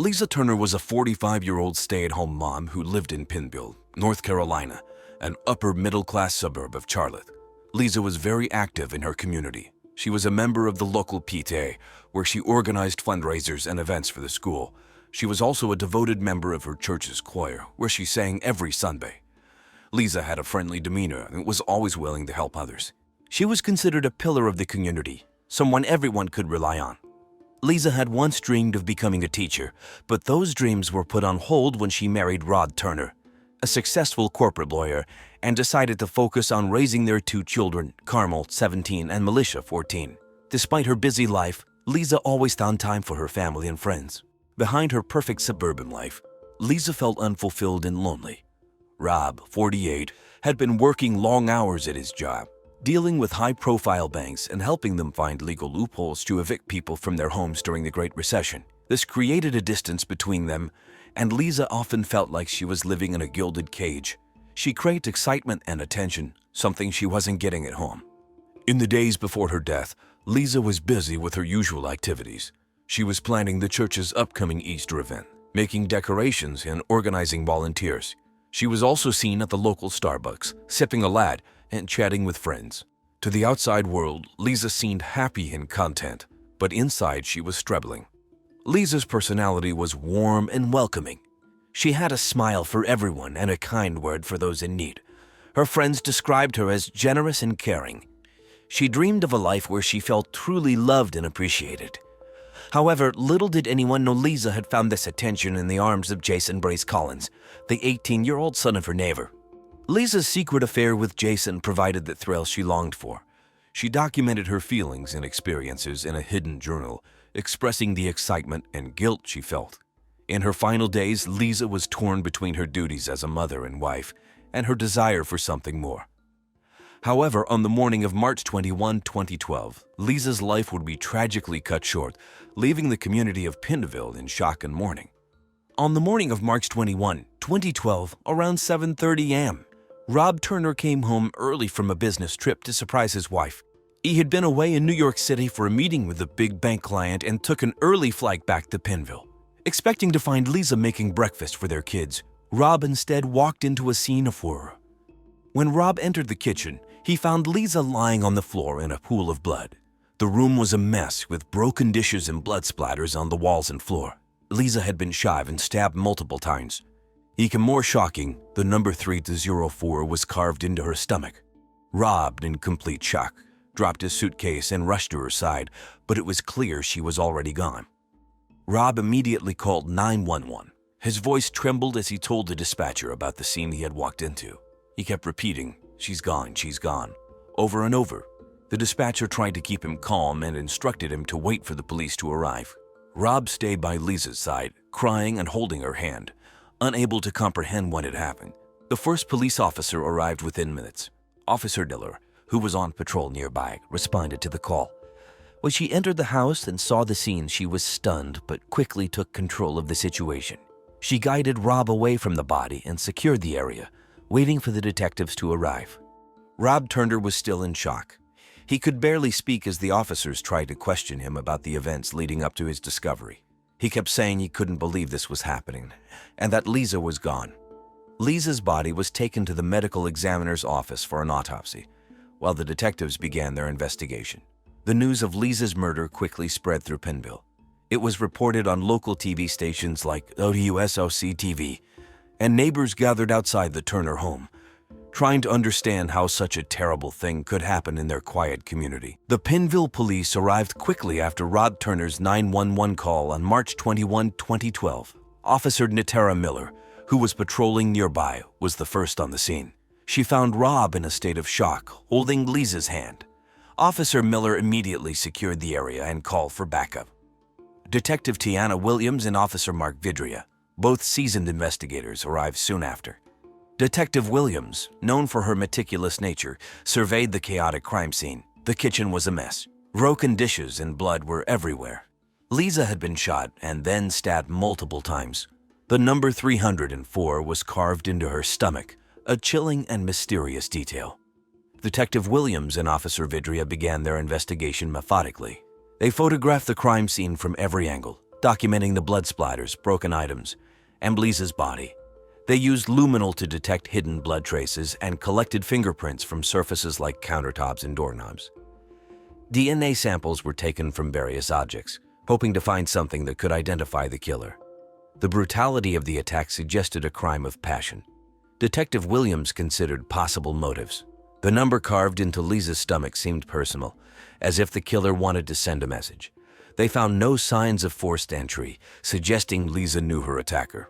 Lisa Turner was a 45-year-old stay-at-home mom who lived in Pineville, North Carolina, an upper-middle-class suburb of Charlotte. Lisa was very active in her community. She was a member of the local PTA, where she organized fundraisers and events for the school. She was also a devoted member of her church's choir, where she sang every Sunday. Lisa had a friendly demeanor and was always willing to help others. She was considered a pillar of the community, someone everyone could rely on. Lisa had once dreamed of becoming a teacher, but those dreams were put on hold when she married Rod Turner, a successful corporate lawyer, and decided to focus on raising their two children, Carmel, 17, and Militia, 14. Despite her busy life, Lisa always found time for her family and friends. Behind her perfect suburban life, Lisa felt unfulfilled and lonely. Rob, 48, had been working long hours at his job, dealing with high-profile banks and helping them find legal loopholes to evict people from their homes during the Great Recession. This created a distance between them, and Lisa often felt like she was living in a gilded cage. She craved excitement and attention, something she wasn't getting at home. In the days before her death, Lisa was busy with her usual activities. She was planning the church's upcoming Easter event, making decorations and organizing volunteers. She was also seen at the local Starbucks, sipping a latte and chatting with friends. To the outside world, Lisa seemed happy and content, but inside she was struggling. Lisa's personality was warm and welcoming. She had a smile for everyone and a kind word for those in need. Her friends described her as generous and caring. She dreamed of a life where she felt truly loved and appreciated. However, little did anyone know Lisa had found this attention in the arms of Jace and Brace Collins, the 18-year-old son of her neighbor. Lisa's secret affair with Jason provided the thrill she longed for. She documented her feelings and experiences in a hidden journal, expressing the excitement and guilt she felt. In her final days, Lisa was torn between her duties as a mother and wife and her desire for something more. However, on the morning of March 21, 2012, Lisa's life would be tragically cut short, leaving the community of Pineville in shock and mourning. On the morning of March 21, 2012, around 7:30 a.m., Rob Turner came home early from a business trip to surprise his wife. He had been away in New York City for a meeting with a big bank client and took an early flight back to Pineville. Expecting to find Lisa making breakfast for their kids, Rob instead walked into a scene of horror. When Rob entered the kitchen, he found Lisa lying on the floor in a pool of blood. The room was a mess with broken dishes and blood splatters on the walls and floor. Lisa had been shot and stabbed multiple times. Even more shocking, the number 3-04 was carved into her stomach. Rob, in complete shock, dropped his suitcase and rushed to her side, but it was clear she was already gone. Rob immediately called 911. His voice trembled as he told the dispatcher about the scene he had walked into. He kept repeating, she's gone, over and over. The dispatcher tried to keep him calm and instructed him to wait for the police to arrive. Rob stayed by Lisa's side, crying and holding her hand, unable to comprehend what had happened. The first police officer arrived within minutes. Officer Diller, who was on patrol nearby, responded to the call. When she entered the house and saw the scene, she was stunned but quickly took control of the situation. She guided Rob away from the body and secured the area, waiting for the detectives to arrive. Rob Turner was still in shock. He could barely speak as the officers tried to question him about the events leading up to his discovery. He kept saying he couldn't believe this was happening and that Lisa was gone. Lisa's body was taken to the medical examiner's office for an autopsy, while the detectives began their investigation. The news of Lisa's murder quickly spread through Pineville. It was reported on local TV stations like WSOC TV, and neighbors gathered outside the Turner home, trying to understand how such a terrible thing could happen in their quiet community. The Pineville police arrived quickly after Rod Turner's 911 call on March 21, 2012. Officer Natera Miller, who was patrolling nearby, was the first on the scene. She found Rob in a state of shock, holding Lisa's hand. Officer Miller immediately secured the area and called for backup. Detective Tiana Williams and Officer Mark Vidria, both seasoned investigators, arrived soon after. Detective Williams, known for her meticulous nature, surveyed the chaotic crime scene. The kitchen was a mess. Broken dishes and blood were everywhere. Lisa had been shot and then stabbed multiple times. The number 304 was carved into her stomach, a chilling and mysterious detail. Detective Williams and Officer Vidria began their investigation methodically. They photographed the crime scene from every angle, documenting the blood splatters, broken items, and Lisa's body. They used luminol to detect hidden blood traces and collected fingerprints from surfaces like countertops and doorknobs. DNA samples were taken from various objects, hoping to find something that could identify the killer. The brutality of the attack suggested a crime of passion. Detective Williams considered possible motives. The number carved into Lisa's stomach seemed personal, as if the killer wanted to send a message. They found no signs of forced entry, suggesting Lisa knew her attacker.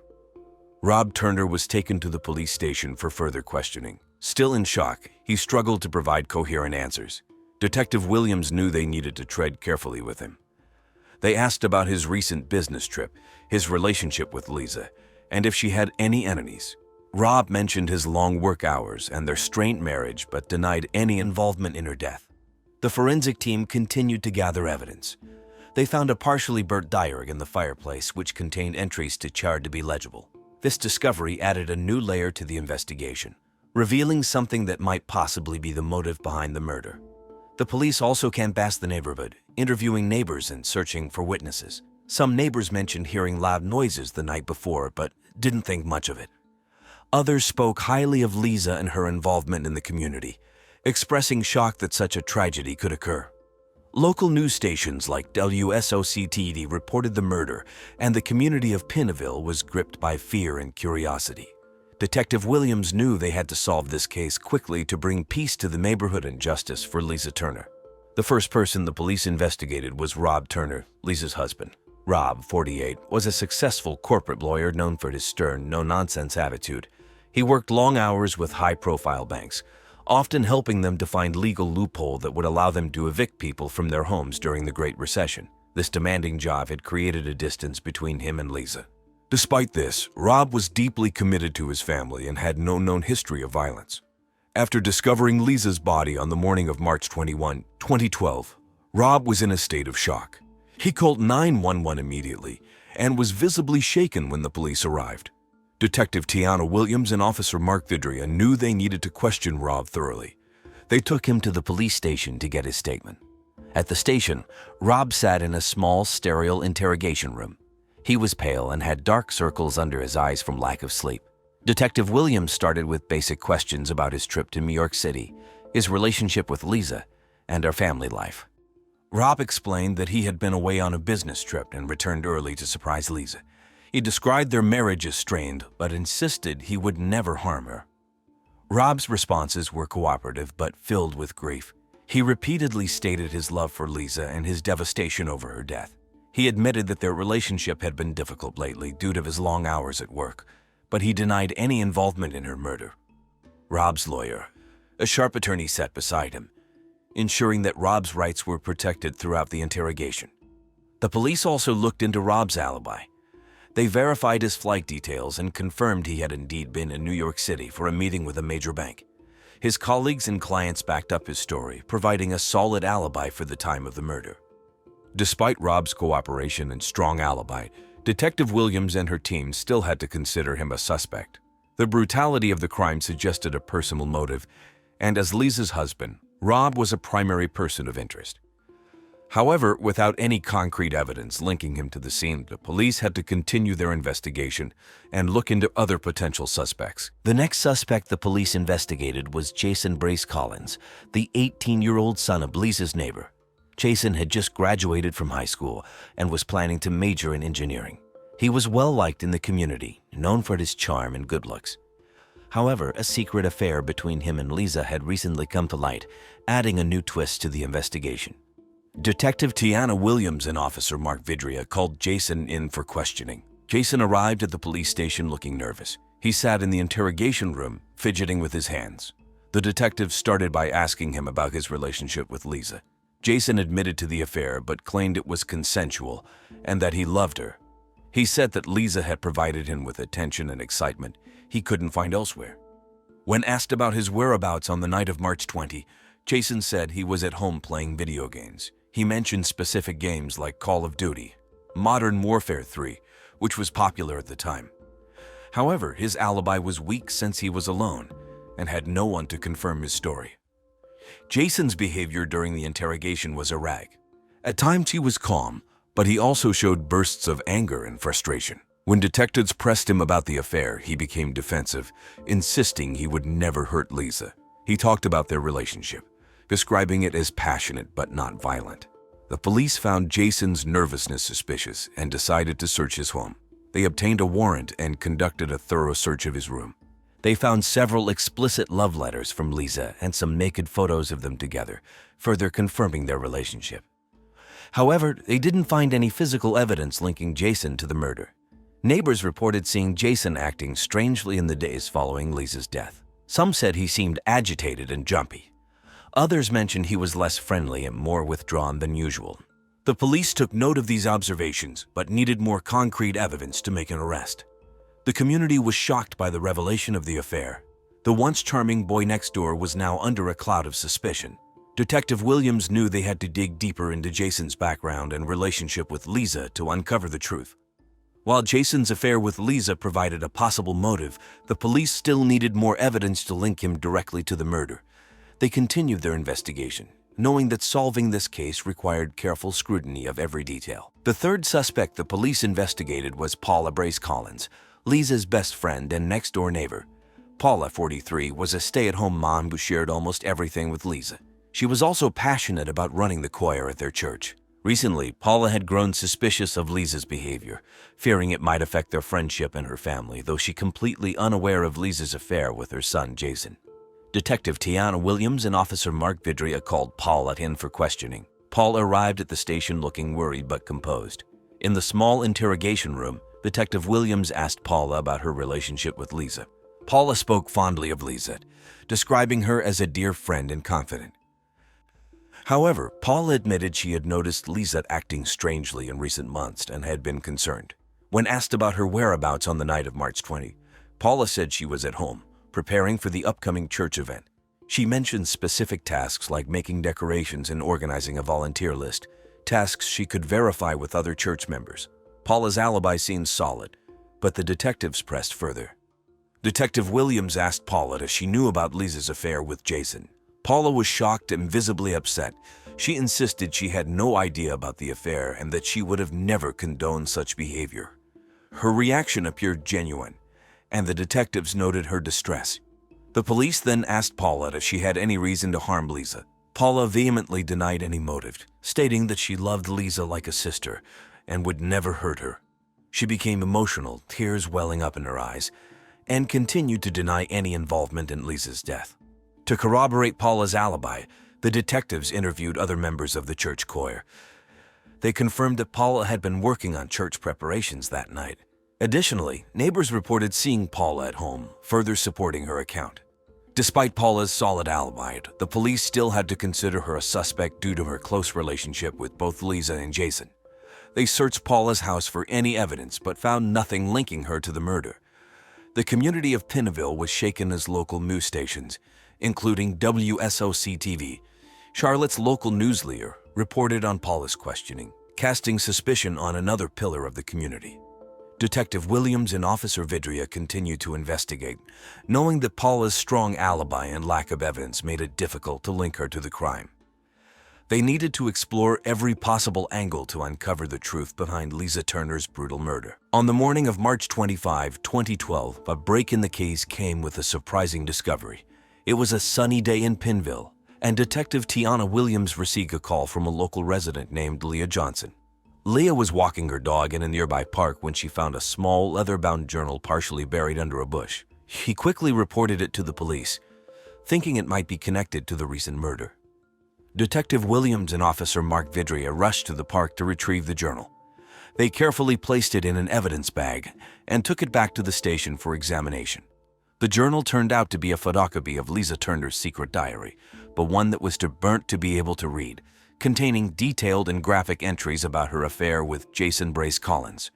Rob Turner was taken to the police station for further questioning. Still in shock, he struggled to provide coherent answers. Detective Williams knew they needed to tread carefully with him. They asked about his recent business trip, his relationship with Lisa, and if she had any enemies. Rob mentioned his long work hours and their strained marriage, but denied any involvement in her death. The forensic team continued to gather evidence. They found a partially burnt diary in the fireplace, which contained entries too charred to be legible. This discovery added a new layer to the investigation, revealing something that might possibly be the motive behind the murder. The police also canvassed the neighborhood, interviewing neighbors and searching for witnesses. Some neighbors mentioned hearing loud noises the night before, but didn't think much of it. Others spoke highly of Lisa and her involvement in the community, expressing shock that such a tragedy could occur. Local news stations like WSOC-TD reported the murder, and the community of Pinneville was gripped by fear and curiosity. Detective Williams knew they had to solve this case quickly to bring peace to the neighborhood and justice for Lisa Turner. The first person the police investigated was Rob Turner, Lisa's husband. Rob, 48, was a successful corporate lawyer known for his stern, no-nonsense attitude. He worked long hours with high-profile banks, often helping them to find legal loophole that would allow them to evict people from their homes during the Great Recession. This demanding job had created a distance between him and Lisa. Despite this, Rob was deeply committed to his family and had no known history of violence. After discovering Lisa's body on the morning of March 21, 2012, Rob was in a state of shock. He called 911 immediately and was visibly shaken when the police arrived. Detective Tiana Williams and Officer Mark Vidria knew they needed to question Rob thoroughly. They took him to the police station to get his statement. At the station, Rob sat in a small, sterile interrogation room. He was pale and had dark circles under his eyes from lack of sleep. Detective Williams started with basic questions about his trip to New York City, his relationship with Lisa, and our family life. Rob explained that he had been away on a business trip and returned early to surprise Lisa. He described their marriage as strained, but insisted he would never harm her. Rob's responses were cooperative but filled with grief. He repeatedly stated his love for Lisa and his devastation over her death. He admitted that their relationship had been difficult lately due to his long hours at work, but he denied any involvement in her murder. Rob's lawyer, a sharp attorney, sat beside him, ensuring that Rob's rights were protected throughout the interrogation. The police also looked into Rob's alibi. They verified his flight details and confirmed he had indeed been in New York City for a meeting with a major bank. His colleagues and clients backed up his story, providing a solid alibi for the time of the murder. Despite Rob's cooperation and strong alibi, Detective Williams and her team still had to consider him a suspect. The brutality of the crime suggested a personal motive, and as Lisa's husband, Rob was a primary person of interest. However, without any concrete evidence linking him to the scene, the police had to continue their investigation and look into other potential suspects. The next suspect the police investigated was Jason Brace Collins, the 18-year-old son of Lisa's neighbor. Jason had just graduated from high school and was planning to major in engineering. He was well-liked in the community, known for his charm and good looks. However, a secret affair between him and Lisa had recently come to light, adding a new twist to the investigation. Detective Tiana Williams and Officer Mark Vidria called Jason in for questioning. Jason arrived at the police station looking nervous. He sat in the interrogation room, fidgeting with his hands. The detective started by asking him about his relationship with Lisa. Jason admitted to the affair but claimed it was consensual and that he loved her. He said that Lisa had provided him with attention and excitement he couldn't find elsewhere. When asked about his whereabouts on the night of March 20, Jason said he was at home playing video games. He mentioned specific games like Call of Duty, Modern Warfare 3, which was popular at the time. However, his alibi was weak since he was alone and had no one to confirm his story. Jason's behavior during the interrogation was erratic. At times he was calm, But he also showed bursts of anger and frustration. When detectives pressed him about the affair, he became defensive, insisting he would never hurt Lisa. He talked about their relationship, describing it as passionate but not violent. The police found Jason's nervousness suspicious and decided to search his home. They obtained a warrant and conducted a thorough search of his room. They found several explicit love letters from Lisa and some naked photos of them together, further confirming their relationship. However, they didn't find any physical evidence linking Jason to the murder. Neighbors reported seeing Jason acting strangely in the days following Lisa's death. Some said he seemed agitated and jumpy. Others mentioned he was less friendly and more withdrawn than usual. The police took note of these observations, but needed more concrete evidence to make an arrest. The community was shocked by the revelation of the affair. The once charming boy next door was now under a cloud of suspicion. Detective Williams knew they had to dig deeper into Jason's background and relationship with Lisa to uncover the truth. While Jason's affair with Lisa provided a possible motive, the police still needed more evidence to link him directly to the murder. They continued their investigation, knowing that solving this case required careful scrutiny of every detail. The third suspect the police investigated was Paula Collins, Lisa's best friend and next-door neighbor. Paula, 43, was a stay-at-home mom who shared almost everything with Lisa. She was also passionate about running the choir at their church. Recently, Paula had grown suspicious of Lisa's behavior, fearing it might affect their friendship and her family, though she completely unaware of Lisa's affair with her son, Jason. Detective Tiana Williams and Officer Mark Vidria called Paula in for questioning. Paul arrived at the station looking worried but composed. In the small interrogation room, Detective Williams asked Paula about her relationship with Lisa. Paula spoke fondly of Lisa, describing her as a dear friend and confidant. However, Paula admitted she had noticed Lisa acting strangely in recent months and had been concerned. When asked about her whereabouts on the night of March 20, Paula said she was at home, preparing for the upcoming church event. She mentioned specific tasks like making decorations and organizing a volunteer list, tasks she could verify with other church members. Paula's alibi seemed solid, but the detectives pressed further. Detective Williams asked Paula if she knew about Lisa's affair with Jason. Paula was shocked and visibly upset. She insisted she had no idea about the affair and that she would have never condoned such behavior. Her reaction appeared genuine, and the detectives noted her distress. The police then asked Paula if she had any reason to harm Lisa. Paula vehemently denied any motive, stating that she loved Lisa like a sister and would never hurt her. She became emotional, tears welling up in her eyes, and continued to deny any involvement in Lisa's death. To corroborate Paula's alibi, the detectives interviewed other members of the church choir. They confirmed that Paula had been working on church preparations that night. Additionally, neighbors reported seeing Paula at home, further supporting her account. Despite Paula's solid alibi, the police still had to consider her a suspect due to her close relationship with both Lisa and Jason. They searched Paula's house for any evidence but found nothing linking her to the murder. The community of Pinneville was shaken as local news stations, including WSOC-TV, Charlotte's local news leader, reported on Paula's questioning, casting suspicion on another pillar of the community. Detective Williams and Officer Vidria continued to investigate, knowing that Paula's strong alibi and lack of evidence made it difficult to link her to the crime. They needed to explore every possible angle to uncover the truth behind Lisa Turner's brutal murder. On the morning of March 25, 2012, a break in the case came with a surprising discovery. It was a sunny day in Pinneville, and Detective Tiana Williams received a call from a local resident named Leah Johnson. Leah was walking her dog in a nearby park when she found a small, leather-bound journal partially buried under a bush. She quickly reported it to the police, thinking it might be connected to the recent murder. Detective Williams and Officer Mark Vidria rushed to the park to retrieve the journal. They carefully placed it in an evidence bag and took it back to the station for examination. The journal turned out to be a photocopy of Lisa Turner's secret diary, but one that was too burnt to be able to read, containing detailed and graphic entries about her affair with Jason Collins.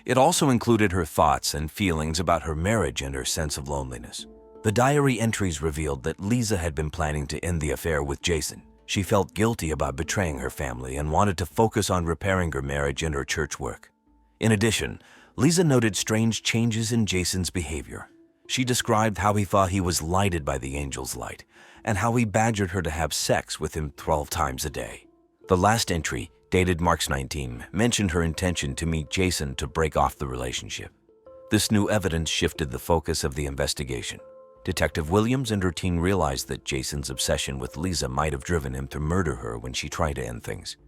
It also included her thoughts and feelings about her marriage and her sense of loneliness. The diary entries revealed that Lisa had been planning to end the affair with Jason. She felt guilty about betraying her family and wanted to focus on repairing her marriage and her church work. In addition, Lisa noted strange changes in Jason's behavior. She described how he thought he was lighted by the angel's light and how he badgered her to have sex with him 12 times a day. The last entry, dated March 19, mentioned her intention to meet Jason to break off the relationship. This new evidence shifted the focus of the investigation. Detective Williams and her team realized that Jason's obsession with Lisa might have driven him to murder her when she tried to end things.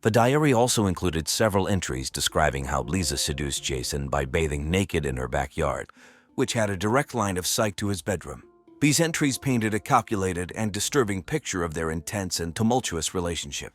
The diary also included several entries describing how Lisa seduced Jason by bathing naked in her backyard, which had a direct line of sight to his bedroom. These entries painted a calculated and disturbing picture of their intense and tumultuous relationship.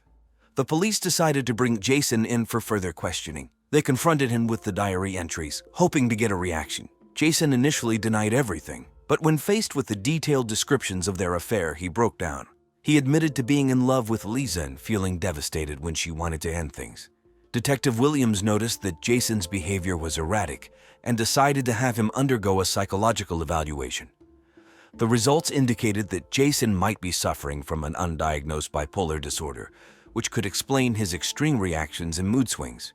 The police decided to bring Jason in for further questioning. They confronted him with the diary entries, hoping to get a reaction. Jason initially denied everything, but when faced with the detailed descriptions of their affair, he broke down. He admitted to being in love with Lisa and feeling devastated when she wanted to end things. Detective Williams noticed that Jason's behavior was erratic and decided to have him undergo a psychological evaluation. The results indicated that Jason might be suffering from an undiagnosed bipolar disorder, which could explain his extreme reactions and mood swings.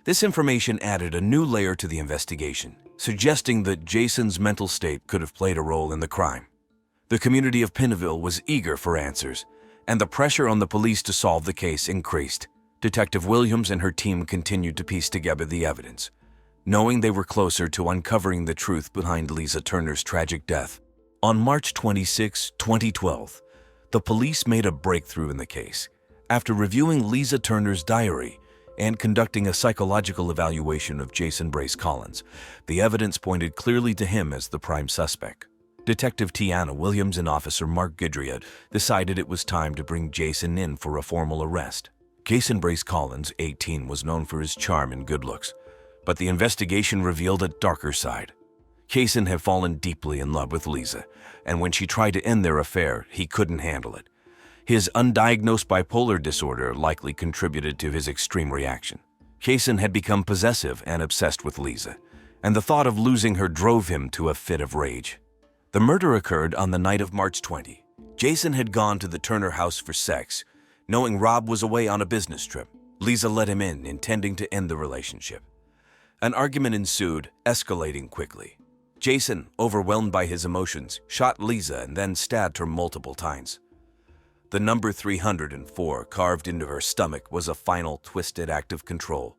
This information added a new layer to the investigation, suggesting that Jason's mental state could have played a role in the crime. The community of Pinville was eager for answers, and the pressure on the police to solve the case increased. Detective Williams and her team continued to piece together the evidence, knowing they were closer to uncovering the truth behind Lisa Turner's tragic death. On March 26, 2012, the police made a breakthrough in the case. After reviewing Lisa Turner's diary and conducting a psychological evaluation of Jason Brace Collins, the evidence pointed clearly to him as the prime suspect. Detective Tiana Williams and Officer Mark Gidriad decided it was time to bring Jason in for a formal arrest. Jason Brace Collins, 18, was known for his charm and good looks, but the investigation revealed a darker side. Jason had fallen deeply in love with Lisa, and when she tried to end their affair, he couldn't handle it. His undiagnosed bipolar disorder likely contributed to his extreme reaction. Jason had become possessive and obsessed with Lisa, and the thought of losing her drove him to a fit of rage. The murder occurred on the night of March 20. Jason had gone to the Turner house for sex, knowing Rob was away on a business trip. Lisa let him in, intending to end the relationship. An argument ensued, escalating quickly. Jason, overwhelmed by his emotions, shot Lisa and then stabbed her multiple times. The number 304 carved into her stomach was a final twisted act of control.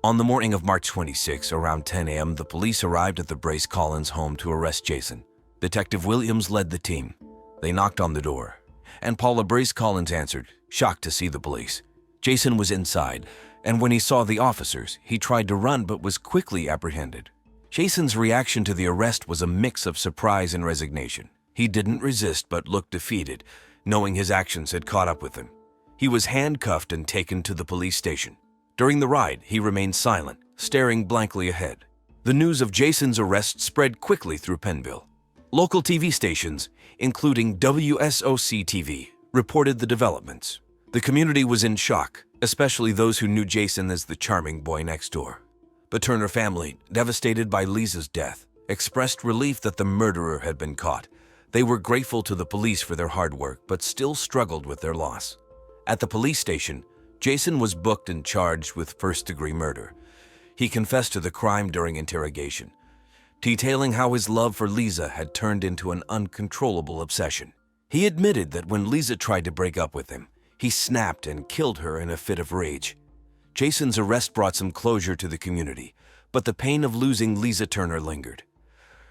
On the morning of March 26, around 10 a.m., the police arrived at the Brace Collins home to arrest Jason. Detective Williams led the team. They knocked on the door, and Paula Brace Collins answered, shocked to see the police. Jason was inside, and when he saw the officers, he tried to run but was quickly apprehended. Jason's reaction to the arrest was a mix of surprise and resignation. He didn't resist but looked defeated, knowing his actions had caught up with him. He was handcuffed and taken to the police station. During the ride, he remained silent, staring blankly ahead. The news of Jason's arrest spread quickly through Penville. Local TV stations, including WSOC-TV, reported the developments. The community was in shock, especially those who knew Jason as the charming boy next door. The Turner family, devastated by Lisa's death, expressed relief that the murderer had been caught. They were grateful to the police for their hard work, but still struggled with their loss. At the police station, Jason was booked and charged with first-degree murder. He confessed to the crime during interrogation, detailing how his love for Lisa had turned into an uncontrollable obsession. He admitted that when Lisa tried to break up with him, he snapped and killed her in a fit of rage. Jason's arrest brought some closure to the community, but the pain of losing Lisa Turner lingered.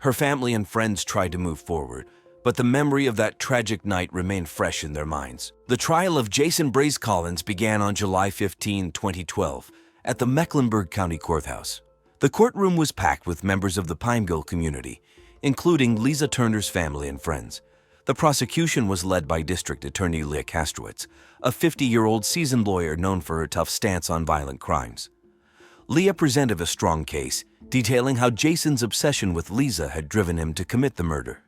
Her family and friends tried to move forward, but the memory of that tragic night remained fresh in their minds. The trial of Jason Brace Collins began on July 15, 2012, at the Mecklenburg County Courthouse. The courtroom was packed with members of the Pineville community, including Lisa Turner's family and friends. The prosecution was led by District Attorney Leah Kastrowitz, a 50-year-old seasoned lawyer known for her tough stance on violent crimes. Leah presented a strong case, detailing how Jason's obsession with Lisa had driven him to commit the murder.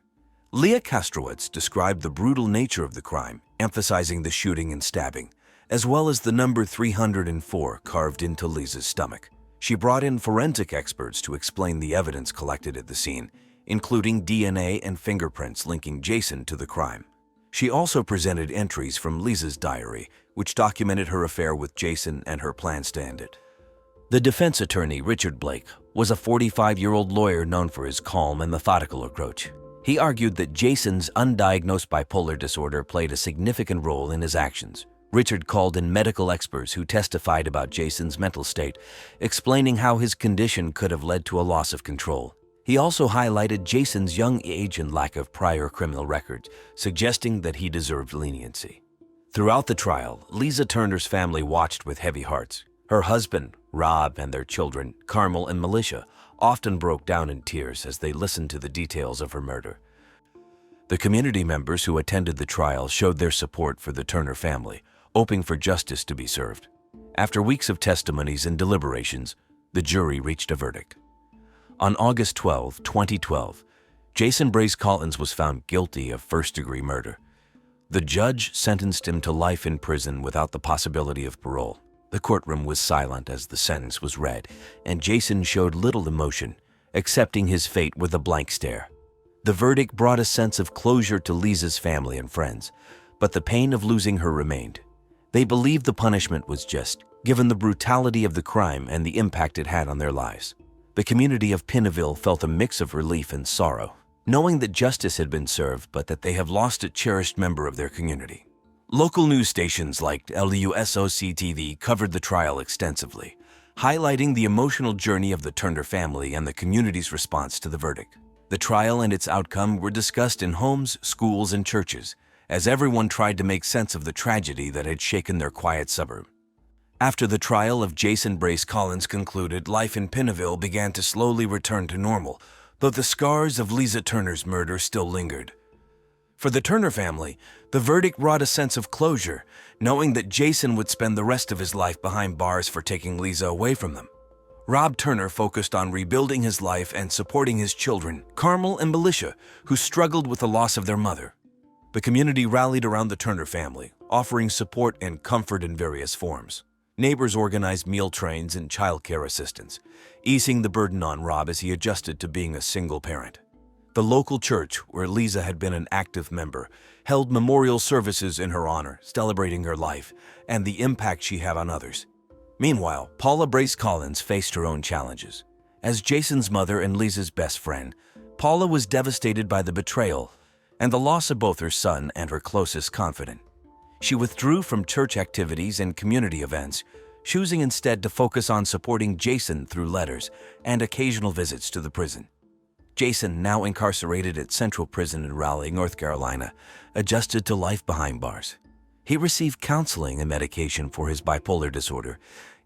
Leah Kastrowitz described the brutal nature of the crime, emphasizing the shooting and stabbing, as well as the number 304 carved into Lisa's stomach. She brought in forensic experts to explain the evidence collected at the scene, including DNA and fingerprints linking Jason to the crime. She also presented entries from Lisa's diary, which documented her affair with Jason and her plans to end it. The defense attorney, Richard Blake, was a 45-year-old lawyer known for his calm and methodical approach. He argued that Jason's undiagnosed bipolar disorder played a significant role in his actions, Richard called in medical experts who testified about Jason's mental state, explaining how his condition could have led to a loss of control. He also highlighted Jason's young age and lack of prior criminal records, suggesting that he deserved leniency. Throughout the trial, Lisa Turner's family watched with heavy hearts. Her husband, Rob, and their children, Carmel and Militia, often broke down in tears as they listened to the details of her murder. The community members who attended the trial showed their support for the Turner family, hoping for justice to be served. After weeks of testimonies and deliberations, the jury reached a verdict. On August 12, 2012, Jason Brace Collins was found guilty of first-degree murder. The judge sentenced him to life in prison without the possibility of parole. The courtroom was silent as the sentence was read, and Jason showed little emotion, accepting his fate with a blank stare. The verdict brought a sense of closure to Lisa's family and friends, but the pain of losing her remained. They believed the punishment was just, given the brutality of the crime and the impact it had on their lives. The community of Pineville felt a mix of relief and sorrow, knowing that justice had been served but that they have lost a cherished member of their community. Local news stations like LUSOC-TV covered the trial extensively, highlighting the emotional journey of the Turner family and the community's response to the verdict. The trial and its outcome were discussed in homes, schools, and churches, as everyone tried to make sense of the tragedy that had shaken their quiet suburb. After the trial of Jason Brace Collins concluded, life in Pineville began to slowly return to normal, though the scars of Lisa Turner's murder still lingered. For the Turner family, the verdict brought a sense of closure, knowing that Jason would spend the rest of his life behind bars for taking Lisa away from them. Rob Turner focused on rebuilding his life and supporting his children, Carmel and Militia, who struggled with the loss of their mother. The community rallied around the Turner family, offering support and comfort in various forms. Neighbors organized meal trains and childcare assistance, easing the burden on Rob as he adjusted to being a single parent. The local church, where Lisa had been an active member, held memorial services in her honor, celebrating her life and the impact she had on others. Meanwhile, Paula Brace Collins faced her own challenges. As Jason's mother and Lisa's best friend, Paula was devastated by the betrayal and the loss of both her son and her closest confidant. She withdrew from church activities and community events, choosing instead to focus on supporting Jason through letters and occasional visits to the prison. Jason, now incarcerated at Central Prison in Raleigh, North Carolina, adjusted to life behind bars. He received counseling and medication for his bipolar disorder,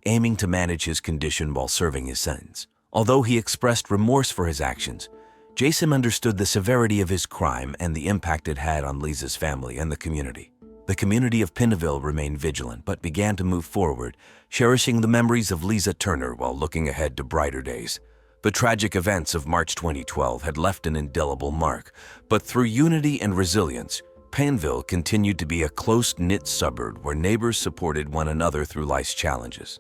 aiming to manage his condition while serving his sentence. Although he expressed remorse for his actions, Jason understood the severity of his crime and the impact it had on Lisa's family and the community. The community of Pineville remained vigilant but began to move forward, cherishing the memories of Lisa Turner while looking ahead to brighter days. The tragic events of March 2012 had left an indelible mark, but through unity and resilience, Pineville continued to be a close-knit suburb where neighbors supported one another through life's challenges.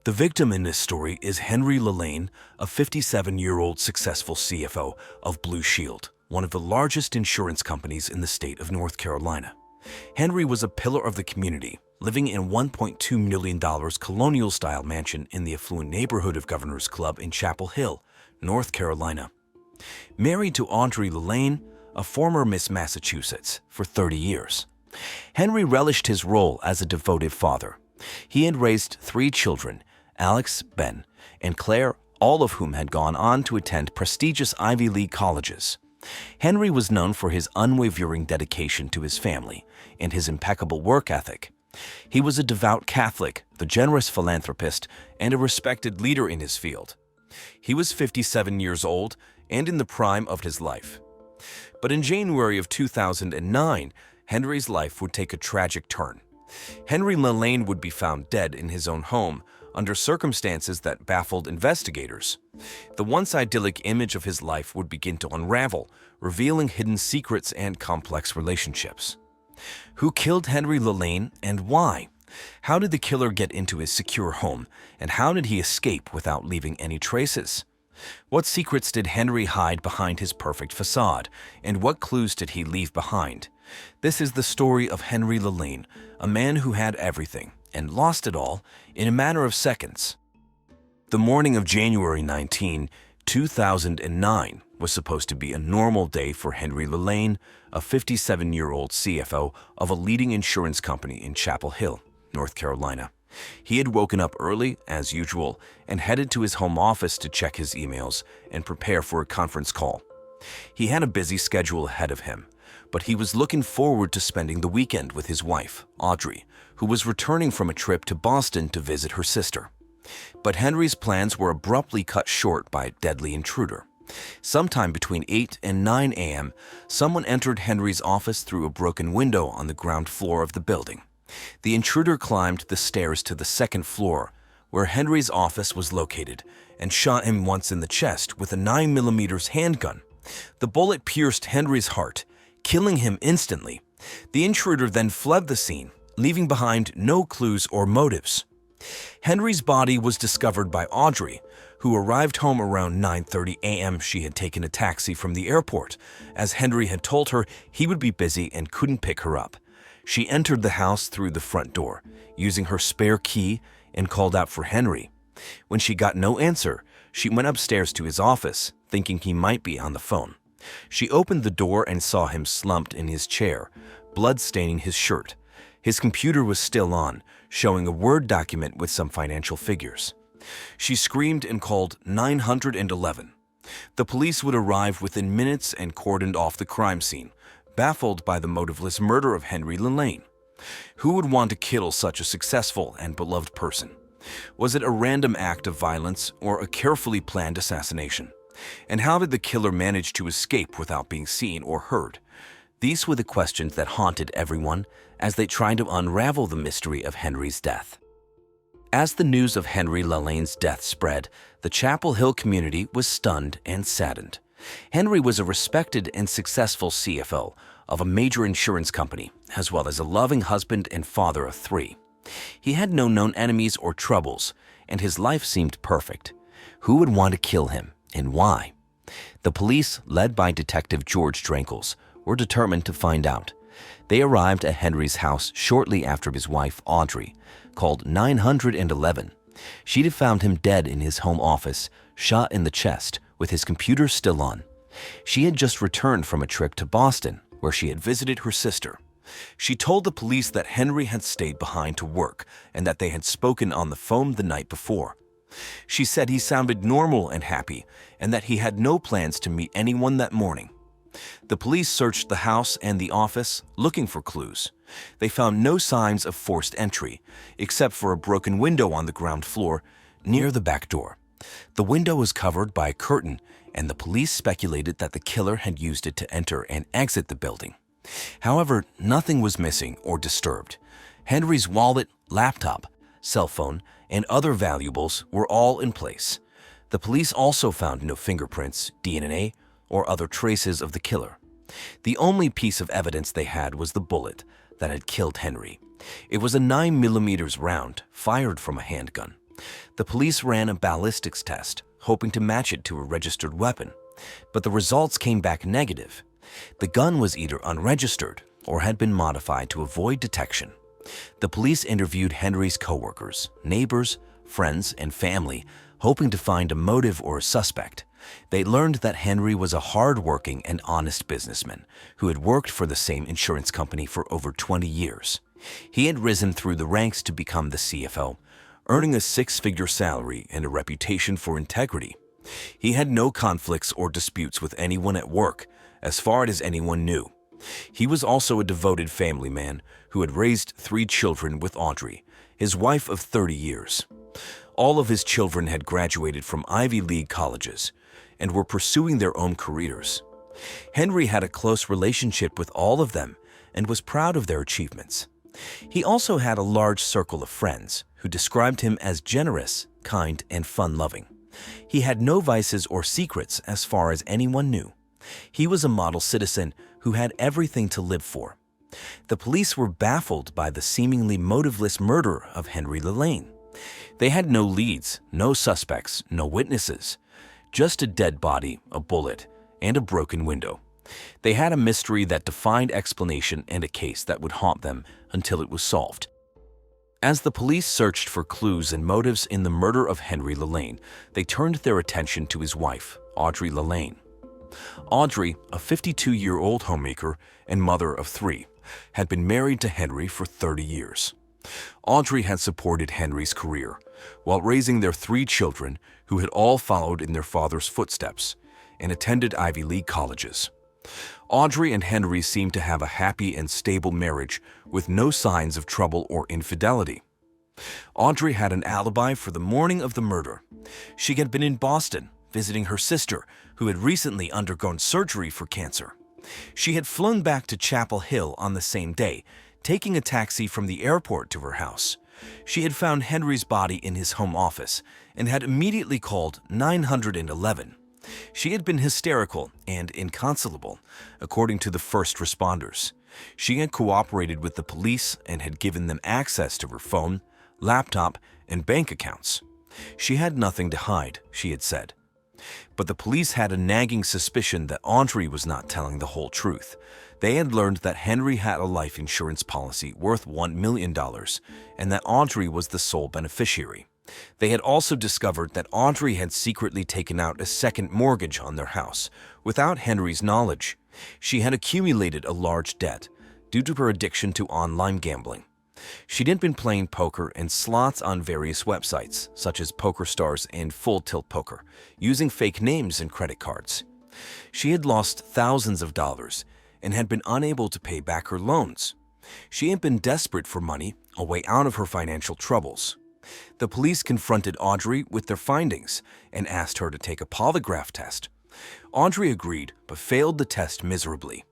The victim in this story is Henry Lan, a 57-year-old successful CFO of Blue Shield, one of the largest insurance companies in the state of North Carolina. Henry was a pillar of the community, living in a $1.2 million colonial-style mansion in the affluent neighborhood of Governor's Club in Chapel Hill, North Carolina. Married to Audrey Leanne, a former Miss Massachusetts, for 30 years. Henry relished his role as a devoted father. He had raised 3 children, Alex, Ben, and Claire, all of whom had gone on to attend prestigious Ivy League colleges. Henry was known for his unwavering dedication to his family and his impeccable work ethic. He was a devout Catholic, a generous philanthropist, and a respected leader in his field. He was 57 years old and in the prime of his life. But in January of 2009, Henry's life would take a tragic turn. Henry Lan would be found dead in his own home under circumstances that baffled investigators. The once idyllic image of his life would begin to unravel, revealing hidden secrets and complex relationships. Who killed Henry Lan and why? How did the killer get into his secure home, and how did he escape without leaving any traces? What secrets did Henry hide behind his perfect facade, and what clues did he leave behind? This is the story of Henry Lan, a man who had everything and lost it all in a matter of seconds. The morning of January 19, 2009, was supposed to be a normal day for Henry Lan, a 57-year-old CFO of a leading insurance company in Chapel Hill, North Carolina. He had woken up early, as usual, and headed to his home office to check his emails and prepare for a conference call. He had a busy schedule ahead of him, but he was looking forward to spending the weekend with his wife, Audrey, who was returning from a trip to Boston to visit her sister. But Henry's plans were abruptly cut short by a deadly intruder. Sometime between 8 and 9 a.m., someone entered Henry's office through a broken window on the ground floor of the building. The intruder climbed the stairs to the second floor, where Henry's office was located, and shot him once in the chest with a 9mm handgun. The bullet pierced Henry's heart, killing him instantly. The intruder then fled the scene, leaving behind no clues or motives. Henry's body was discovered by Audrey, who arrived home around 9:30 a.m. She had taken a taxi from the airport, as Henry had told her he would be busy and couldn't pick her up. She entered the house through the front door, using her spare key, and called out for Henry. When she got no answer, she went upstairs to his office, thinking he might be on the phone. She opened the door and saw him slumped in his chair, blood staining his shirt. His computer was still on, showing a Word document with some financial figures. She screamed and called 911. The police would arrive within minutes and cordoned off the crime scene, baffled by the motiveless murder of Henry Lan. Who would want to kill such a successful and beloved person? Was it a random act of violence or a carefully planned assassination? And how did the killer manage to escape without being seen or heard? These were the questions that haunted everyone as they tried to unravel the mystery of Henry's death. As the news of Henry Lan's death spread, the Chapel Hill community was stunned and saddened. Henry was a respected and successful CFO of a major insurance company, as well as a loving husband and father of 3. He had no known enemies or troubles, and his life seemed perfect. Who would want to kill him, and why? The police, led by Detective George Drankles, were determined to find out. They arrived at Henry's house shortly after his wife, Audrey, called 911. She'd found him dead in his home office, shot in the chest, with his computer still on. She had just returned from a trip to Boston, where she had visited her sister. She told the police that Henry had stayed behind to work and that they had spoken on the phone the night before. She said he sounded normal and happy and that he had no plans to meet anyone that morning. The police searched the house and the office, looking for clues. They found no signs of forced entry, except for a broken window on the ground floor near the back door. The window was covered by a curtain, and the police speculated that the killer had used it to enter and exit the building. However, nothing was missing or disturbed. Henry's wallet, laptop, cell phone, and other valuables were all in place. The police also found no fingerprints, DNA, or other traces of the killer. The only piece of evidence they had was the bullet that had killed Henry. It was a 9mm round fired from a handgun. The police ran a ballistics test, hoping to match it to a registered weapon, but the results came back negative. The gun was either unregistered or had been modified to avoid detection. The police interviewed Henry's coworkers, neighbors, friends, and family, hoping to find a motive or a suspect. They learned that Henry was a hard-working and honest businessman who had worked for the same insurance company for over 20 years. He had risen through the ranks to become the CFO, earning a 6-figure salary and a reputation for integrity. He had no conflicts or disputes with anyone at work, as far as anyone knew. He was also a devoted family man who had raised 3 children with Audrey, his wife of 30 years. All of his children had graduated from Ivy League colleges and were pursuing their own careers. Henry had a close relationship with all of them and was proud of their achievements. He also had a large circle of friends who described him as generous, kind, and fun-loving. He had no vices or secrets as far as anyone knew. He was a model citizen who had everything to live for. The police were baffled by the seemingly motiveless murder of Henry Lan. They had no leads, no suspects, no witnesses. Just a dead body, a bullet, and a broken window. They had a mystery that defied explanation and a case that would haunt them until it was solved. As the police searched for clues and motives in the murder of Henry Lan, they turned their attention to his wife, Audrey Lan. Audrey, a 52-year-old homemaker and mother of 3, had been married to Henry for 30 years. Audrey had supported Henry's career while raising their 3 children who had all followed in their father's footsteps and attended Ivy League colleges. Audrey and Henry seemed to have a happy and stable marriage with no signs of trouble or infidelity. Audrey had an alibi for the morning of the murder. She had been in Boston visiting her sister, who had recently undergone surgery for cancer. She had flown back to Chapel Hill on the same day, taking a taxi from the airport to her house. She had found Henry's body in his home office and had immediately called 911. She had been hysterical and inconsolable, according to the first responders. She had cooperated with the police and had given them access to her phone, laptop, and bank accounts. She had nothing to hide, she had said. But the police had a nagging suspicion that Audrey was not telling the whole truth. They had learned that Henry had a life insurance policy worth $1 million and that Audrey was the sole beneficiary. They had also discovered that Audrey had secretly taken out a second mortgage on their house without Henry's knowledge. She had accumulated a large debt due to her addiction to online gambling. She had been playing poker and slots on various websites, such as PokerStars and Full Tilt Poker, using fake names and credit cards. She had lost thousands of dollars and had been unable to pay back her loans. She had been desperate for money, a way out of her financial troubles. The police confronted Audrey with their findings and asked her to take a polygraph test. Audrey agreed, but failed the test miserably.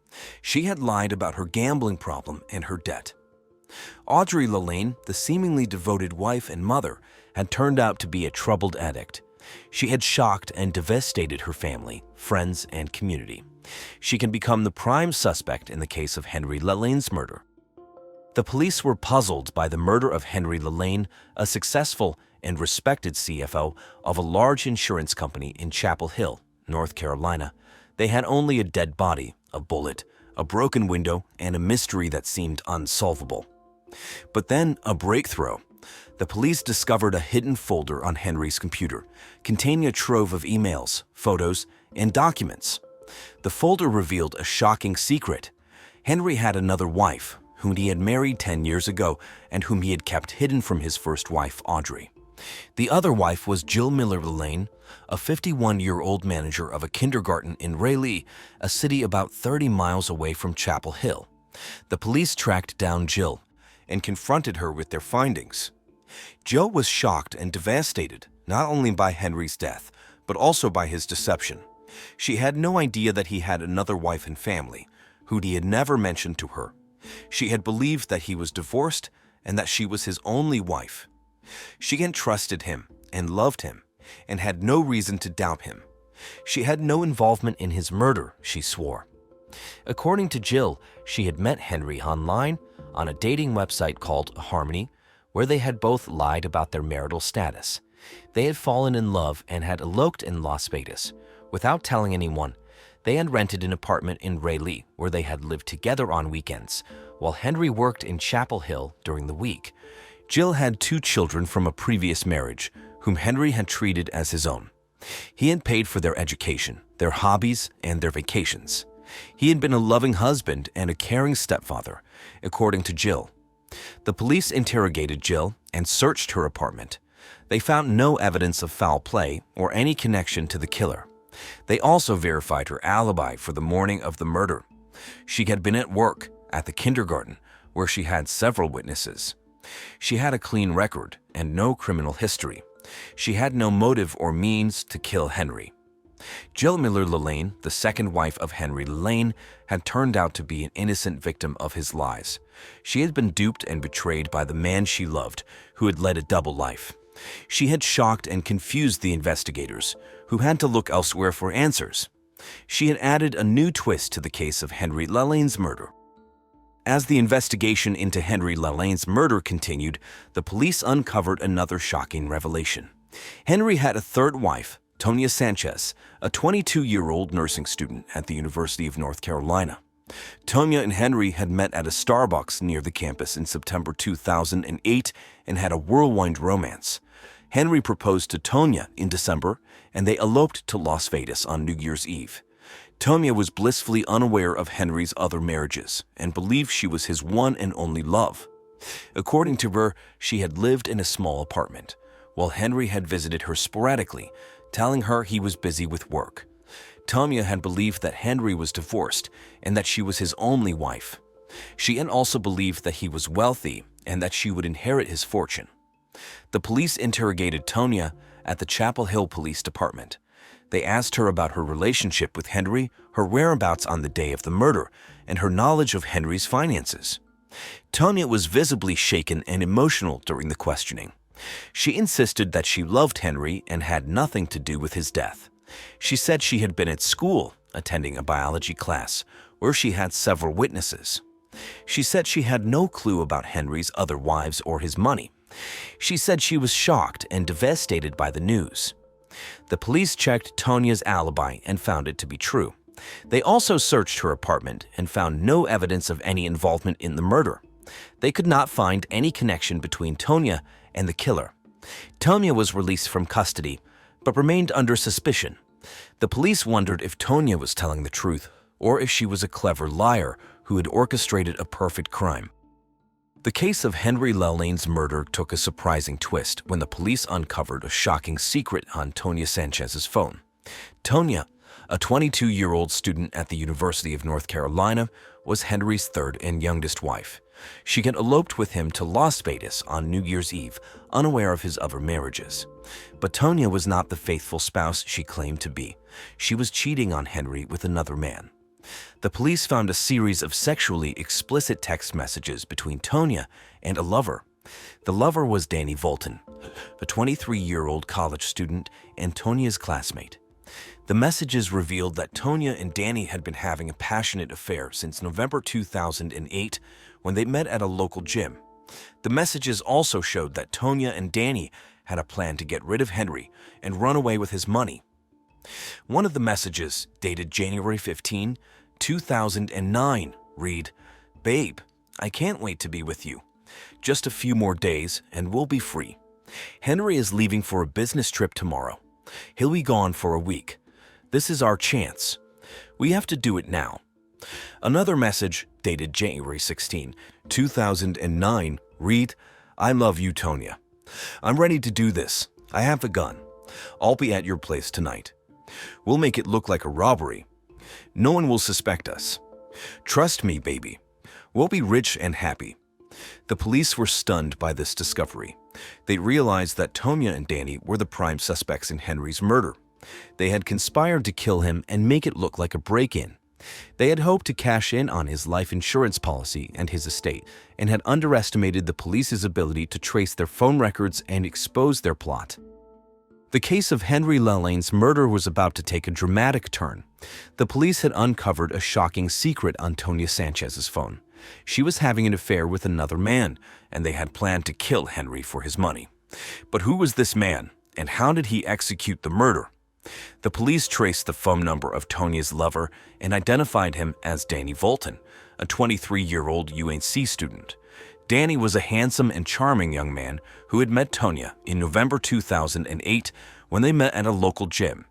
She had lied about her gambling problem and her debt. Audrey Lan, the seemingly devoted wife and mother, had turned out to be a troubled addict. She had shocked and devastated her family, friends, and community. She can become the prime suspect in the case of Henry Lan's murder. The police were puzzled by the murder of Henry Lan, a successful and respected CFO of a large insurance company in Chapel Hill, North Carolina. They had only a dead body, a bullet, a broken window, and a mystery that seemed unsolvable. But then a breakthrough. The police discovered a hidden folder on Henry's computer, containing a trove of emails, photos, and documents. The folder revealed a shocking secret. Henry had another wife, whom he had married 10 years ago and whom he had kept hidden from his first wife, Audrey. The other wife was Jill Miller Leanne, a 51-year-old manager of a kindergarten in Raleigh, a city about 30 miles away from Chapel Hill. The police tracked down Jill and confronted her with their findings. Jill was shocked and devastated, not only by Henry's death, but also by his deception. She had no idea that he had another wife and family, who he had never mentioned to her. She had believed that he was divorced and that she was his only wife. She had trusted him and loved him and had no reason to doubt him. She had no involvement in his murder, she swore. According to Jill, she had met Henry online on a dating website called Harmony, where they had both lied about their marital status. They had fallen in love and had eloped in Las Vegas. Without telling anyone, they had rented an apartment in Raleigh where they had lived together on weekends, while Henry worked in Chapel Hill during the week. Jill had 2 children from a previous marriage, whom Henry had treated as his own. He had paid for their education, their hobbies, and their vacations. He had been a loving husband and a caring stepfather, according to Jill. The police interrogated Jill and searched her apartment. They found no evidence of foul play or any connection to the killer. They also verified her alibi for the morning of the murder. She had been at work at the kindergarten, where she had several witnesses. She had a clean record and no criminal history. She had no motive or means to kill Henry. Jill Miller Leanne, the second wife of Henry Lan, had turned out to be an innocent victim of his lies. She had been duped and betrayed by the man she loved, who had led a double life. She had shocked and confused the investigators, who had to look elsewhere for answers. She had added a new twist to the case of Henry Lan's murder. As the investigation into Henry Lan's murder continued, the police uncovered another shocking revelation. Henry had a third wife, Tonya Sanchez, a 22-year-old nursing student at the University of North Carolina. Tonya and Henry had met at a Starbucks near the campus in September 2008 and had a whirlwind romance. Henry proposed to Tonya in December, and they eloped to Las Vegas on New Year's Eve. Tonya was blissfully unaware of Henry's other marriages and believed she was his one and only love. According to her, she had lived in a small apartment, while Henry had visited her sporadically, telling her he was busy with work. Tonya had believed that Henry was divorced and that she was his only wife. She had also believed that he was wealthy and that she would inherit his fortune. The police interrogated Tonya at the Chapel Hill Police Department. They asked her about her relationship with Henry, her whereabouts on the day of the murder, and her knowledge of Henry's finances. Tonya was visibly shaken and emotional during the questioning. She insisted that she loved Henry and had nothing to do with his death. She said she had been at school, attending a biology class, where she had several witnesses. She said she had no clue about Henry's other wives or his money. She said she was shocked and devastated by the news. The police checked Tonya's alibi and found it to be true. They also searched her apartment and found no evidence of any involvement in the murder. They could not find any connection between Tonya and the killer. Tonya was released from custody, but remained under suspicion. The police wondered if Tonya was telling the truth or if she was a clever liar who had orchestrated a perfect crime. The case of Henry Lan's murder took a surprising twist when the police uncovered a shocking secret on Tonya Sanchez's phone. Tonya, a 22-year-old student at the University of North Carolina, was Henry's third and youngest wife. She had eloped with him to Las Vegas on New Year's Eve, unaware of his other marriages. But Tonya was not the faithful spouse she claimed to be. She was cheating on Henry with another man. The police found a series of sexually explicit text messages between Tonya and a lover. The lover was Danny Volton, a 23-year-old college student and Tonya's classmate. The messages revealed that Tonya and Danny had been having a passionate affair since November 2008 when they met at a local gym. The messages also showed that Tonya and Danny had a plan to get rid of Henry and run away with his money. One of the messages, dated January 15, 2009, read, "Babe, I can't wait to be with you. Just a few more days and we'll be free. Henry is leaving for a business trip tomorrow. He'll be gone for a week. This is our chance. We have to do it now." Another message, dated January 16, 2009, read, "I love you, Tonya. I'm ready to do this. I have a gun. I'll be at your place tonight. We'll make it look like a robbery. No one will suspect us. Trust me, baby. We'll be rich and happy." The police were stunned by this discovery. They realized that Tonya and Danny were the prime suspects in Henry's murder. They had conspired to kill him and make it look like a break-in. They had hoped to cash in on his life insurance policy and his estate, and had underestimated the police's ability to trace their phone records and expose their plot. The case of Henry Lan's murder was about to take a dramatic turn. The police had uncovered a shocking secret on Tonya Sanchez's phone. She was having an affair with another man, and they had planned to kill Henry for his money. But who was this man, and how did he execute the murder? The police traced the phone number of Tonya's lover and identified him as Danny Volton, a 23-year-old UNC student. Danny was a handsome and charming young man who had met Tonya in November 2008 when they met at a local gym.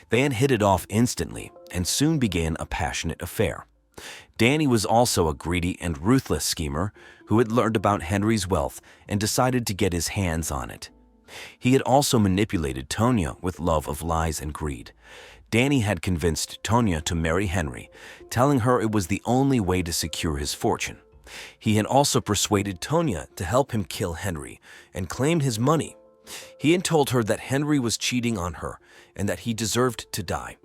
They had hit it off instantly and soon began a passionate affair. Danny was also a greedy and ruthless schemer who had learned about Henry's wealth and decided to get his hands on it. He had also manipulated Tonya with love of lies and greed. Danny had convinced Tonya to marry Henry, telling her it was the only way to secure his fortune. He had also persuaded Tonya to help him kill Henry and claim his money. He had told her that Henry was cheating on her and that he deserved to die.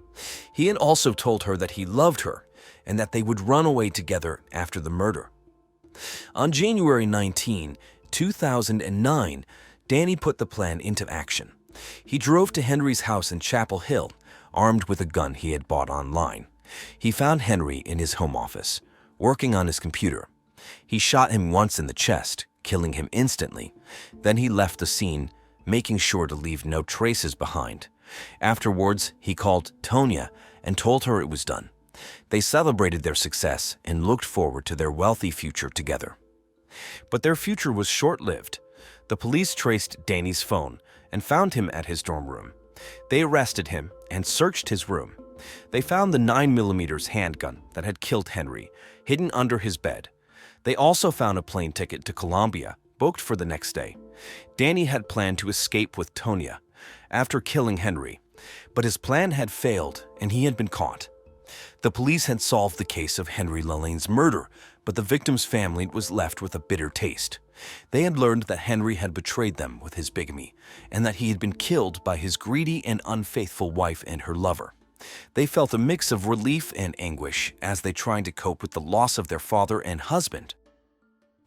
He had also told her that he loved her and that they would run away together after the murder. On January 19, 2009, Danny put the plan into action. He drove to Henry's house in Chapel Hill, armed with a gun he had bought online. He found Henry in his home office, working on his computer. He shot him once in the chest, killing him instantly. Then he left the scene, making sure to leave no traces behind. Afterwards, he called Tonya and told her it was done. They celebrated their success and looked forward to their wealthy future together. But their future was short-lived. The police traced Danny's phone and found him at his dorm room. They arrested him and searched his room. They found the 9mm handgun that had killed Henry, hidden under his bed. They also found a plane ticket to Colombia, booked for the next day. Danny had planned to escape with Tonya after killing Henry, but his plan had failed and he had been caught. The police had solved the case of Henry Lan's murder, but the victim's family was left with a bitter taste. They had learned that Henry had betrayed them with his bigamy, and that he had been killed by his greedy and unfaithful wife and her lover. They felt a mix of relief and anguish as they tried to cope with the loss of their father and husband.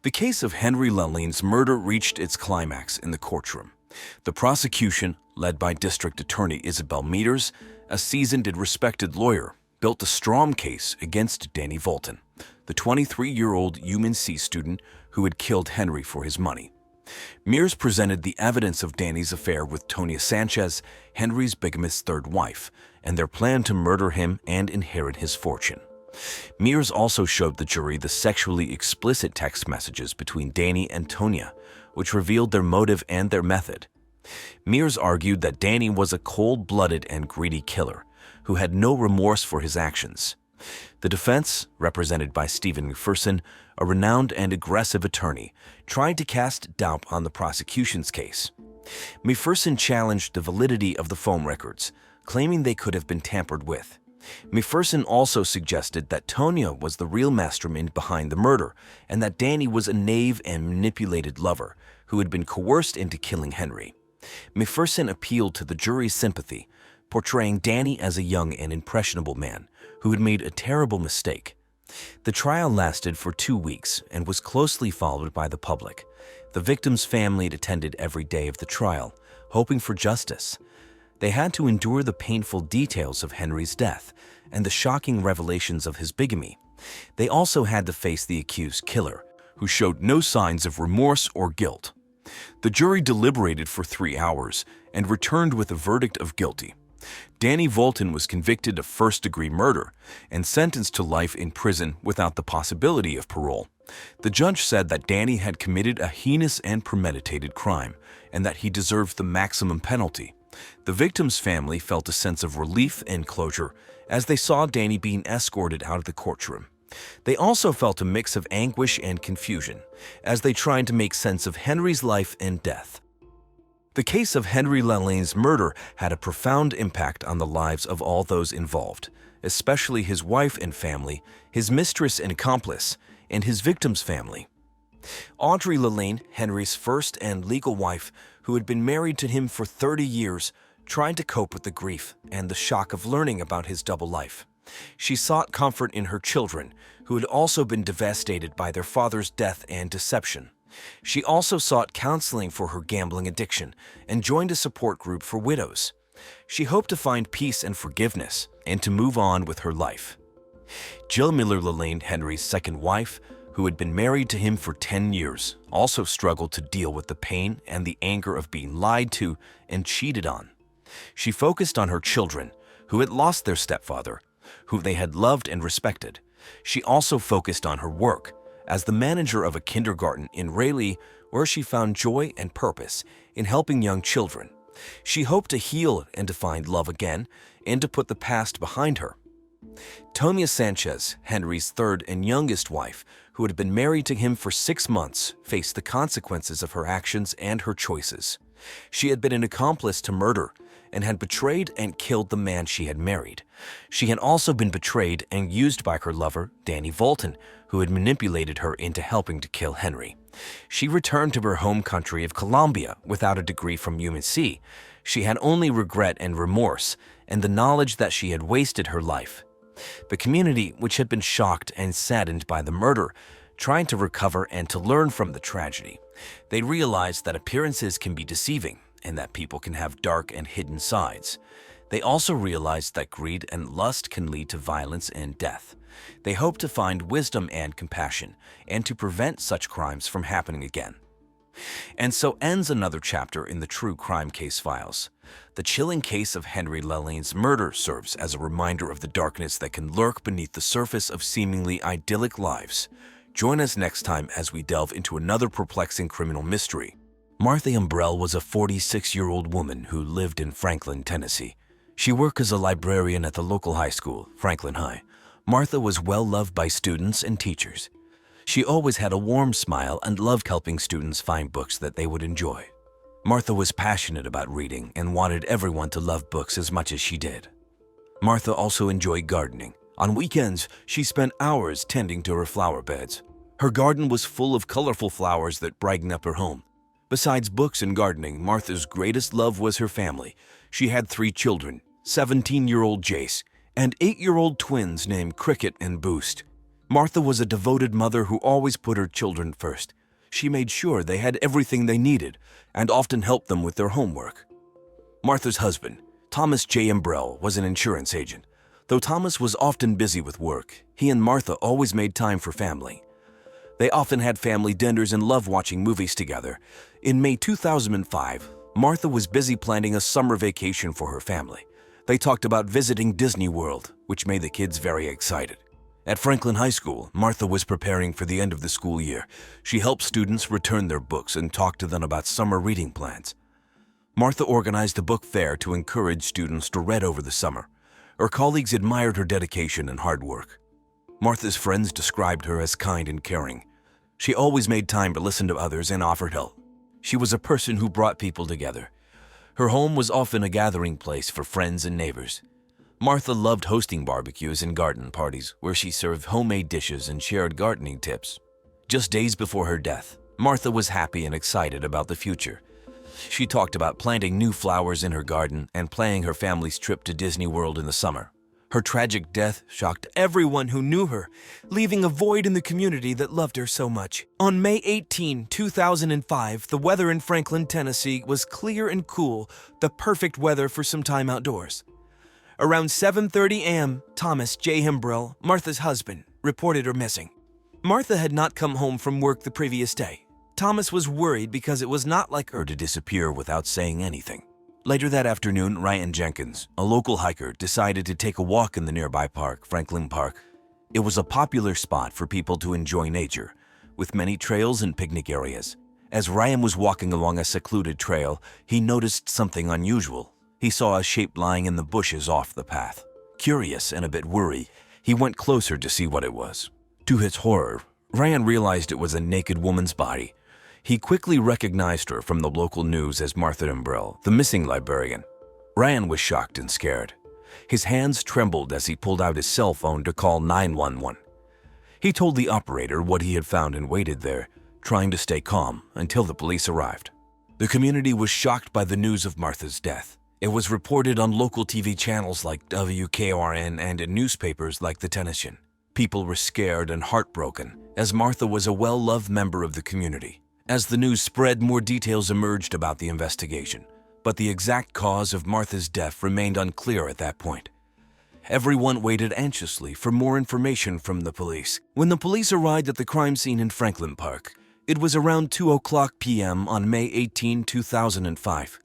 The case of Henry Lan's murder reached its climax in the courtroom. The prosecution, led by District Attorney Isabel Meters, a seasoned and respected lawyer, built a strong case against Danny Volton, the 23-year-old UNC student who had killed Henry for his money. Mears presented the evidence of Danny's affair with Tonya Sanchez, Henry's bigamous third wife, and their plan to murder him and inherit his fortune. Mears also showed the jury the sexually explicit text messages between Danny and Tonya, which revealed their motive and their method. Mears argued that Danny was a cold-blooded and greedy killer who had no remorse for his actions. The defense, represented by Stephen McPherson, a renowned and aggressive attorney, tried to cast doubt on the prosecution's case. McPherson challenged the validity of the phone records, claiming they could have been tampered with. McPherson also suggested that Tonya was the real mastermind behind the murder and that Danny was a knave and manipulated lover who had been coerced into killing Henry. McPherson appealed to the jury's sympathy, portraying Danny as a young and impressionable man who had made a terrible mistake. The trial lasted for 2 weeks and was closely followed by the public. The victim's family attended every day of the trial, hoping for justice. They had to endure the painful details of Henry's death and the shocking revelations of his bigamy. They also had to face the accused killer, who showed no signs of remorse or guilt. The jury deliberated for 3 hours and returned with a verdict of guilty. Danny Volton was convicted of first-degree murder and sentenced to life in prison without the possibility of parole. The judge said that Danny had committed a heinous and premeditated crime and that he deserved the maximum penalty. The victim's family felt a sense of relief and closure as they saw Danny being escorted out of the courtroom. They also felt a mix of anguish and confusion as they tried to make sense of Henry's life and death. The case of Henry Lan's murder had a profound impact on the lives of all those involved, especially his wife and family, his mistress and accomplice, and his victim's family. Audrey Lane, Henry's first and legal wife, who had been married to him for 30 years, tried to cope with the grief and the shock of learning about his double life. She sought comfort in her children, who had also been devastated by their father's death and deception. She also sought counseling for her gambling addiction and joined a support group for widows. She hoped to find peace and forgiveness and to move on with her life. Jill Miller Lane, Henry's second wife, who had been married to him for 10 years, also struggled to deal with the pain and the anger of being lied to and cheated on. She focused on her children, who had lost their stepfather, who they had loved and respected. She also focused on her work as the manager of a kindergarten in Raleigh, where she found joy and purpose in helping young children. She hoped to heal and to find love again and to put the past behind her. Tonya Sanchez, Henry's third and youngest wife, who had been married to him for 6 months, faced the consequences of her actions and her choices. She had been an accomplice to murder and had betrayed and killed the man she had married. She had also been betrayed and used by her lover, Danny Volton, who had manipulated her into helping to kill Henry. She returned to her home country of Colombia without a degree from UNC. She had only regret and remorse, and the knowledge that she had wasted her life. The community, which had been shocked and saddened by the murder, tried to recover and to learn from the tragedy. They realized that appearances can be deceiving and that people can have dark and hidden sides. They also realized that greed and lust can lead to violence and death. They hoped to find wisdom and compassion and to prevent such crimes from happening again. And so ends another chapter in the true crime case files. The chilling case of Henry Lan's murder serves as a reminder of the darkness that can lurk beneath the surface of seemingly idyllic lives. Join us next time as we delve into another perplexing criminal mystery. Martha Umbrell was a 46-year-old woman who lived in Franklin, Tennessee. She worked as a librarian at the local high school, Franklin High. Martha was well loved by students and teachers. She always had a warm smile and loved helping students find books that they would enjoy. Martha was passionate about reading and wanted everyone to love books as much as she did. Martha also enjoyed gardening. On weekends, she spent hours tending to her flower beds. Her garden was full of colorful flowers that brightened up her home. Besides books and gardening, Martha's greatest love was her family. She had 3 children, 17-year-old Jace, and 8-year-old twins named Cricket and Boost. Martha was a devoted mother who always put her children first. She made sure they had everything they needed and often helped them with their homework. Martha's husband, Thomas J. Embrell, was an insurance agent. Though Thomas was often busy with work, he and Martha always made time for family. They often had family dinners and loved watching movies together. In May 2005, Martha was busy planning a summer vacation for her family. They talked about visiting Disney World, which made the kids very excited. At Franklin High School, Martha was preparing for the end of the school year. She helped students return their books and talked to them about summer reading plans. Martha organized a book fair to encourage students to read over the summer. Her colleagues admired her dedication and hard work. Martha's friends described her as kind and caring. She always made time to listen to others and offered help. She was a person who brought people together. Her home was often a gathering place for friends and neighbors. Martha loved hosting barbecues and garden parties where she served homemade dishes and shared gardening tips. Just days before her death, Martha was happy and excited about the future. She talked about planting new flowers in her garden and planning her family's trip to Disney World in the summer. Her tragic death shocked everyone who knew her, leaving a void in the community that loved her so much. On May 18, 2005, the weather in Franklin, Tennessee was clear and cool, the perfect weather for some time outdoors. Around 7:30 a.m., Thomas J. Hembrell, Martha's husband, reported her missing. Martha had not come home from work the previous day. Thomas was worried because it was not like her to disappear without saying anything. Later that afternoon, Ryan Jenkins, a local hiker, decided to take a walk in the nearby park, Franklin Park. It was a popular spot for people to enjoy nature, with many trails and picnic areas. As Ryan was walking along a secluded trail, he noticed something unusual. He saw a shape lying in the bushes off the path. Curious and a bit worried, he went closer to see what it was. To his horror, Ryan realized it was a naked woman's body. He quickly recognized her from the local news as Martha Embrell, the missing librarian. Ryan was shocked and scared. His hands trembled as he pulled out his cell phone to call 911. He told the operator what he had found and waited there, trying to stay calm until the police arrived. The community was shocked by the news of Martha's death. It was reported on local TV channels like WKRN and in newspapers like the Tennessean. People were scared and heartbroken, as Martha was a well-loved member of the community. As the news spread, more details emerged about the investigation, but the exact cause of Martha's death remained unclear at that point. Everyone waited anxiously for more information from the police. When the police arrived at the crime scene in Franklin Park, it was around 2:00 p.m. on May 18, 2005.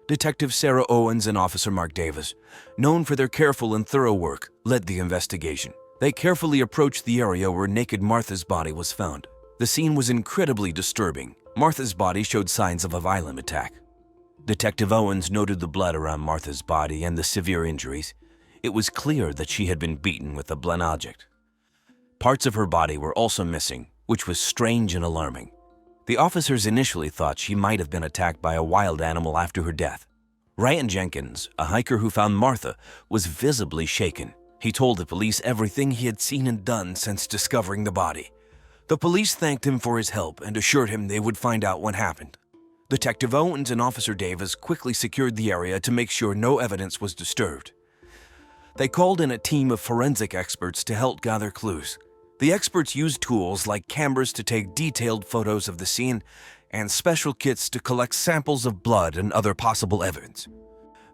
Detective Sarah Owens and Officer Mark Davis, known for their careful and thorough work, led the investigation. They carefully approached the area where naked Martha's body was found. The scene was incredibly disturbing. Martha's body showed signs of a violent attack. Detective Owens noted the blood around Martha's body and the severe injuries. It was clear that she had been beaten with a blunt object. Parts of her body were also missing, which was strange and alarming. The officers initially thought she might have been attacked by a wild animal after her death. Ryan Jenkins, a hiker who found Martha, was visibly shaken. He told the police everything he had seen and done since discovering the body. The police thanked him for his help and assured him they would find out what happened. Detective Owens and Officer Davis quickly secured the area to make sure no evidence was disturbed. They called in a team of forensic experts to help gather clues. The experts used tools like cameras to take detailed photos of the scene and special kits to collect samples of blood and other possible evidence.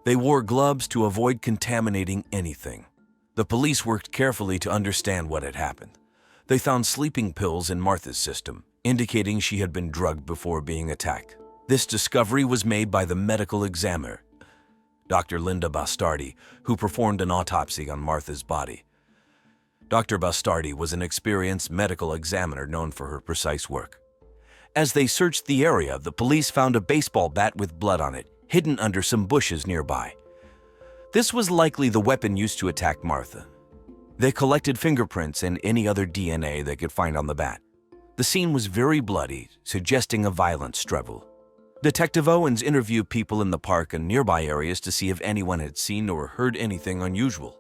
They wore gloves to avoid contaminating anything. The police worked carefully to understand what had happened. They found sleeping pills in Martha's system, indicating she had been drugged before being attacked. This discovery was made by the medical examiner, Dr. Linda Bastardi, who performed an autopsy on Martha's body. Dr. Bastardi was an experienced medical examiner known for her precise work. As they searched the area, the police found a baseball bat with blood on it, hidden under some bushes nearby. This was likely the weapon used to attack Martha. They collected fingerprints and any other DNA they could find on the bat. The scene was very bloody, suggesting a violent struggle. Detective Owens interviewed people in the park and nearby areas to see if anyone had seen or heard anything unusual.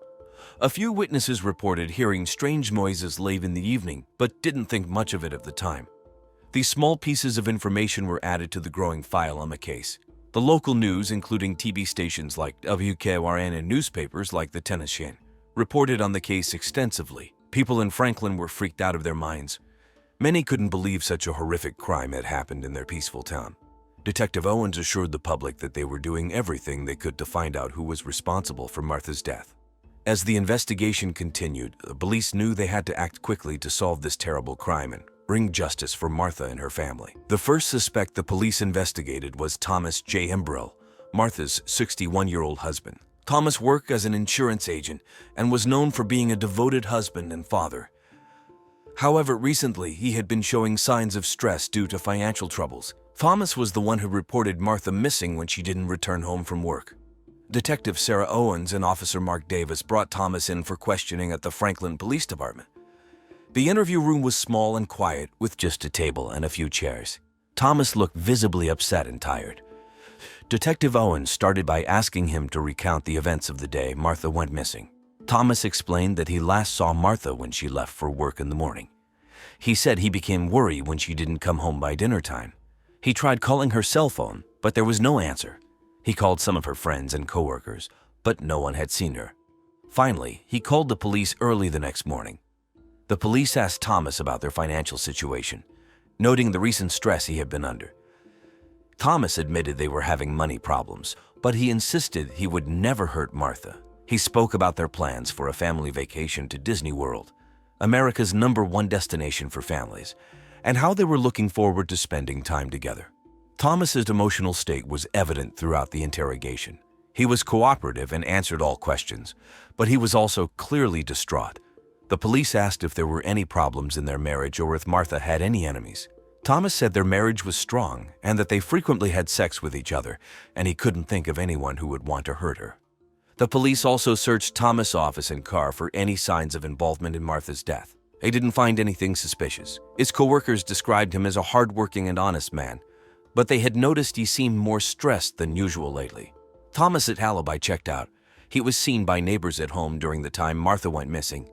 A few witnesses reported hearing strange noises late in the evening, but didn't think much of it at the time. These small pieces of information were added to the growing file on the case. The local news, including TV stations like WKRN and newspapers like the Tennessean, reported on the case extensively. People in Franklin were freaked out of their minds. Many couldn't believe such a horrific crime had happened in their peaceful town. Detective Owens assured the public that they were doing everything they could to find out who was responsible for Martha's death. As the investigation continued, the police knew they had to act quickly to solve this terrible crime and bring justice for Martha and her family. The first suspect the police investigated was Thomas J. Embrell, Martha's 61-year-old husband. Thomas worked as an insurance agent and was known for being a devoted husband and father. However, recently he had been showing signs of stress due to financial troubles. Thomas was the one who reported Martha missing when she didn't return home from work. Detective Sarah Owens and Officer Mark Davis brought Thomas in for questioning at the Franklin Police Department. The interview room was small and quiet, with just a table and a few chairs. Thomas looked visibly upset and tired. Detective Owens started by asking him to recount the events of the day Martha went missing. Thomas explained that he last saw Martha when she left for work in the morning. He said he became worried when she didn't come home by dinner time. He tried calling her cell phone, but there was no answer. He called some of her friends and coworkers, but no one had seen her. Finally, he called the police early the next morning. The police asked Thomas about their financial situation, noting the recent stress he had been under. Thomas admitted they were having money problems, but he insisted he would never hurt Martha. He spoke about their plans for a family vacation to Disney World, America's #1 destination for families, and how they were looking forward to spending time together. Thomas's emotional state was evident throughout the interrogation. He was cooperative and answered all questions, but he was also clearly distraught. The police asked if there were any problems in their marriage or if Martha had any enemies. Thomas said their marriage was strong and that they frequently had sex with each other, and he couldn't think of anyone who would want to hurt her. The police also searched Thomas' office and car for any signs of involvement in Martha's death. They didn't find anything suspicious. His coworkers described him as a hardworking and honest man, but they had noticed he seemed more stressed than usual lately. Thomas' alibi checked out. He was seen by neighbors at home during the time Martha went missing,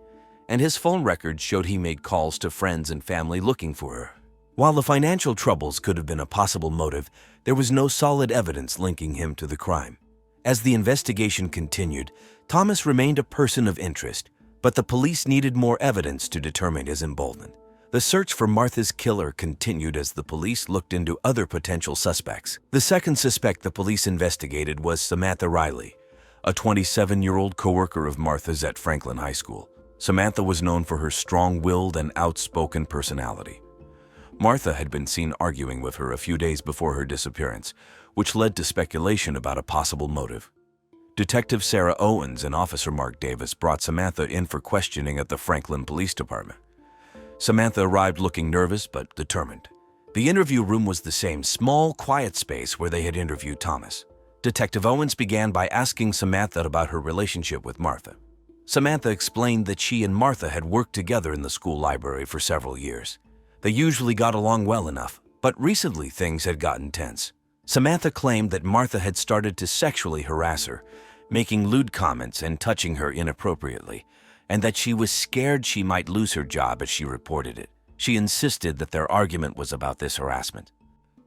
and his phone records showed he made calls to friends and family looking for her. While the financial troubles could have been a possible motive, there was no solid evidence linking him to the crime. As the investigation continued, Thomas remained a person of interest, but the police needed more evidence to determine his involvement. The search for Martha's killer continued as the police looked into other potential suspects. The second suspect the police investigated was Samantha Riley, a 27-year-old coworker of Martha's at Franklin High School. Samantha was known for her strong-willed and outspoken personality. Martha had been seen arguing with her a few days before her disappearance, which led to speculation about a possible motive. Detective Sarah Owens and Officer Mark Davis brought Samantha in for questioning at the Franklin Police Department. Samantha arrived looking nervous but determined. The interview room was the same small, quiet space where they had interviewed Thomas. Detective Owens began by asking Samantha about her relationship with Martha. Samantha explained that she and Martha had worked together in the school library for several years. They usually got along well enough, but recently things had gotten tense. Samantha claimed that Martha had started to sexually harass her, making lewd comments and touching her inappropriately, and that she was scared she might lose her job as she reported it. She insisted that their argument was about this harassment.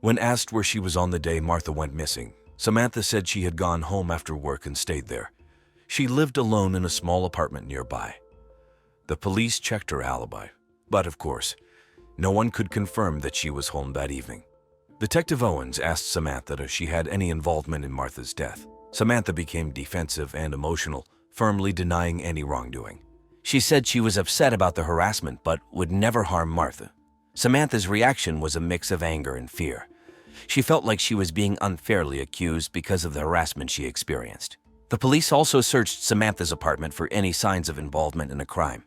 When asked where she was on the day Martha went missing, Samantha said she had gone home after work and stayed there. She lived alone in a small apartment nearby. The police checked her alibi, but of course, no one could confirm that she was home that evening. Detective Owens asked Samantha if she had any involvement in Martha's death. Samantha became defensive and emotional, firmly denying any wrongdoing. She said she was upset about the harassment but would never harm Martha. Samantha's reaction was a mix of anger and fear. She felt like she was being unfairly accused because of the harassment she experienced. The police also searched Samantha's apartment for any signs of involvement in a crime.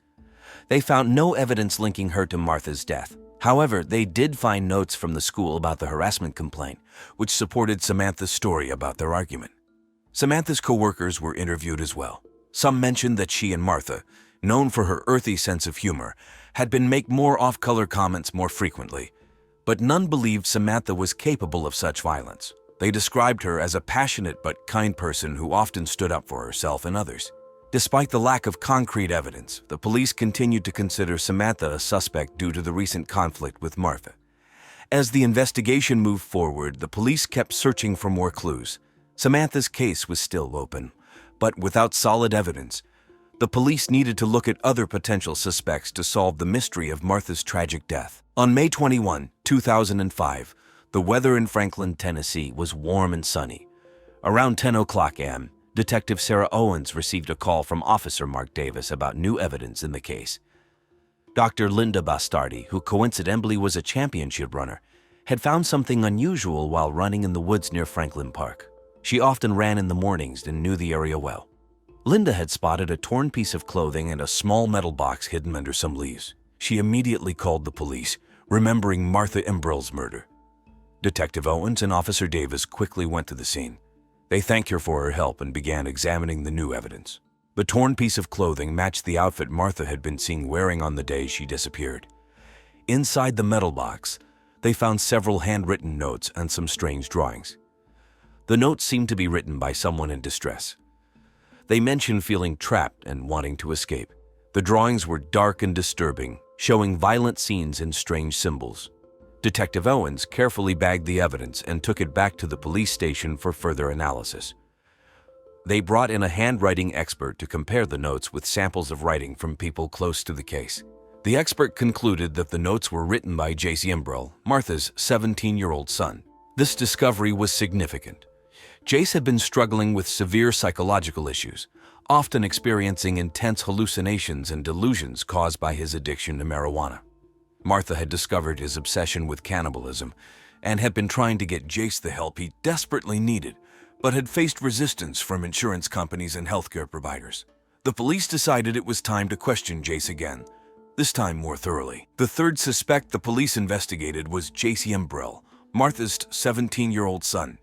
They found no evidence linking her to Martha's death. However, they did find notes from the school about the harassment complaint, which supported Samantha's story about their argument. Samantha's coworkers were interviewed as well. Some mentioned that she and Martha, known for her earthy sense of humor, had been make more off-color comments more frequently, but none believed Samantha was capable of such violence. They described her as a passionate but kind person who often stood up for herself and others. Despite the lack of concrete evidence, the police continued to consider Samantha a suspect due to the recent conflict with Martha. As the investigation moved forward, the police kept searching for more clues. Samantha's case was still open, but without solid evidence, the police needed to look at other potential suspects to solve the mystery of Martha's tragic death. On May 21, 2005, the weather in Franklin, Tennessee was warm and sunny. Around 10 o'clock a.m., Detective Sarah Owens received a call from Officer Mark Davis about new evidence in the case. Dr. Linda Bastardi, who coincidentally was a championship runner, had found something unusual while running in the woods near Franklin Park. She often ran in the mornings and knew the area well. Linda had spotted a torn piece of clothing and a small metal box hidden under some leaves. She immediately called the police, remembering Martha Imbrell's murder. Detective Owens and Officer Davis quickly went to the scene. They thanked her for her help and began examining the new evidence. The torn piece of clothing matched the outfit Martha had been seen wearing on the day she disappeared. Inside the metal box, they found several handwritten notes and some strange drawings. The notes seemed to be written by someone in distress. They mentioned feeling trapped and wanting to escape. The drawings were dark and disturbing, showing violent scenes and strange symbols. Detective Owens carefully bagged the evidence and took it back to the police station for further analysis. They brought in a handwriting expert to compare the notes with samples of writing from people close to the case. The expert concluded that the notes were written by Jace Imbrell, Martha's 17-year-old son. This discovery was significant. Jace had been struggling with severe psychological issues, often experiencing intense hallucinations and delusions caused by his addiction to marijuana. Martha had discovered his obsession with cannibalism and had been trying to get Jace the help he desperately needed, but had faced resistance from insurance companies and healthcare providers. The police decided it was time to question Jace again, this time more thoroughly. The third suspect the police investigated was Jace Imbrell, Martha's 17-year-old son.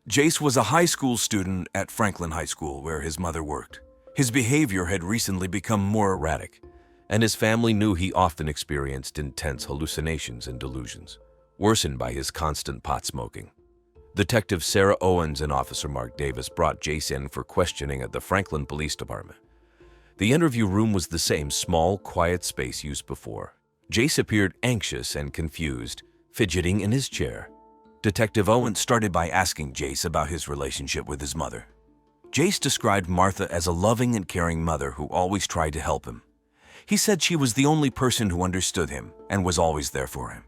Jace was a high school student at Franklin High School where his mother worked. His behavior had recently become more erratic, and his family knew he often experienced intense hallucinations and delusions, worsened by his constant pot smoking. Detective Sarah Owens and Officer Mark Davis brought Jace in for questioning at the Franklin Police Department. The interview room was the same small, quiet space used before. Jace appeared anxious and confused, fidgeting in his chair. Detective Owens started by asking Jace about his relationship with his mother. Jace described Martha as a loving and caring mother who always tried to help him. He said she was the only person who understood him and was always there for him.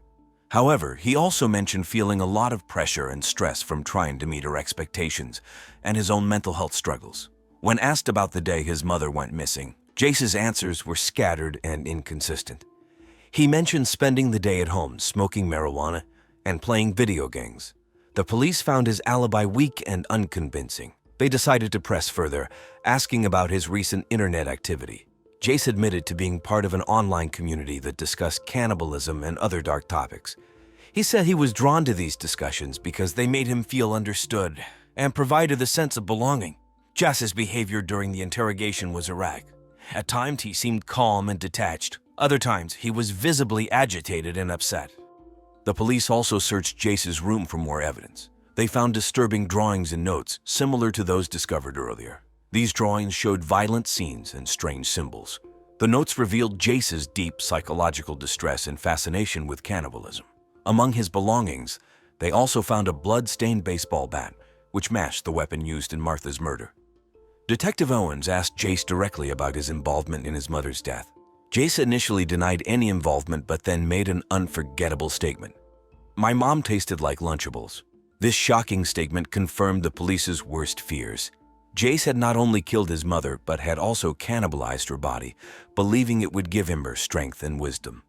However, he also mentioned feeling a lot of pressure and stress from trying to meet her expectations and his own mental health struggles. When asked about the day his mother went missing, Jace's answers were scattered and inconsistent. He mentioned spending the day at home smoking marijuana and playing video games. The police found his alibi weak and unconvincing. They decided to press further, asking about his recent internet activity. Jace admitted to being part of an online community that discussed cannibalism and other dark topics. He said he was drawn to these discussions because they made him feel understood and provided a sense of belonging. Jace's behavior during the interrogation was erratic. At times, he seemed calm and detached. Other times, he was visibly agitated and upset. The police also searched Jace's room for more evidence. They found disturbing drawings and notes similar to those discovered earlier. These drawings showed violent scenes and strange symbols. The notes revealed Jace's deep psychological distress and fascination with cannibalism. Among his belongings, they also found a blood-stained baseball bat, which matched the weapon used in Martha's murder. Detective Owens asked Jace directly about his involvement in his mother's death. Jace initially denied any involvement but then made an unforgettable statement. "My mom tasted like Lunchables." This shocking statement confirmed the police's worst fears. Jace had not only killed his mother, but had also cannibalized her body, believing it would give him her strength and wisdom.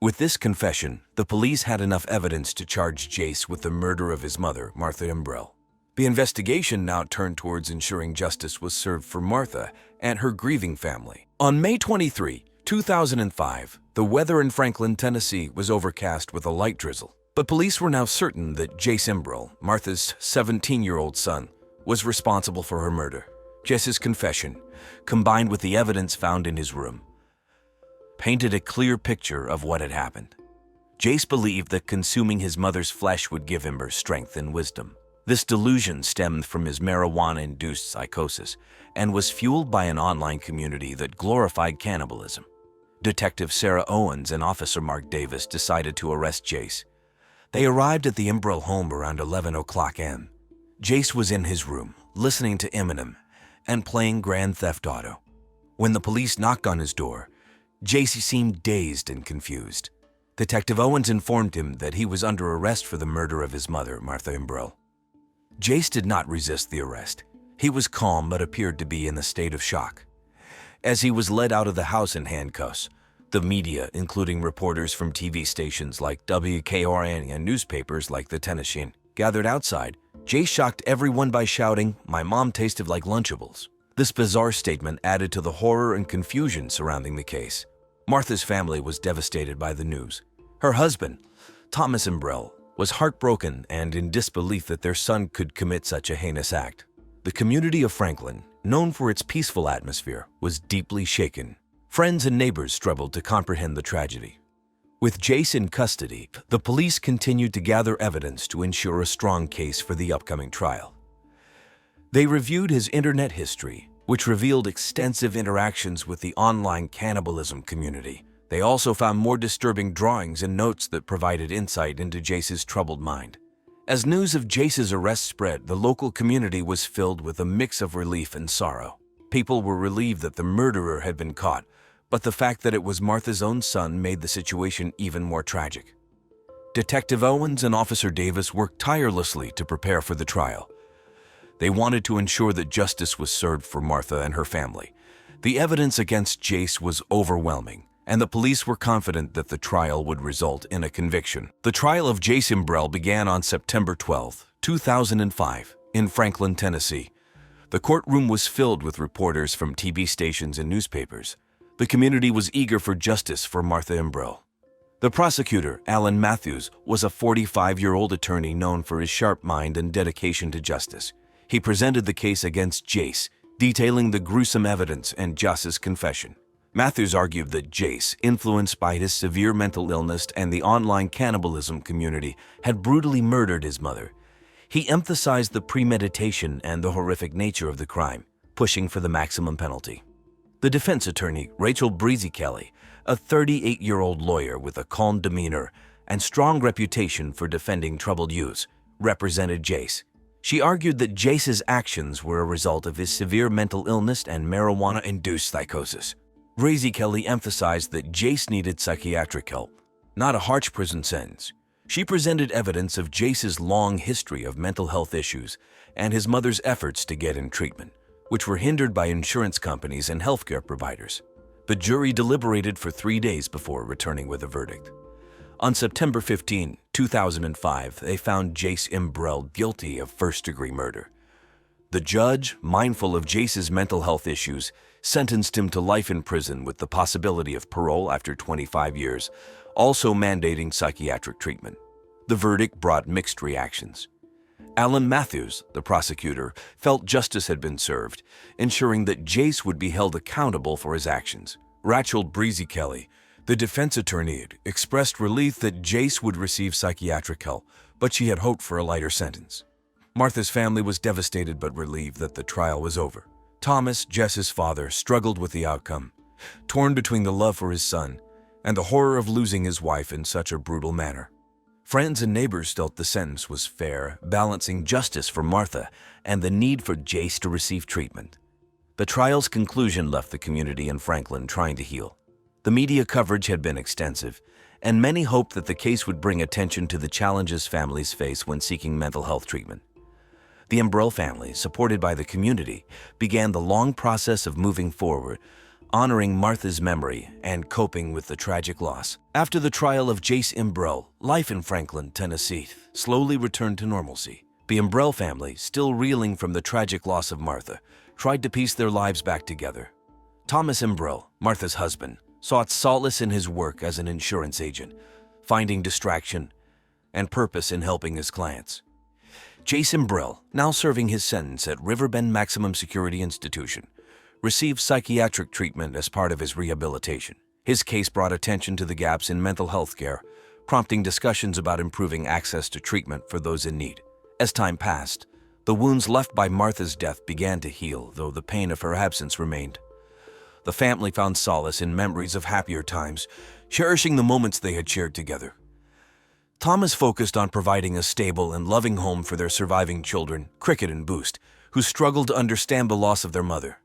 With this confession, the police had enough evidence to charge Jace with the murder of his mother, Martha Imbrell. The investigation now turned towards ensuring justice was served for Martha and her grieving family. On May 23, 2005, the weather in Franklin, Tennessee was overcast with a light drizzle. But police were now certain that Jace Imbrell, Martha's 17-year-old son, was responsible for her murder. Jace's confession, combined with the evidence found in his room, painted a clear picture of what had happened. Jace believed that consuming his mother's flesh would give him her strength and wisdom. This delusion stemmed from his marijuana-induced psychosis and was fueled by an online community that glorified cannibalism. Detective Sarah Owens and Officer Mark Davis decided to arrest Jace. They arrived at the Imbrell home around 11 o'clock a.m. Jace was in his room, listening to Eminem and playing Grand Theft Auto. When the police knocked on his door, Jace seemed dazed and confused. Detective Owens informed him that he was under arrest for the murder of his mother, Martha Imbrell. Jace did not resist the arrest. He was calm but appeared to be in a state of shock. As he was led out of the house in handcuffs, the media, including reporters from TV stations like WKRN and newspapers like the Tennessean, gathered outside. Jace shocked everyone by shouting, "My mom tasted like Lunchables." This bizarre statement added to the horror and confusion surrounding the case. Martha's family was devastated by the news. Her husband, Thomas Imbrell, was heartbroken and in disbelief that their son could commit such a heinous act. The community of Franklin, known for its peaceful atmosphere, was deeply shaken. Friends and neighbors struggled to comprehend the tragedy. With Jace in custody, the police continued to gather evidence to ensure a strong case for the upcoming trial. They reviewed his internet history, which revealed extensive interactions with the online cannibalism community. They also found more disturbing drawings and notes that provided insight into Jace's troubled mind. As news of Jace's arrest spread, the local community was filled with a mix of relief and sorrow. People were relieved that the murderer had been caught, but the fact that it was Martha's own son made the situation even more tragic. Detective Owens and Officer Davis worked tirelessly to prepare for the trial. They wanted to ensure that justice was served for Martha and her family. The evidence against Jace was overwhelming, and the police were confident that the trial would result in a conviction. The trial of Jace Imbrell began on September 12, 2005, in Franklin, Tennessee. The courtroom was filled with reporters from TV stations and newspapers. The community was eager for justice for Martha Imbrell. The prosecutor, Alan Matthews, was a 45-year-old attorney known for his sharp mind and dedication to justice. He presented the case against Jace, detailing the gruesome evidence and Jace's confession. Matthews argued that Jace, influenced by his severe mental illness and the online cannibalism community, had brutally murdered his mother. He emphasized the premeditation and the horrific nature of the crime, pushing for the maximum penalty. The defense attorney, Rachel Breezy Kelly, a 38-year-old lawyer with a calm demeanor and strong reputation for defending troubled youths, represented Jace. She argued that Jace's actions were a result of his severe mental illness and marijuana-induced psychosis. Breezy Kelly emphasized that Jace needed psychiatric help, not a harsh prison sentence. She presented evidence of Jace's long history of mental health issues and his mother's efforts to get in treatment, which were hindered by insurance companies and healthcare providers. The jury deliberated for 3 days before returning with a verdict. On September 15, 2005, they found Jace Imbrell guilty of first-degree murder. The judge, mindful of Jace's mental health issues, sentenced him to life in prison with the possibility of parole after 25 years, also mandating psychiatric treatment. The verdict brought mixed reactions. Alan Matthews, the prosecutor, felt justice had been served, ensuring that Jace would be held accountable for his actions. Rachel Breezy Kelly, the defense attorney, expressed relief that Jace would receive psychiatric help, but she had hoped for a lighter sentence. Martha's family was devastated but relieved that the trial was over. Thomas, Jess's father, struggled with the outcome, torn between the love for his son and the horror of losing his wife in such a brutal manner. Friends and neighbors felt the sentence was fair, balancing justice for Martha and the need for Jace to receive treatment. The trial's conclusion left the community in Franklin trying to heal. The media coverage had been extensive, and many hoped that the case would bring attention to the challenges families face when seeking mental health treatment. The Imbrell family, supported by the community, began the long process of moving forward, honoring Martha's memory and coping with the tragic loss. After the trial of Jace Imbrell, life in Franklin, Tennessee, slowly returned to normalcy. The Imbrell family, still reeling from the tragic loss of Martha, tried to piece their lives back together. Thomas Imbrell, Martha's husband, sought solace in his work as an insurance agent, finding distraction and purpose in helping his clients. Jace Brill, now serving his sentence at Riverbend Maximum Security Institution, received psychiatric treatment as part of his rehabilitation. His case brought attention to the gaps in mental health care, prompting discussions about improving access to treatment for those in need. As time passed, the wounds left by Martha's death began to heal, though the pain of her absence remained. The family found solace in memories of happier times, cherishing the moments they had shared together. Thomas focused on providing a stable and loving home for their surviving children, Cricket and Boost, who struggled to understand the loss of their mother.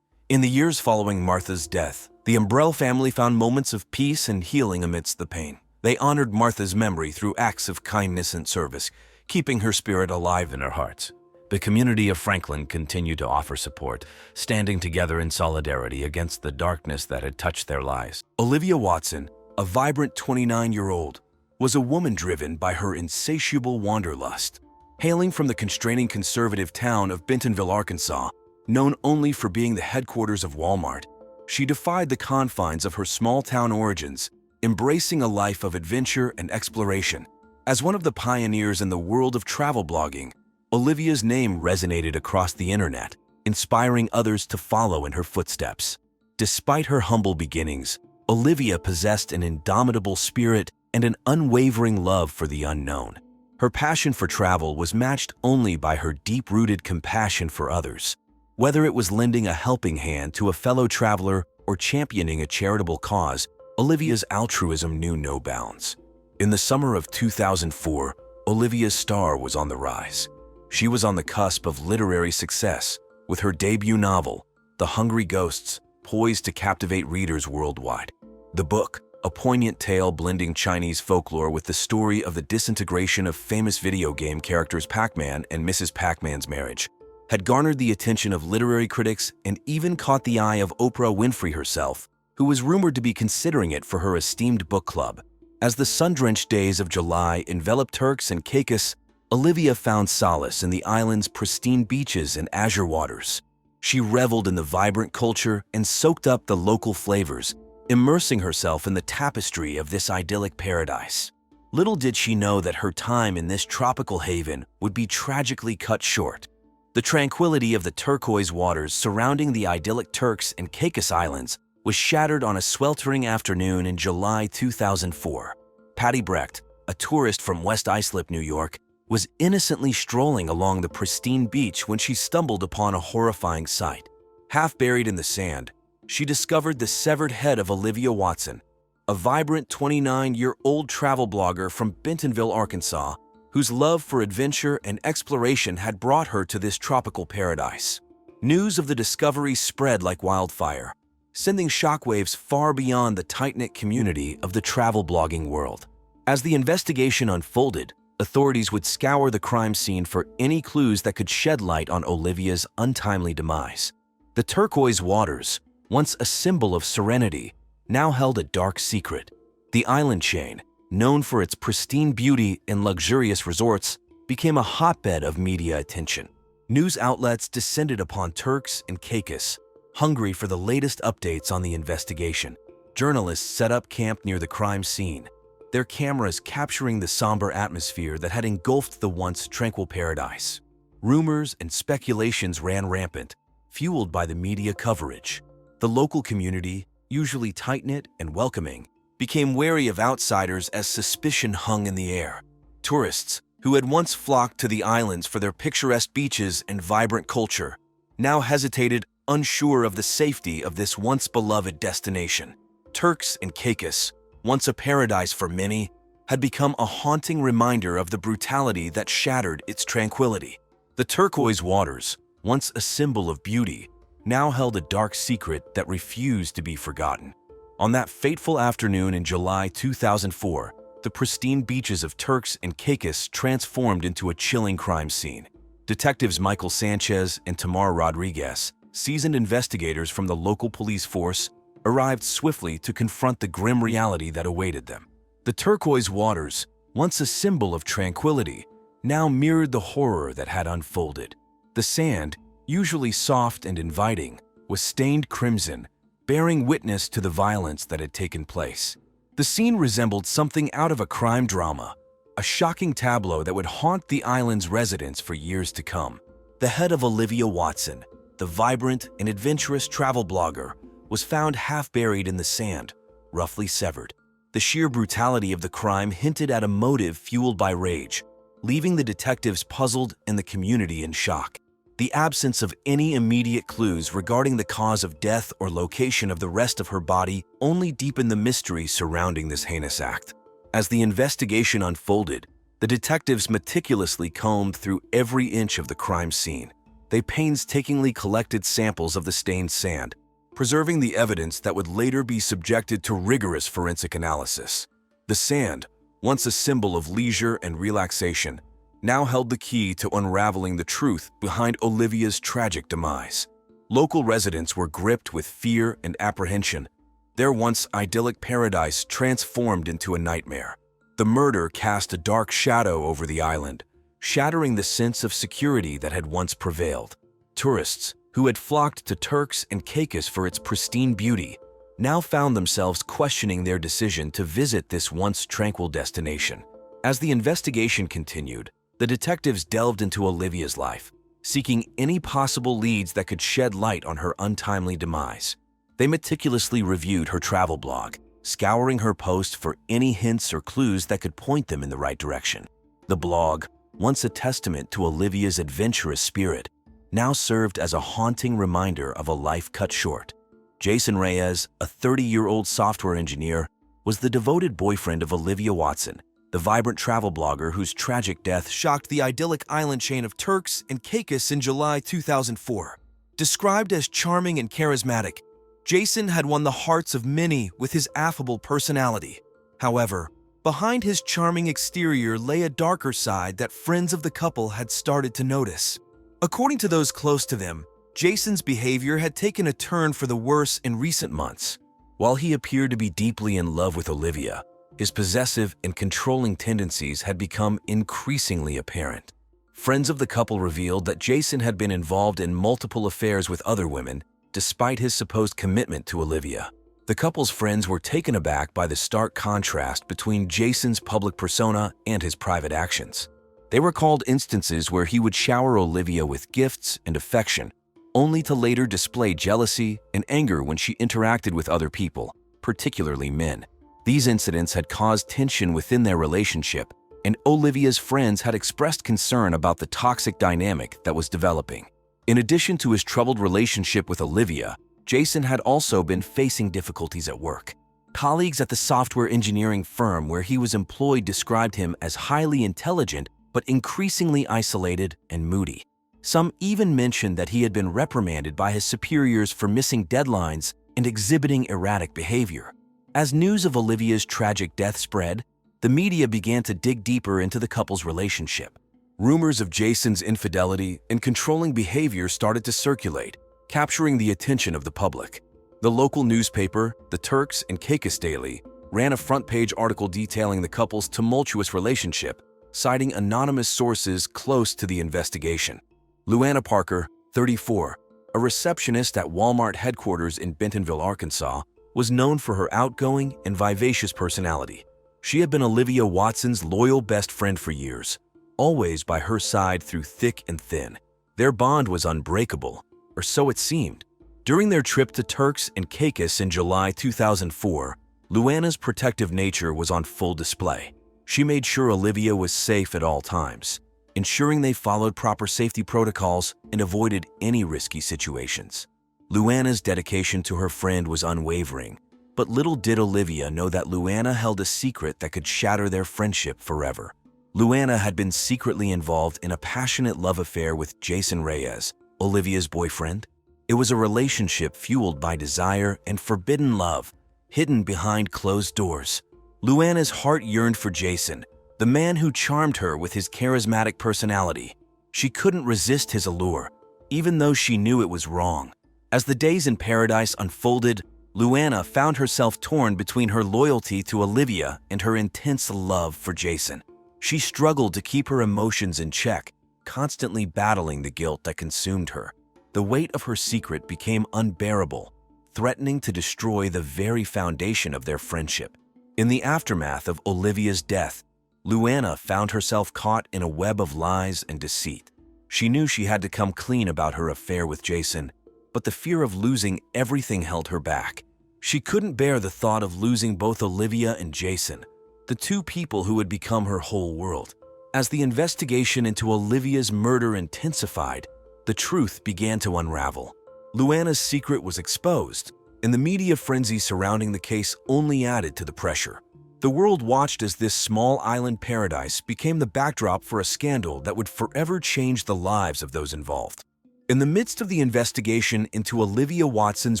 In the years following Martha's death, the Umbrell family found moments of peace and healing amidst the pain. They honored Martha's memory through acts of kindness and service, keeping her spirit alive in their hearts. The community of Franklin continued to offer support, standing together in solidarity against the darkness that had touched their lives. Olivia Watson, a vibrant 29-year-old, was a woman driven by her insatiable wanderlust. Hailing from the constraining conservative town of Bentonville, Arkansas, known only for being the headquarters of Walmart, she defied the confines of her small-town origins, embracing a life of adventure and exploration. As one of the pioneers in the world of travel blogging, Olivia's name resonated across the internet, inspiring others to follow in her footsteps. Despite her humble beginnings, Olivia possessed an indomitable spirit and an unwavering love for the unknown. Her passion for travel was matched only by her deep-rooted compassion for others. Whether it was lending a helping hand to a fellow traveler or championing a charitable cause, Olivia's altruism knew no bounds. In the summer of 2004, Olivia's star was on the rise. She was on the cusp of literary success, with her debut novel, The Hungry Ghosts, poised to captivate readers worldwide. The book, a poignant tale blending Chinese folklore with the story of the disintegration of famous video game characters Pac-Man and Mrs. Pac-Man's marriage, had garnered the attention of literary critics and even caught the eye of Oprah Winfrey herself, who was rumored to be considering it for her esteemed book club. As the sun-drenched days of July enveloped Turks and Caicos, Olivia found solace in the island's pristine beaches and azure waters. She reveled in the vibrant culture and soaked up the local flavors, immersing herself in the tapestry of this idyllic paradise. Little did she know that her time in this tropical haven would be tragically cut short. The tranquility of the turquoise waters surrounding the idyllic Turks and Caicos Islands was shattered on a sweltering afternoon in July 2004. Patty Brecht, a tourist from West Islip, New York, was innocently strolling along the pristine beach when she stumbled upon a horrifying sight. Half buried in the sand, she discovered the severed head of Olivia Watson, a vibrant 29-year-old travel blogger from Bentonville, Arkansas, whose love for adventure and exploration had brought her to this tropical paradise. News of the discovery spread like wildfire, sending shockwaves far beyond the tight-knit community of the travel blogging world. As the investigation unfolded, authorities would scour the crime scene for any clues that could shed light on Olivia's untimely demise. The turquoise waters, once a symbol of serenity, now held a dark secret. The island chain, known for its pristine beauty and luxurious resorts, became a hotbed of media attention. News outlets descended upon Turks and Caicos, hungry for the latest updates on the investigation. Journalists set up camp near the crime scene, their cameras capturing the somber atmosphere that had engulfed the once tranquil paradise. Rumors and speculations ran rampant, fueled by the media coverage. The local community, usually tight-knit and welcoming, became wary of outsiders as suspicion hung in the air. Tourists, who had once flocked to the islands for their picturesque beaches and vibrant culture, now hesitated, unsure of the safety of this once beloved destination. Turks and Caicos, once a paradise for many, had become a haunting reminder of the brutality that shattered its tranquility. The turquoise waters, once a symbol of beauty, now held a dark secret that refused to be forgotten. On that fateful afternoon in July 2004, the pristine beaches of Turks and Caicos transformed into a chilling crime scene. Detectives Michael Sanchez and Tamar Rodriguez, seasoned investigators from the local police force, arrived swiftly to confront the grim reality that awaited them. The turquoise waters, once a symbol of tranquility, now mirrored the horror that had unfolded. The sand, usually soft and inviting, was stained crimson, bearing witness to the violence that had taken place. The scene resembled something out of a crime drama, a shocking tableau that would haunt the island's residents for years to come. The head of Olivia Watson, the vibrant and adventurous travel blogger, was found half buried in the sand, roughly severed. The sheer brutality of the crime hinted at a motive fueled by rage, leaving the detectives puzzled and the community in shock. The absence of any immediate clues regarding the cause of death or location of the rest of her body only deepened the mystery surrounding this heinous act. As the investigation unfolded, the detectives meticulously combed through every inch of the crime scene. They painstakingly collected samples of the stained sand, preserving the evidence that would later be subjected to rigorous forensic analysis. The sand, once a symbol of leisure and relaxation, now held the key to unraveling the truth behind Olivia's tragic demise. Local residents were gripped with fear and apprehension, their once idyllic paradise transformed into a nightmare. The murder cast a dark shadow over the island, shattering the sense of security that had once prevailed. Tourists, who had flocked to Turks and Caicos for its pristine beauty, now found themselves questioning their decision to visit this once tranquil destination. As the investigation continued, the detectives delved into Olivia's life, seeking any possible leads that could shed light on her untimely demise. They meticulously reviewed her travel blog, scouring her posts for any hints or clues that could point them in the right direction. The blog, once a testament to Olivia's adventurous spirit, now served as a haunting reminder of a life cut short. Jason Reyes, a 30-year-old software engineer, was the devoted boyfriend of Olivia Watson, the vibrant travel blogger whose tragic death shocked the idyllic island chain of Turks and Caicos in July 2004. Described as charming and charismatic, Jason had won the hearts of many with his affable personality. However, behind his charming exterior lay a darker side that friends of the couple had started to notice. According to those close to them, Jason's behavior had taken a turn for the worse in recent months. While he appeared to be deeply in love with Olivia, his possessive and controlling tendencies had become increasingly apparent. Friends of the couple revealed that Jason had been involved in multiple affairs with other women, despite his supposed commitment to Olivia. The couple's friends were taken aback by the stark contrast between Jason's public persona and his private actions. They recalled instances where he would shower Olivia with gifts and affection, only to later display jealousy and anger when she interacted with other people, particularly men. These incidents had caused tension within their relationship, and Olivia's friends had expressed concern about the toxic dynamic that was developing. In addition to his troubled relationship with Olivia, Jason had also been facing difficulties at work. Colleagues at the software engineering firm where he was employed described him as highly intelligent but increasingly isolated and moody. Some even mentioned that he had been reprimanded by his superiors for missing deadlines and exhibiting erratic behavior. As news of Olivia's tragic death spread, the media began to dig deeper into the couple's relationship. Rumors of Jason's infidelity and controlling behavior started to circulate, capturing the attention of the public. The local newspaper, the Turks and Caicos Daily, ran a front-page article detailing the couple's tumultuous relationship, citing anonymous sources close to the investigation. Leanne Parker, 34, a receptionist at Walmart headquarters in Bentonville, Arkansas, was known for her outgoing and vivacious personality. She had been Olivia Watson's loyal best friend for years, always by her side through thick and thin. Their bond was unbreakable, or so it seemed. During their trip to Turks and Caicos in July 2004, Leanne's protective nature was on full display. She made sure Olivia was safe at all times, ensuring they followed proper safety protocols and avoided any risky situations. Leanne's dedication to her friend was unwavering, but little did Olivia know that Leanne held a secret that could shatter their friendship forever. Leanne had been secretly involved in a passionate love affair with Jason Reyes, Olivia's boyfriend. It was a relationship fueled by desire and forbidden love, hidden behind closed doors. Leanne's heart yearned for Jason, the man who charmed her with his charismatic personality. She couldn't resist his allure, even though she knew it was wrong. As the days in paradise unfolded, Leanne found herself torn between her loyalty to Olivia and her intense love for Jason. She struggled to keep her emotions in check, constantly battling the guilt that consumed her. The weight of her secret became unbearable, threatening to destroy the very foundation of their friendship. In the aftermath of Olivia's death, Leanne found herself caught in a web of lies and deceit. She knew she had to come clean about her affair with Jason, but the fear of losing everything held her back. She couldn't bear the thought of losing both Olivia and Jason, the two people who had become her whole world. As the investigation into Olivia's murder intensified, the truth began to unravel. Leanne's secret was exposed, and the media frenzy surrounding the case only added to the pressure. The world watched as this small island paradise became the backdrop for a scandal that would forever change the lives of those involved. In the midst of the investigation into Olivia Watson's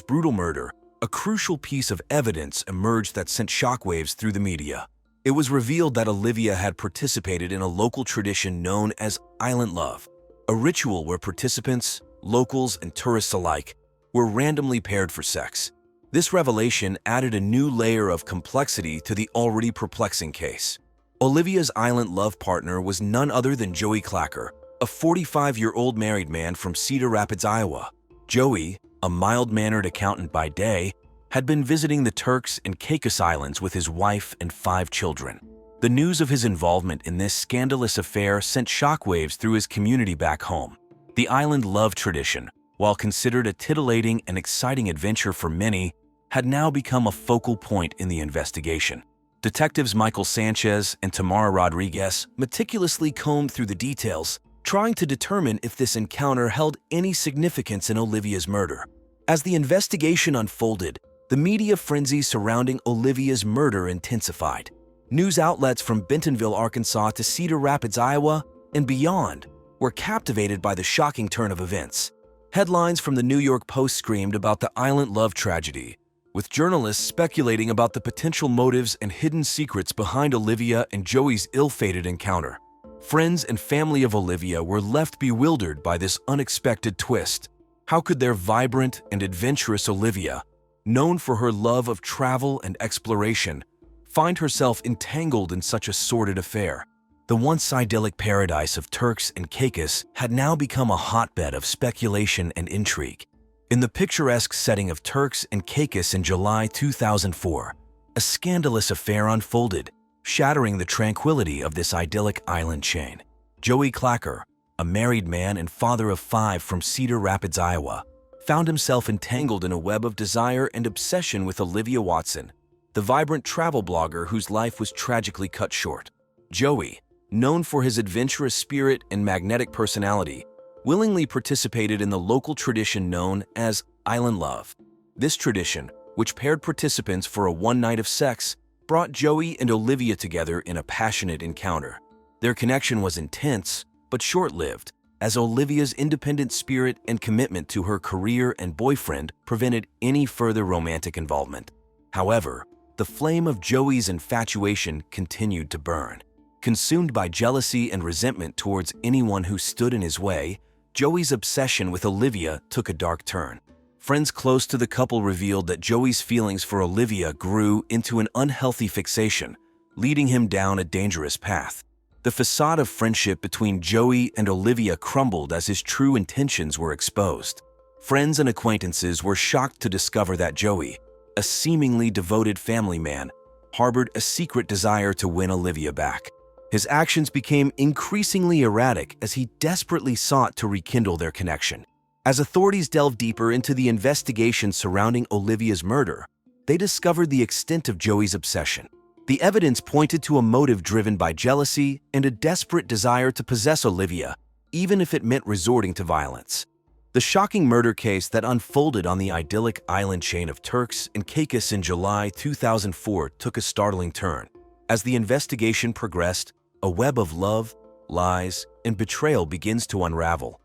brutal murder, a crucial piece of evidence emerged that sent shockwaves through the media. It was revealed that Olivia had participated in a local tradition known as Island Love, a ritual where participants, locals, and tourists alike were randomly paired for sex. This revelation added a new layer of complexity to the already perplexing case. Olivia's Island Love partner was none other than Joey Clacker, a 45-year-old married man from Cedar Rapids, Iowa. Joey, a mild-mannered accountant by day, had been visiting the Turks and Caicos Islands with his wife and 5 children. The news of his involvement in this scandalous affair sent shockwaves through his community back home. The Island Love tradition, while considered a titillating and exciting adventure for many, had now become a focal point in the investigation. Detectives Michael Sanchez and Tamara Rodriguez meticulously combed through the details, trying to determine if this encounter held any significance in Olivia's murder. As the investigation unfolded, the media frenzy surrounding Olivia's murder intensified. News outlets from Bentonville, Arkansas to Cedar Rapids, Iowa, and beyond were captivated by the shocking turn of events. Headlines from the New York Post screamed about the Island Love tragedy, with journalists speculating about the potential motives and hidden secrets behind Olivia and Joey's ill-fated encounter. Friends and family of Olivia were left bewildered by this unexpected twist. How could their vibrant and adventurous Olivia, known for her love of travel and exploration, find herself entangled in such a sordid affair? The once idyllic paradise of Turks and Caicos had now become a hotbed of speculation and intrigue. In the picturesque setting of Turks and Caicos in July 2004, a scandalous affair unfolded, shattering the tranquility of this idyllic island chain. Joey Clacker, a married man and father of 5 from Cedar Rapids, Iowa, found himself entangled in a web of desire and obsession with Olivia Watson, the vibrant travel blogger whose life was tragically cut short. Joey, known for his adventurous spirit and magnetic personality, willingly participated in the local tradition known as Island Love. This tradition, which paired participants for a one night of sex, brought Joey and Olivia together in a passionate encounter. Their connection was intense, but short-lived, as Olivia's independent spirit and commitment to her career and boyfriend prevented any further romantic involvement. However, the flame of Joey's infatuation continued to burn. Consumed by jealousy and resentment towards anyone who stood in his way, Joey's obsession with Olivia took a dark turn. Friends close to the couple revealed that Joey's feelings for Olivia grew into an unhealthy fixation, leading him down a dangerous path. The facade of friendship between Joey and Olivia crumbled as his true intentions were exposed. Friends and acquaintances were shocked to discover that Joey, a seemingly devoted family man, harbored a secret desire to win Olivia back. His actions became increasingly erratic as he desperately sought to rekindle their connection. As authorities delved deeper into the investigation surrounding Olivia's murder, they discovered the extent of Joey's obsession. The evidence pointed to a motive driven by jealousy and a desperate desire to possess Olivia, even if it meant resorting to violence. The shocking murder case that unfolded on the idyllic island chain of Turks and Caicos in July 2004 took a startling turn. As the investigation progressed, a web of love, lies, and betrayal begins to unravel,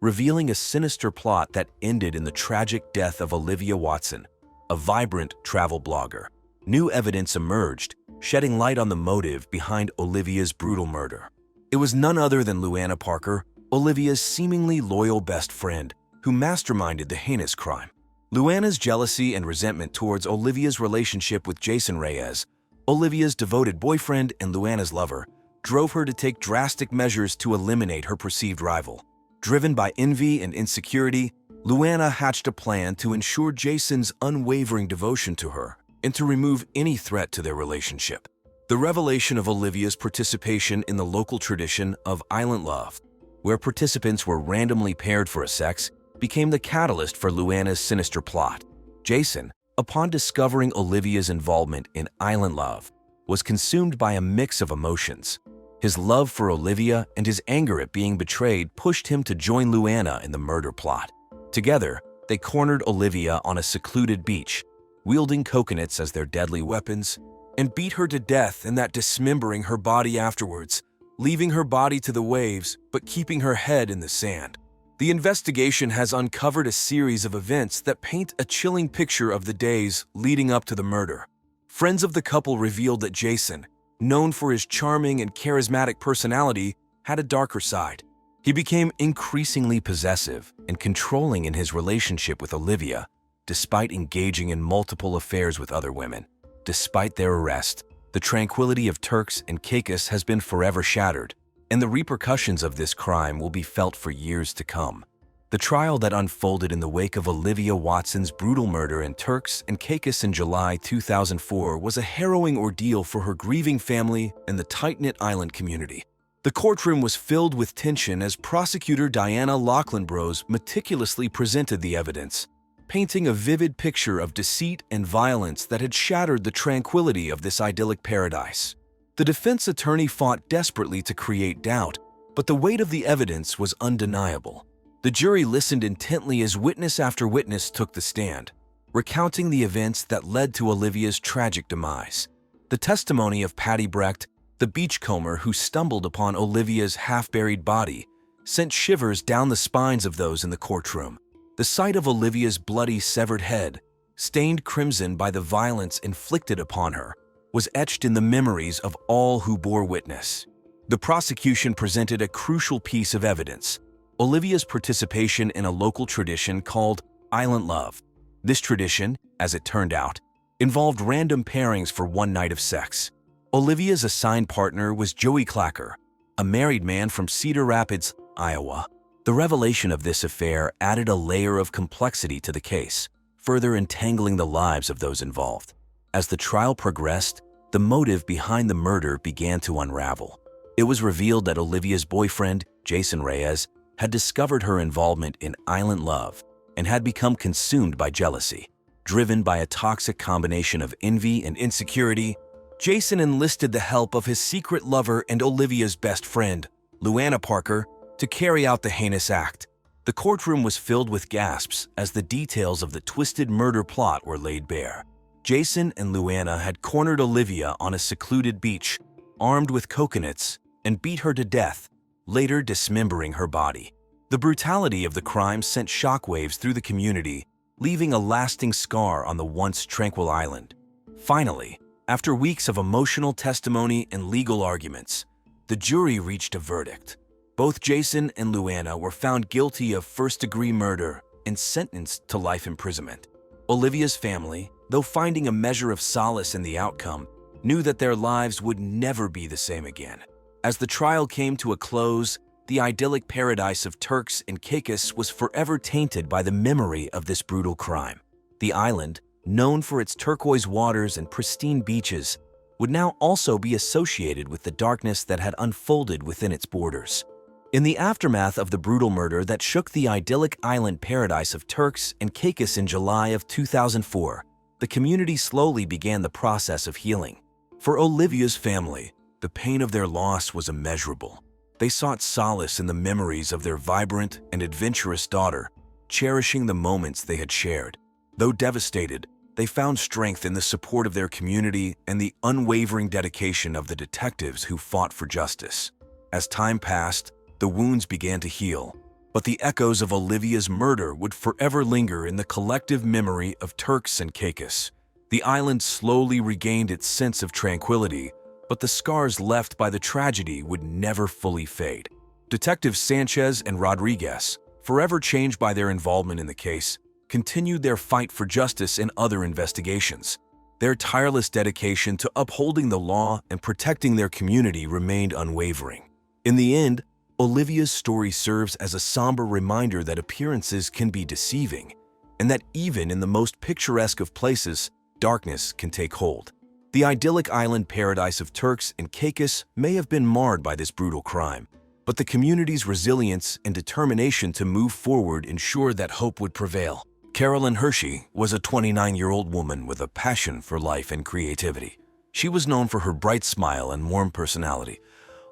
revealing a sinister plot that ended in the tragic death of Olivia Watson, a vibrant travel blogger. New evidence emerged, shedding light on the motive behind Olivia's brutal murder. It was none other than Leanne Parker, Olivia's seemingly loyal best friend, who masterminded the heinous crime. Leanne's jealousy and resentment towards Olivia's relationship with Jason Reyes, Olivia's devoted boyfriend and Leanne's lover, drove her to take drastic measures to eliminate her perceived rival. Driven by envy and insecurity, Leanne hatched a plan to ensure Jason's unwavering devotion to her and to remove any threat to their relationship. The revelation of Olivia's participation in the local tradition of island love, where participants were randomly paired for a sex, became the catalyst for Leanne's sinister plot. Jason, upon discovering Olivia's involvement in island love, was consumed by a mix of emotions. His love for Olivia and his anger at being betrayed pushed him to join Leanne in the murder plot. Together, they cornered Olivia on a secluded beach, wielding coconuts as their deadly weapons, and beat her to death and that dismembering her body afterwards, leaving her body to the waves but keeping her head in the sand. The investigation has uncovered a series of events that paint a chilling picture of the days leading up to the murder. Friends of the couple revealed that Jason, known for his charming and charismatic personality, had a darker side. He became increasingly possessive and controlling in his relationship with Olivia, despite engaging in multiple affairs with other women. Despite their arrest, the tranquility of Turks and Caicos has been forever shattered, and the repercussions of this crime will be felt for years to come. The trial that unfolded in the wake of Olivia Watson's brutal murder in Turks and Caicos in July 2004 was a harrowing ordeal for her grieving family and the tight-knit island community. The courtroom was filled with tension as prosecutor Diana Lachlan-Brose meticulously presented the evidence, painting a vivid picture of deceit and violence that had shattered the tranquility of this idyllic paradise. The defense attorney fought desperately to create doubt, but the weight of the evidence was undeniable. The jury listened intently as witness after witness took the stand, recounting the events that led to Olivia's tragic demise. The testimony of Patty Brecht, the beachcomber who stumbled upon Olivia's half-buried body, sent shivers down the spines of those in the courtroom. The sight of Olivia's bloody, severed head, stained crimson by the violence inflicted upon her, was etched in the memories of all who bore witness. The prosecution presented a crucial piece of evidence: Olivia's participation in a local tradition called island love. This tradition, as it turned out, involved random pairings for one night of sex. Olivia's assigned partner was Joey Clacker, a married man from Cedar Rapids, Iowa. The revelation of this affair added a layer of complexity to the case, further entangling the lives of those involved. As the trial progressed, the motive behind the murder began to unravel. It was revealed that Olivia's boyfriend, Jason Reyes, had discovered her involvement in island love and had become consumed by jealousy. Driven by a toxic combination of envy and insecurity, Jason enlisted the help of his secret lover and Olivia's best friend, Leanne Parker, to carry out the heinous act. The courtroom was filled with gasps as the details of the twisted murder plot were laid bare. Jason and Leanne had cornered Olivia on a secluded beach, armed with coconuts, and beat her to death, later dismembering her body. The brutality of the crime sent shockwaves through the community, leaving a lasting scar on the once tranquil island. Finally, after weeks of emotional testimony and legal arguments, the jury reached a verdict. Both Jason and Leanne were found guilty of first-degree murder and sentenced to life imprisonment. Olivia's family, though finding a measure of solace in the outcome, knew that their lives would never be the same again. As the trial came to a close, the idyllic paradise of Turks and Caicos was forever tainted by the memory of this brutal crime. The island, known for its turquoise waters and pristine beaches, would now also be associated with the darkness that had unfolded within its borders. In the aftermath of the brutal murder that shook the idyllic island paradise of Turks and Caicos in July of 2004, the community slowly began the process of healing. For Olivia's family, the pain of their loss was immeasurable. They sought solace in the memories of their vibrant and adventurous daughter, cherishing the moments they had shared. Though devastated, they found strength in the support of their community and the unwavering dedication of the detectives who fought for justice. As time passed, the wounds began to heal, but the echoes of Olivia's murder would forever linger in the collective memory of Turks and Caicos. The island slowly regained its sense of tranquility, but the scars left by the tragedy would never fully fade. Detectives Sanchez and Rodriguez, forever changed by their involvement in the case, continued their fight for justice in other investigations. Their tireless dedication to upholding the law and protecting their community remained unwavering. In the end, Olivia's story serves as a somber reminder that appearances can be deceiving, and that even in the most picturesque of places, darkness can take hold. The idyllic island paradise of Turks and Caicos may have been marred by this brutal crime, but the community's resilience and determination to move forward ensured that hope would prevail. Carolyn Hershey was a 29-year-old woman with a passion for life and creativity. She was known for her bright smile and warm personality,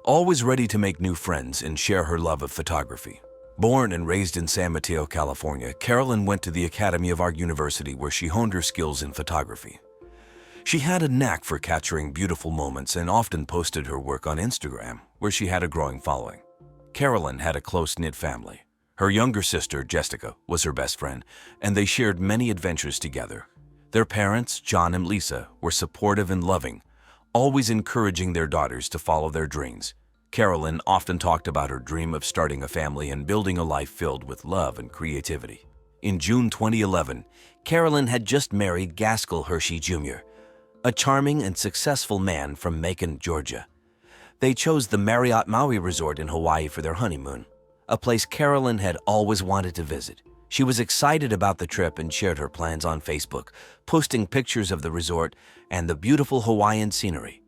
always ready to make new friends and share her love of photography. Born and raised in San Mateo, California, Carolyn went to the Academy of Art University where she honed her skills in photography. She had a knack for capturing beautiful moments and often posted her work on Instagram, where she had a growing following. Carolyn had a close-knit family. Her younger sister, Jessica, was her best friend, and they shared many adventures together. Their parents, John and Lisa, were supportive and loving, always encouraging their daughters to follow their dreams. Carolyn often talked about her dream of starting a family and building a life filled with love and creativity. In June 2011, Carolyn had just married Gaskell Hershey Jr., a charming and successful man from Macon, Georgia. They chose the Marriott Maui Resort in Hawaii for their honeymoon, a place Carolyn had always wanted to visit. She was excited about the trip and shared her plans on Facebook, posting pictures of the resort and the beautiful Hawaiian scenery.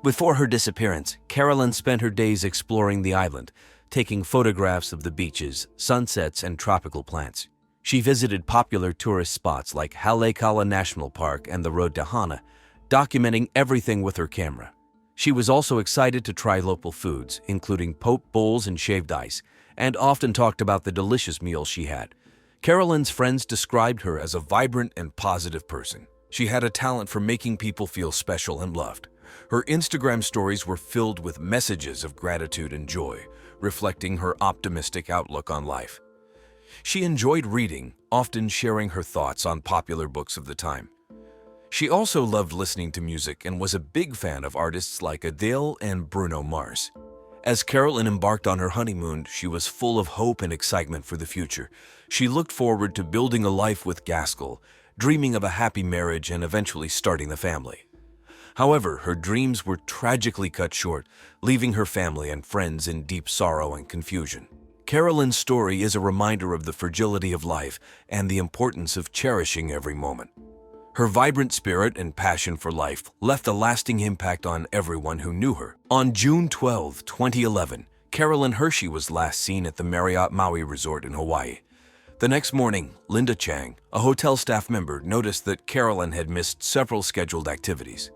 Before her disappearance, Carolyn spent her days exploring the island, taking photographs of the beaches, sunsets, and tropical plants. She visited popular tourist spots like Haleakala National Park and the Road to Hana, documenting everything with her camera. She was also excited to try local foods, including poke bowls and shaved ice, and often talked about the delicious meals she had. Carolyn's friends described her as a vibrant and positive person. She had a talent for making people feel special and loved. Her Instagram stories were filled with messages of gratitude and joy, reflecting her optimistic outlook on life. She enjoyed reading, often sharing her thoughts on popular books of the time. She also loved listening to music and was a big fan of artists like Adele and Bruno Mars. As Carolyn embarked on her honeymoon, she was full of hope and excitement for the future. She looked forward to building a life with Gaskell, dreaming of a happy marriage and eventually starting the family. However, her dreams were tragically cut short, leaving her family and friends in deep sorrow and confusion. Carolyn's story is a reminder of the fragility of life and the importance of cherishing every moment. Her vibrant spirit and passion for life left a lasting impact on everyone who knew her. On June 12, 2011, Carolyn Hershey was last seen at the Marriott Maui Resort in Hawaii. The next morning, Linda Chang, a hotel staff member, noticed that Carolyn had missed several scheduled activities.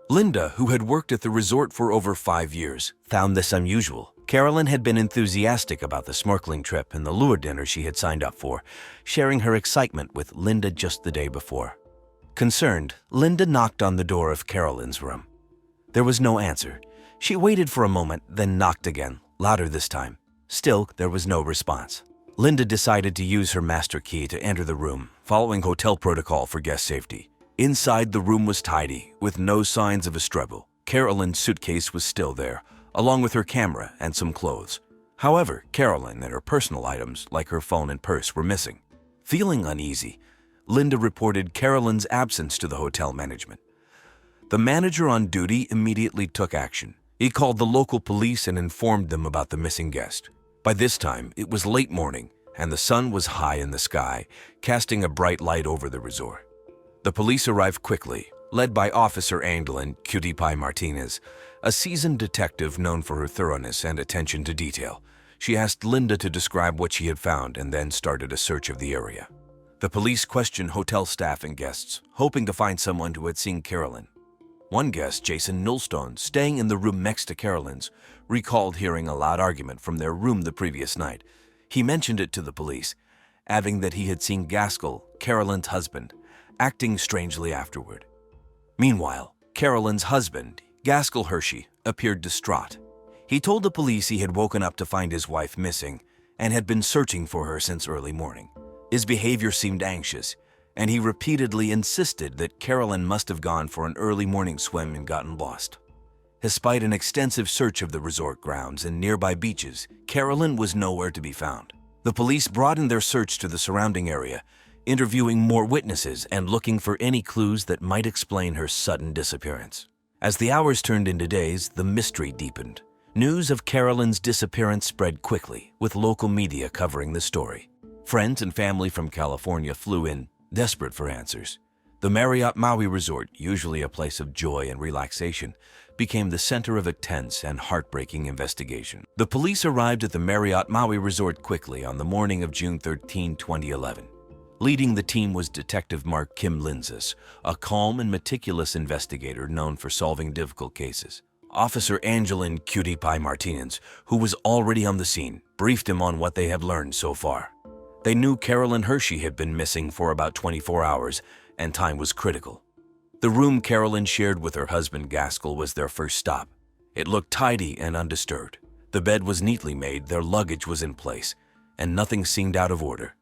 Linda, who had worked at the resort for over 5 years, found this unusual. Carolyn had been enthusiastic about the snorkeling trip and the lure dinner she had signed up for, sharing her excitement with Linda just the day before. Concerned, Linda knocked on the door of Carolyn's room. There was no answer. She waited for a moment, then knocked again, louder this time. Still, there was no response. Linda decided to use her master key to enter the room, following hotel protocol for guest safety. Inside, the room was tidy, with no signs of a struggle. Carolyn's suitcase was still there, along with her camera and some clothes. However, Carolyn and her personal items, like her phone and purse, were missing. Feeling uneasy, Linda reported Carolyn's absence to the hotel management. The manager on duty immediately took action. He called the local police and informed them about the missing guest. By this time, it was late morning, and the sun was high in the sky, casting a bright light over the resort. The police arrived quickly, led by Officer Anglin Cutie Pie Martinez, a seasoned detective known for her thoroughness and attention to detail. She asked Linda to describe what she had found and then started a search of the area. The police questioned hotel staff and guests, hoping to find someone who had seen Carolyn. One guest, Jason Nullstone, staying in the room next to Carolyn's, recalled hearing a loud argument from their room the previous night. He mentioned it to the police, adding that he had seen Gaskell, Carolyn's husband, acting strangely afterward. Meanwhile, Carolyn's husband, Gaskell Hershey, appeared distraught. He told the police he had woken up to find his wife missing and had been searching for her since early morning. His behavior seemed anxious, and he repeatedly insisted that Carolyn must have gone for an early morning swim and gotten lost. Despite an extensive search of the resort grounds and nearby beaches, Carolyn was nowhere to be found. The police broadened their search to the surrounding area, interviewing more witnesses and looking for any clues that might explain her sudden disappearance. As the hours turned into days, the mystery deepened. News of Carolyn's disappearance spread quickly, with local media covering the story. Friends and family from California flew in, desperate for answers. The Marriott Maui Resort, usually a place of joy and relaxation, became the center of a tense and heartbreaking investigation. The police arrived at the Marriott Maui Resort quickly on the morning of June 13, 2011. Leading the team was Detective Mark Kim Linzis, a calm and meticulous investigator known for solving difficult cases. Officer Angelin Cutie Pie Martinez, who was already on the scene, briefed him on what they had learned so far. They knew Carolyn Hershey had been missing for about 24 hours, and time was critical. The room Carolyn shared with her husband Gaskell was their first stop. It looked tidy and undisturbed. The bed was neatly made, their luggage was in place, and nothing seemed out of order.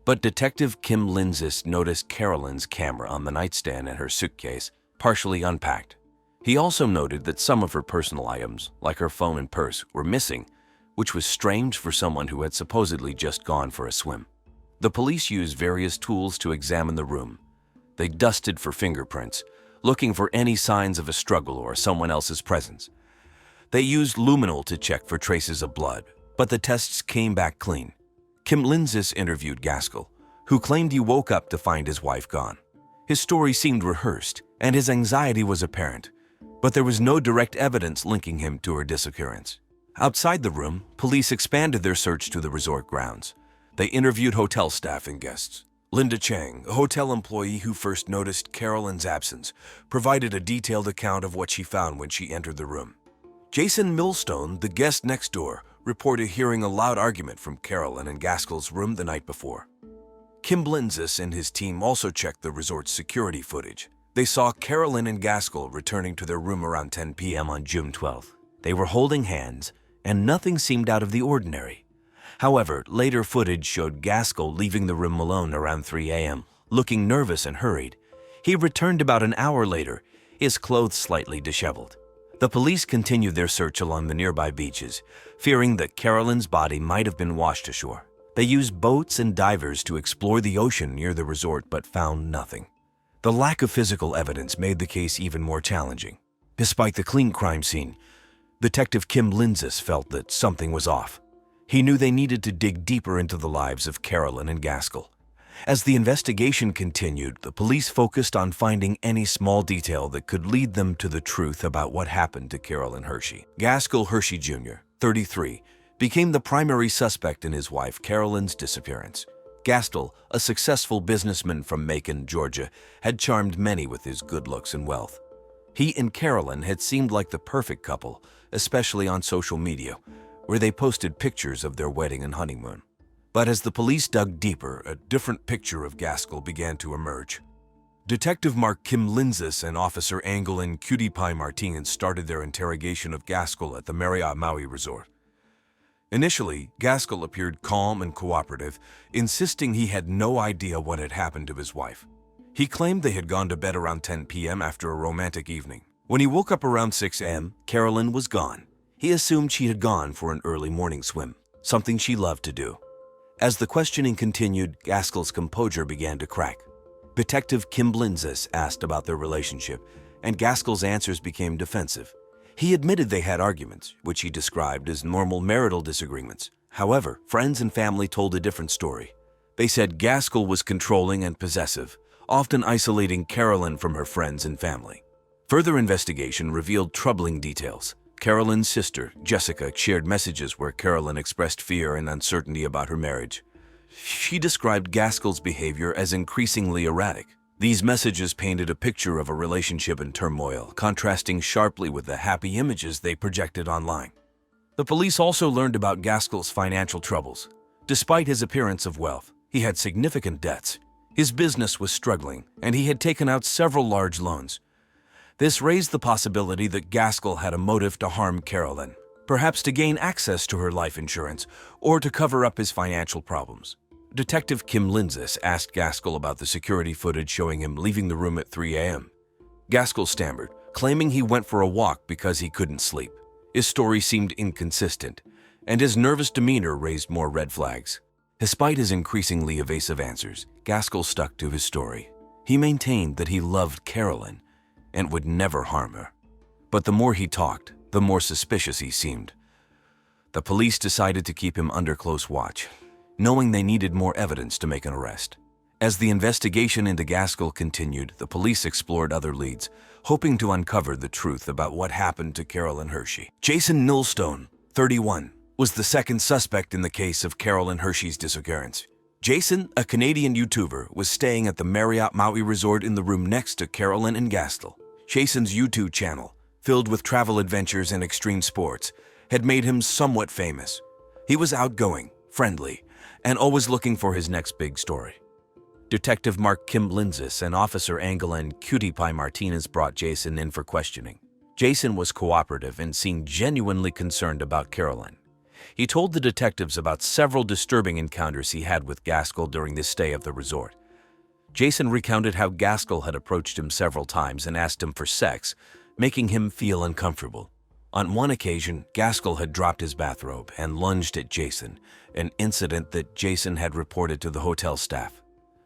But Detective Kim Linzis noticed Carolyn's camera on the nightstand and her suitcase, partially unpacked. He also noted that some of her personal items, like her phone and purse, were missing, which was strange for someone who had supposedly just gone for a swim. The police used various tools to examine the room. They dusted for fingerprints, looking for any signs of a struggle or someone else's presence. They used luminol to check for traces of blood, but the tests came back clean. Kim Linzis interviewed Gaskell, who claimed he woke up to find his wife gone. His story seemed rehearsed, and his anxiety was apparent, but there was no direct evidence linking him to her disappearance. Outside the room, police expanded their search to the resort grounds. They interviewed hotel staff and guests. Linda Chang, a hotel employee who first noticed Carolyn's absence, provided a detailed account of what she found when she entered the room. Jason Millstone, the guest next door, reported hearing a loud argument from Carolyn in Gaskell's room the night before. Kim Linzis and his team also checked the resort's security footage. They saw Carolyn and Gaskell returning to their room around 10 p.m. on June 12th. They were holding hands, and nothing seemed out of the ordinary. However, later footage showed Gaskell leaving the room alone around 3 a.m., looking nervous and hurried. He returned about an hour later, his clothes slightly disheveled. The police continued their search along the nearby beaches, fearing that Carolyn's body might have been washed ashore. They used boats and divers to explore the ocean near the resort but found nothing. The lack of physical evidence made the case even more challenging. Despite the clean crime scene, Detective Kim Linzis felt that something was off. He knew they needed to dig deeper into the lives of Carolyn and Gaskell. As the investigation continued, the police focused on finding any small detail that could lead them to the truth about what happened to Carolyn Hershey. Gaskell Hershey Jr., 33, became the primary suspect in his wife Carolyn's disappearance. Gaskell, a successful businessman from Macon, Georgia, had charmed many with his good looks and wealth. He and Carolyn had seemed like the perfect couple, especially on social media, where they posted pictures of their wedding and honeymoon. But as the police dug deeper, a different picture of Gaskell began to emerge. Detective Mark Kim Linzis and Officer Angelin Cutie Pie Martinez started their interrogation of Gaskell at the Marriott Maui Resort. Initially, Gaskell appeared calm and cooperative, insisting he had no idea what had happened to his wife. He claimed they had gone to bed around 10 p.m. after a romantic evening. When he woke up around 6 a.m., Carolyn was gone. He assumed she had gone for an early morning swim, something she loved to do. As the questioning continued, Gaskell's composure began to crack. Detective Kim Linzis asked about their relationship, and Gaskell's answers became defensive. He admitted they had arguments, which he described as normal marital disagreements. However, friends and family told a different story. They said Gaskell was controlling and possessive, often isolating Carolyn from her friends and family. Further investigation revealed troubling details. Carolyn's sister, Jessica, shared messages where Carolyn expressed fear and uncertainty about her marriage. She described Gaskell's behavior as increasingly erratic. These messages painted a picture of a relationship in turmoil, contrasting sharply with the happy images they projected online. The police also learned about Gaskell's financial troubles. Despite his appearance of wealth, he had significant debts. His business was struggling, and he had taken out several large loans. This raised the possibility that Gaskell had a motive to harm Carolyn, perhaps to gain access to her life insurance or to cover up his financial problems. Detective Kim Linzis asked Gaskell about the security footage showing him leaving the room at 3 a.m. Gaskell stammered, claiming he went for a walk because he couldn't sleep. His story seemed inconsistent, and his nervous demeanor raised more red flags. Despite his increasingly evasive answers, Gaskell stuck to his story. He maintained that he loved Carolyn and would never harm her. But the more he talked, the more suspicious he seemed. The police decided to keep him under close watch, knowing they needed more evidence to make an arrest. As the investigation into Gaskell continued, the police explored other leads, hoping to uncover the truth about what happened to Carolyn Hershey. Jason Nilstone, 31, was the second suspect in the case of Carolyn Hershey's disappearance. Jason, a Canadian YouTuber, was staying at the Marriott Maui Resort in the room next to Carolyn and Gaskell. Jason's YouTube channel, filled with travel adventures and extreme sports, had made him somewhat famous. He was outgoing, friendly, and always looking for his next big story. Detective Mark Kim Linzis and Officer Angeline Cutie Pie Martinez brought Jason in for questioning. Jason was cooperative and seemed genuinely concerned about Carolyn. He told the detectives about several disturbing encounters he had with Gaskell during his stay at the resort. Jason recounted how Gaskell had approached him several times and asked him for sex, making him feel uncomfortable. On one occasion, Gaskell had dropped his bathrobe and lunged at Jason, an incident that Jason had reported to the hotel staff.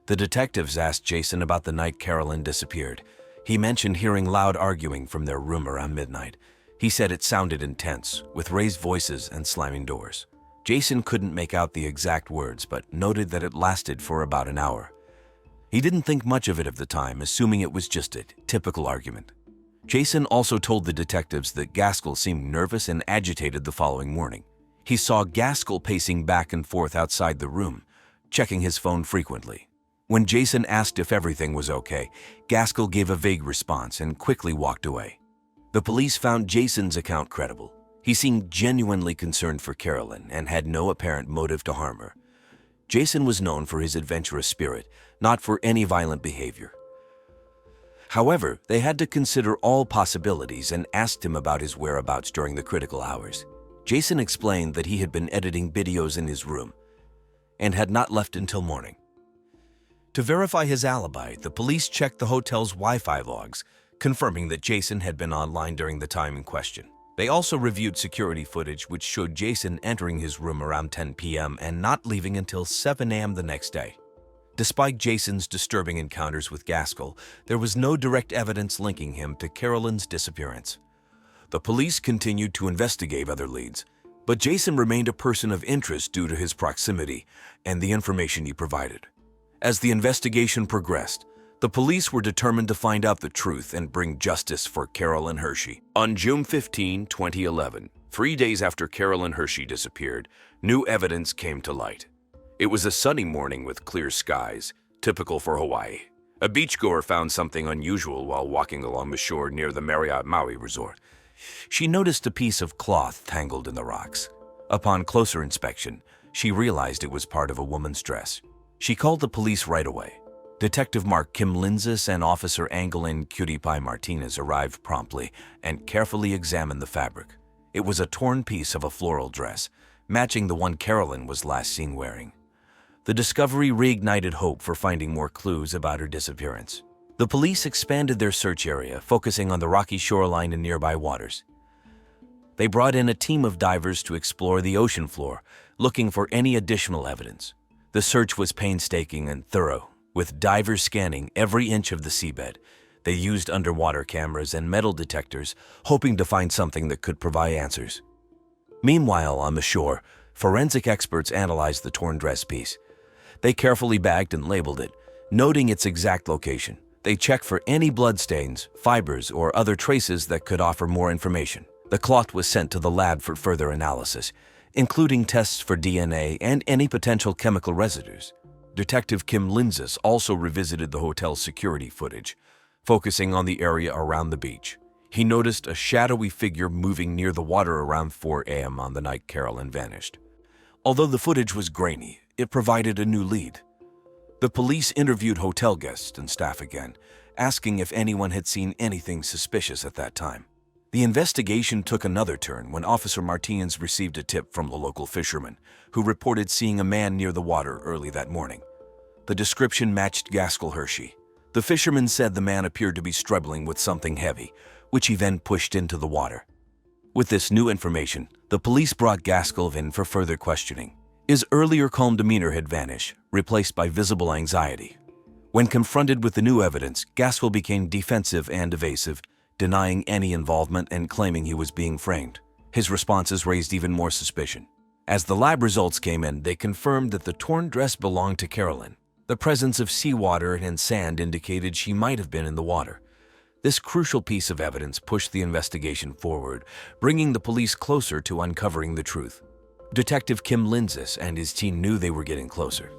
The detectives asked Jason about the night Carolyn disappeared. He mentioned hearing loud arguing from their room around midnight. He said it sounded intense, with raised voices and slamming doors. Jason couldn't make out the exact words, but noted that it lasted for about an hour. He didn't think much of it at the time, assuming it was just a typical argument. Jason also told the detectives that Gaskell seemed nervous and agitated the following morning. He saw Gaskell pacing back and forth outside the room, checking his phone frequently. When Jason asked if everything was okay, Gaskell gave a vague response and quickly walked away. The police found Jason's account credible. He seemed genuinely concerned for Carolyn and had no apparent motive to harm her. Jason was known for his adventurous spirit, not for any violent behavior. However, they had to consider all possibilities and asked him about his whereabouts during the critical hours. Jason explained that he had been editing videos in his room and had not left until morning. To verify his alibi, the police checked the hotel's Wi-Fi logs, confirming that Jason had been online during the time in question. They also reviewed security footage which showed Jason entering his room around 10 p.m. and not leaving until 7 a.m. the next day. Despite Jason's disturbing encounters with Gaskell, there was no direct evidence linking him to Carolyn's disappearance. The police continued to investigate other leads, but Jason remained a person of interest due to his proximity and the information he provided. As the investigation progressed, the police were determined to find out the truth and bring justice for Carolyn Hershey. On June 15, 2011, 3 days after Carolyn Hershey disappeared, new evidence came to light. It was a sunny morning with clear skies, typical for Hawaii. A beachgoer found something unusual while walking along the shore near the Marriott Maui Resort. She noticed a piece of cloth tangled in the rocks. Upon closer inspection, she realized it was part of a woman's dress. She called the police right away. Detective Mark Kim Linzis and Officer Angeline Cutie Pie Martinez arrived promptly and carefully examined the fabric. It was a torn piece of a floral dress, matching the one Carolyn was last seen wearing. The discovery reignited hope for finding more clues about her disappearance. The police expanded their search area, focusing on the rocky shoreline and nearby waters. They brought in a team of divers to explore the ocean floor, looking for any additional evidence. The search was painstaking and thorough, with divers scanning every inch of the seabed. They used underwater cameras and metal detectors, hoping to find something that could provide answers. Meanwhile, on the shore, forensic experts analyzed the torn dress piece. They carefully bagged and labeled it, noting its exact location. They checked for any bloodstains, fibers, or other traces that could offer more information. The cloth was sent to the lab for further analysis, including tests for DNA and any potential chemical residues. Detective Kim Linzis also revisited the hotel's security footage, focusing on the area around the beach. He noticed a shadowy figure moving near the water around 4 a.m. on the night Carolyn vanished. Although the footage was grainy, it provided a new lead. The police interviewed hotel guests and staff again, asking if anyone had seen anything suspicious at that time. The investigation took another turn when Officer Martinez received a tip from the local fisherman, who reported seeing a man near the water early that morning. The description matched Gaskell Hershey. The fisherman said the man appeared to be struggling with something heavy, which he then pushed into the water. With this new information, the police brought Gaskell in for further questioning. His earlier calm demeanor had vanished, replaced by visible anxiety. When confronted with the new evidence, Gaskell became defensive and evasive, denying any involvement and claiming he was being framed. His responses raised even more suspicion. As the lab results came in, they confirmed that the torn dress belonged to Carolyn. The presence of seawater and sand indicated she might have been in the water. This crucial piece of evidence pushed the investigation forward, bringing the police closer to uncovering the truth. Detective Kim Linzis and his team knew they were getting closer.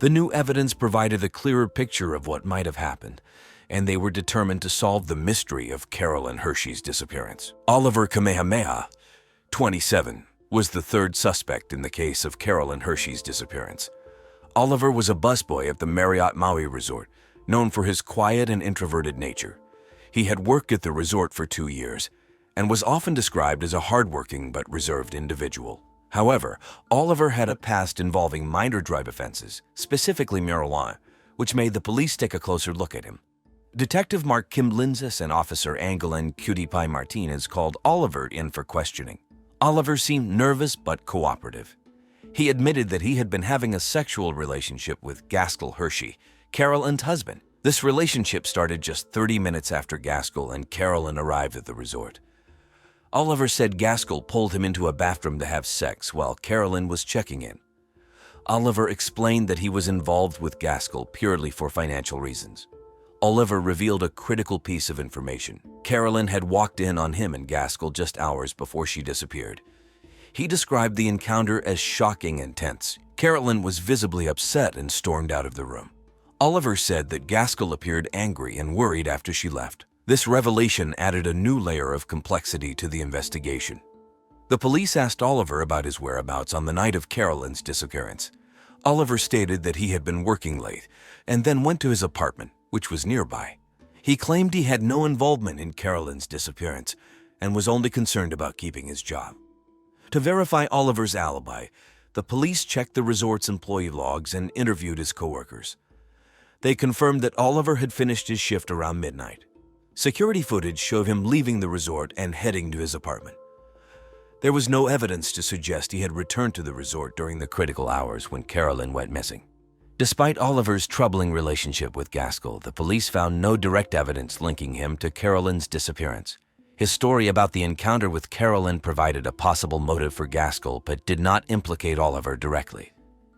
The new evidence provided a clearer picture of what might have happened, and they were determined to solve the mystery of Carolyn Hershey's disappearance. Oliver Kamehameha, 27, was the third suspect in the case of Carolyn Hershey's disappearance. Oliver was a busboy at the Marriott Maui Resort, known for his quiet and introverted nature. He had worked at the resort for 2 years and was often described as a hardworking but reserved individual. However, Oliver had a past involving minor drug offenses, specifically marijuana, which made the police take a closer look at him. Detective Mark Kim Linzis and Officer Angeline Cutie Pie Martinez called Oliver in for questioning. Oliver seemed nervous but cooperative. He admitted that he had been having a sexual relationship with Gaskell Hershey, Carolyn's husband. This relationship started just 30 minutes after Gaskell and Carolyn arrived at the resort. Oliver said Gaskell pulled him into a bathroom to have sex while Carolyn was checking in. Oliver explained that he was involved with Gaskell purely for financial reasons. Oliver revealed a critical piece of information. Carolyn had walked in on him and Gaskell just hours before she disappeared. He described the encounter as shocking and tense. Carolyn was visibly upset and stormed out of the room. Oliver said that Gaskell appeared angry and worried after she left. This revelation added a new layer of complexity to the investigation. The police asked Oliver about his whereabouts on the night of Carolyn's disappearance. Oliver stated that he had been working late and then went to his apartment, which was nearby. He claimed he had no involvement in Carolyn's disappearance and was only concerned about keeping his job. To verify Oliver's alibi, the police checked the resort's employee logs and interviewed his coworkers. They confirmed that Oliver had finished his shift around midnight. Security footage showed him leaving the resort and heading to his apartment. There was no evidence to suggest he had returned to the resort during the critical hours when Carolyn went missing. Despite Oliver's troubling relationship with Gaskell, the police found no direct evidence linking him to Carolyn's disappearance. His story about the encounter with Carolyn provided a possible motive for Gaskell but did not implicate Oliver directly.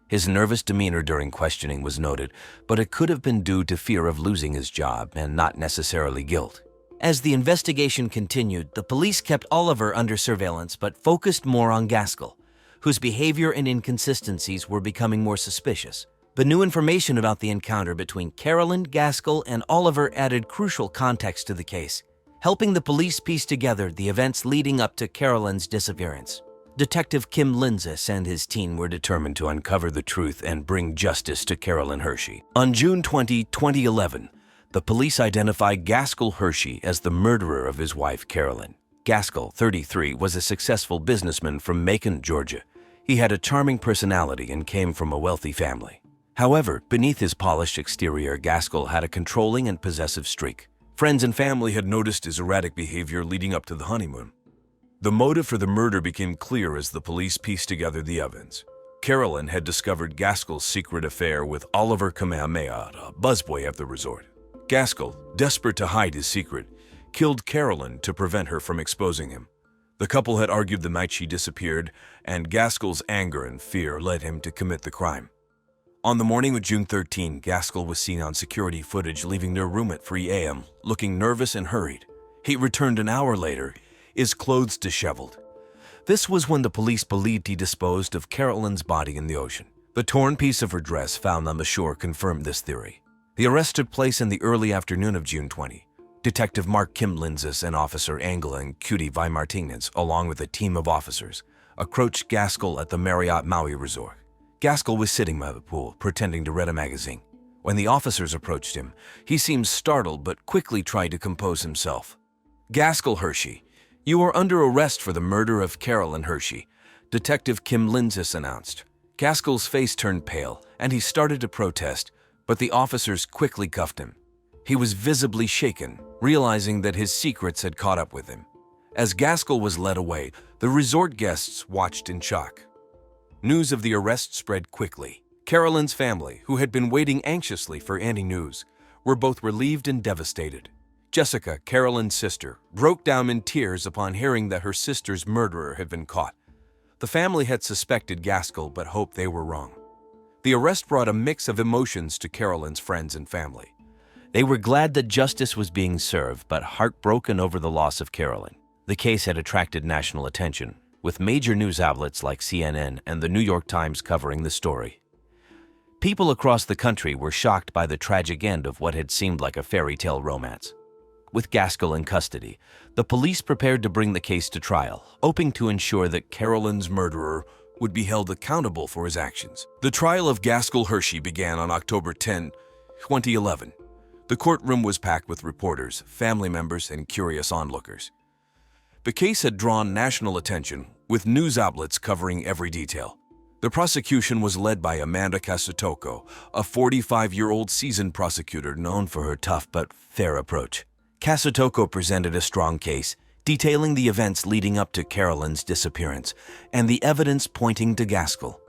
His nervous demeanor during questioning was noted, but it could have been due to fear of losing his job and not necessarily guilt. As the investigation continued, the police kept Oliver under surveillance but focused more on Gaskell, whose behavior and inconsistencies were becoming more suspicious. But new information about the encounter between Carolyn, Gaskell, and Oliver added crucial context to the case, helping the police piece together the events leading up to Carolyn's disappearance. Detective Kim Linzis and his team were determined to uncover the truth and bring justice to Carolyn Hershey. On June 20, 2011, the police identified Gaskell Hershey as the murderer of his wife, Carolyn. Gaskell, 33, was a successful businessman from Macon, Georgia. He had a charming personality and came from a wealthy family. However, beneath his polished exterior, Gaskell had a controlling and possessive streak. Friends and family had noticed his erratic behavior leading up to the honeymoon. The motive for the murder became clear as the police pieced together the evidence. Carolyn had discovered Gaskell's secret affair with Oliver Kamehameha, a busboy at the resort. Gaskell, desperate to hide his secret, killed Carolyn to prevent her from exposing him. The couple had argued the night she disappeared, and Gaskell's anger and fear led him to commit the crime. On the morning of June 13, Gaskell was seen on security footage leaving their room at 3 a.m., looking nervous and hurried. He returned an hour later, his clothes disheveled. This was when the police believed he disposed of Carolyn's body in the ocean. The torn piece of her dress found on the shore confirmed this theory. The arrest took place in the early afternoon of June 20. Detective Mark Kim Linzis and Officer Angeline Cutie Pie Martinez, along with a team of officers, approached Gaskell at the Marriott Maui Resort. Gaskell was sitting by the pool, pretending to read a magazine. When the officers approached him, he seemed startled but quickly tried to compose himself. "Gaskell Hershey, you are under arrest for the murder of Carolyn Hershey," Detective Kim Linzis announced. Gaskell's face turned pale, and he started to protest, but the officers quickly cuffed him. He was visibly shaken, realizing that his secrets had caught up with him. As Gaskell was led away, the resort guests watched in shock. News of the arrest spread quickly. Carolyn's family, who had been waiting anxiously for any news, were both relieved and devastated. Jessica, Carolyn's sister, broke down in tears upon hearing that her sister's murderer had been caught. The family had suspected Gaskell but hoped they were wrong. The arrest brought a mix of emotions to Carolyn's friends and family. They were glad that justice was being served, but heartbroken over the loss of Carolyn. The case had attracted national attention, with major news outlets like CNN and the New York Times covering the story. People across the country were shocked by the tragic end of what had seemed like a fairy tale romance. With Gaskell in custody, the police prepared to bring the case to trial, hoping to ensure that Carolyn's murderer would be held accountable for his actions. The trial of Gaskell Hershey began on October 10, 2011. The courtroom was packed with reporters, family members, and curious onlookers. The case had drawn national attention, with news outlets covering every detail. The prosecution was led by Amanda Casatocco, a 45-year-old seasoned prosecutor known for her tough but fair approach. Casatocco presented a strong case, detailing the events leading up to Carolyn's disappearance and the evidence pointing to Gaskell.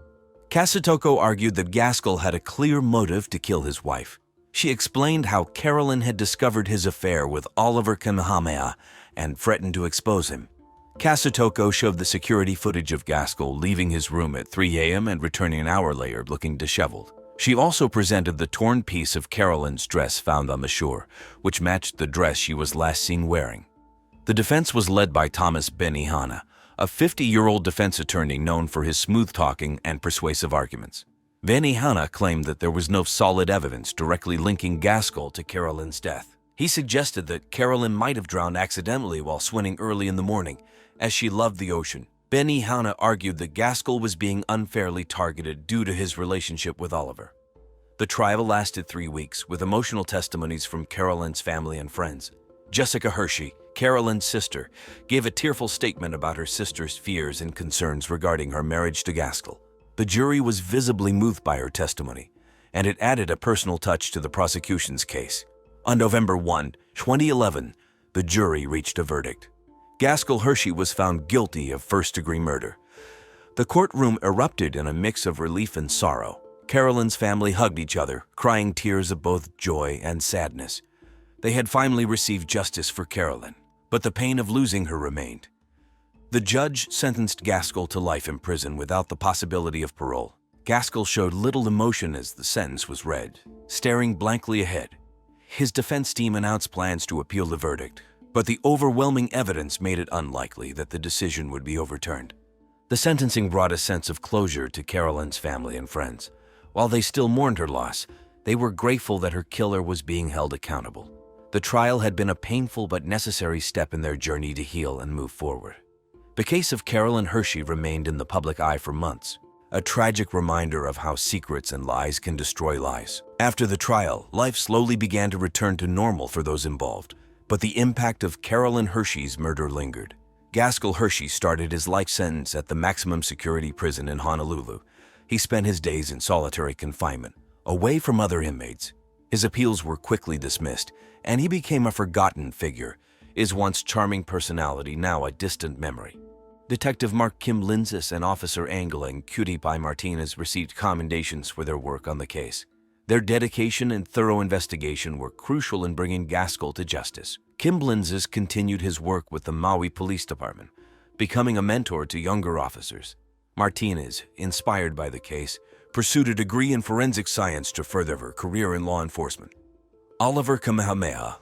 Casatocco argued that Gaskell had a clear motive to kill his wife. She explained how Carolyn had discovered his affair with Oliver Kamehameha and threatened to expose him. Casatocco showed the security footage of Gaskell leaving his room at 3 a.m. and returning an hour later looking disheveled. She also presented the torn piece of Carolyn's dress found on the shore, which matched the dress she was last seen wearing. The defense was led by Thomas Benihana, a 50-year-old defense attorney known for his smooth-talking and persuasive arguments. Benihana claimed that there was no solid evidence directly linking Gaskell to Carolyn's death. He suggested that Carolyn might have drowned accidentally while swimming early in the morning, as she loved the ocean. Benihana argued that Gaskell was being unfairly targeted due to his relationship with Oliver. The trial lasted 3 weeks, with emotional testimonies from Carolyn's family and friends. Jessica Hershey, Carolyn's sister, gave a tearful statement about her sister's fears and concerns regarding her marriage to Gaskell. The jury was visibly moved by her testimony, and it added a personal touch to the prosecution's case. On November 1, 2011, the jury reached a verdict. Gaskell Hershey was found guilty of first-degree murder. The courtroom erupted in a mix of relief and sorrow. Carolyn's family hugged each other, crying tears of both joy and sadness. They had finally received justice for Carolyn, but the pain of losing her remained. The judge sentenced Gaskell to life in prison without the possibility of parole. Gaskell showed little emotion as the sentence was read, staring blankly ahead. His defense team announced plans to appeal the verdict, but the overwhelming evidence made it unlikely that the decision would be overturned. The sentencing brought a sense of closure to Carolyn's family and friends. While they still mourned her loss, they were grateful that her killer was being held accountable. The trial had been a painful but necessary step in their journey to heal and move forward. The case of Carolyn Hershey remained in the public eye for months, a tragic reminder of how secrets and lies can destroy lives. After the trial, life slowly began to return to normal for those involved, but the impact of Carolyn Hershey's murder lingered. Gaskell Hershey started his life sentence at the maximum security prison in Honolulu. He spent his days in solitary confinement, away from other inmates. His appeals were quickly dismissed, and he became a forgotten figure, his once charming personality now a distant memory. Detective Mark Kim Linzis and Officer Angle and Cutie Pie Martinez received commendations for their work on the case. Their dedication and thorough investigation were crucial in bringing Gaskell to justice. Kim Linzis continued his work with the Maui Police Department, becoming a mentor to younger officers. Martinez, inspired by the case, pursued a degree in forensic science to further her career in law enforcement. Oliver Kamehameha,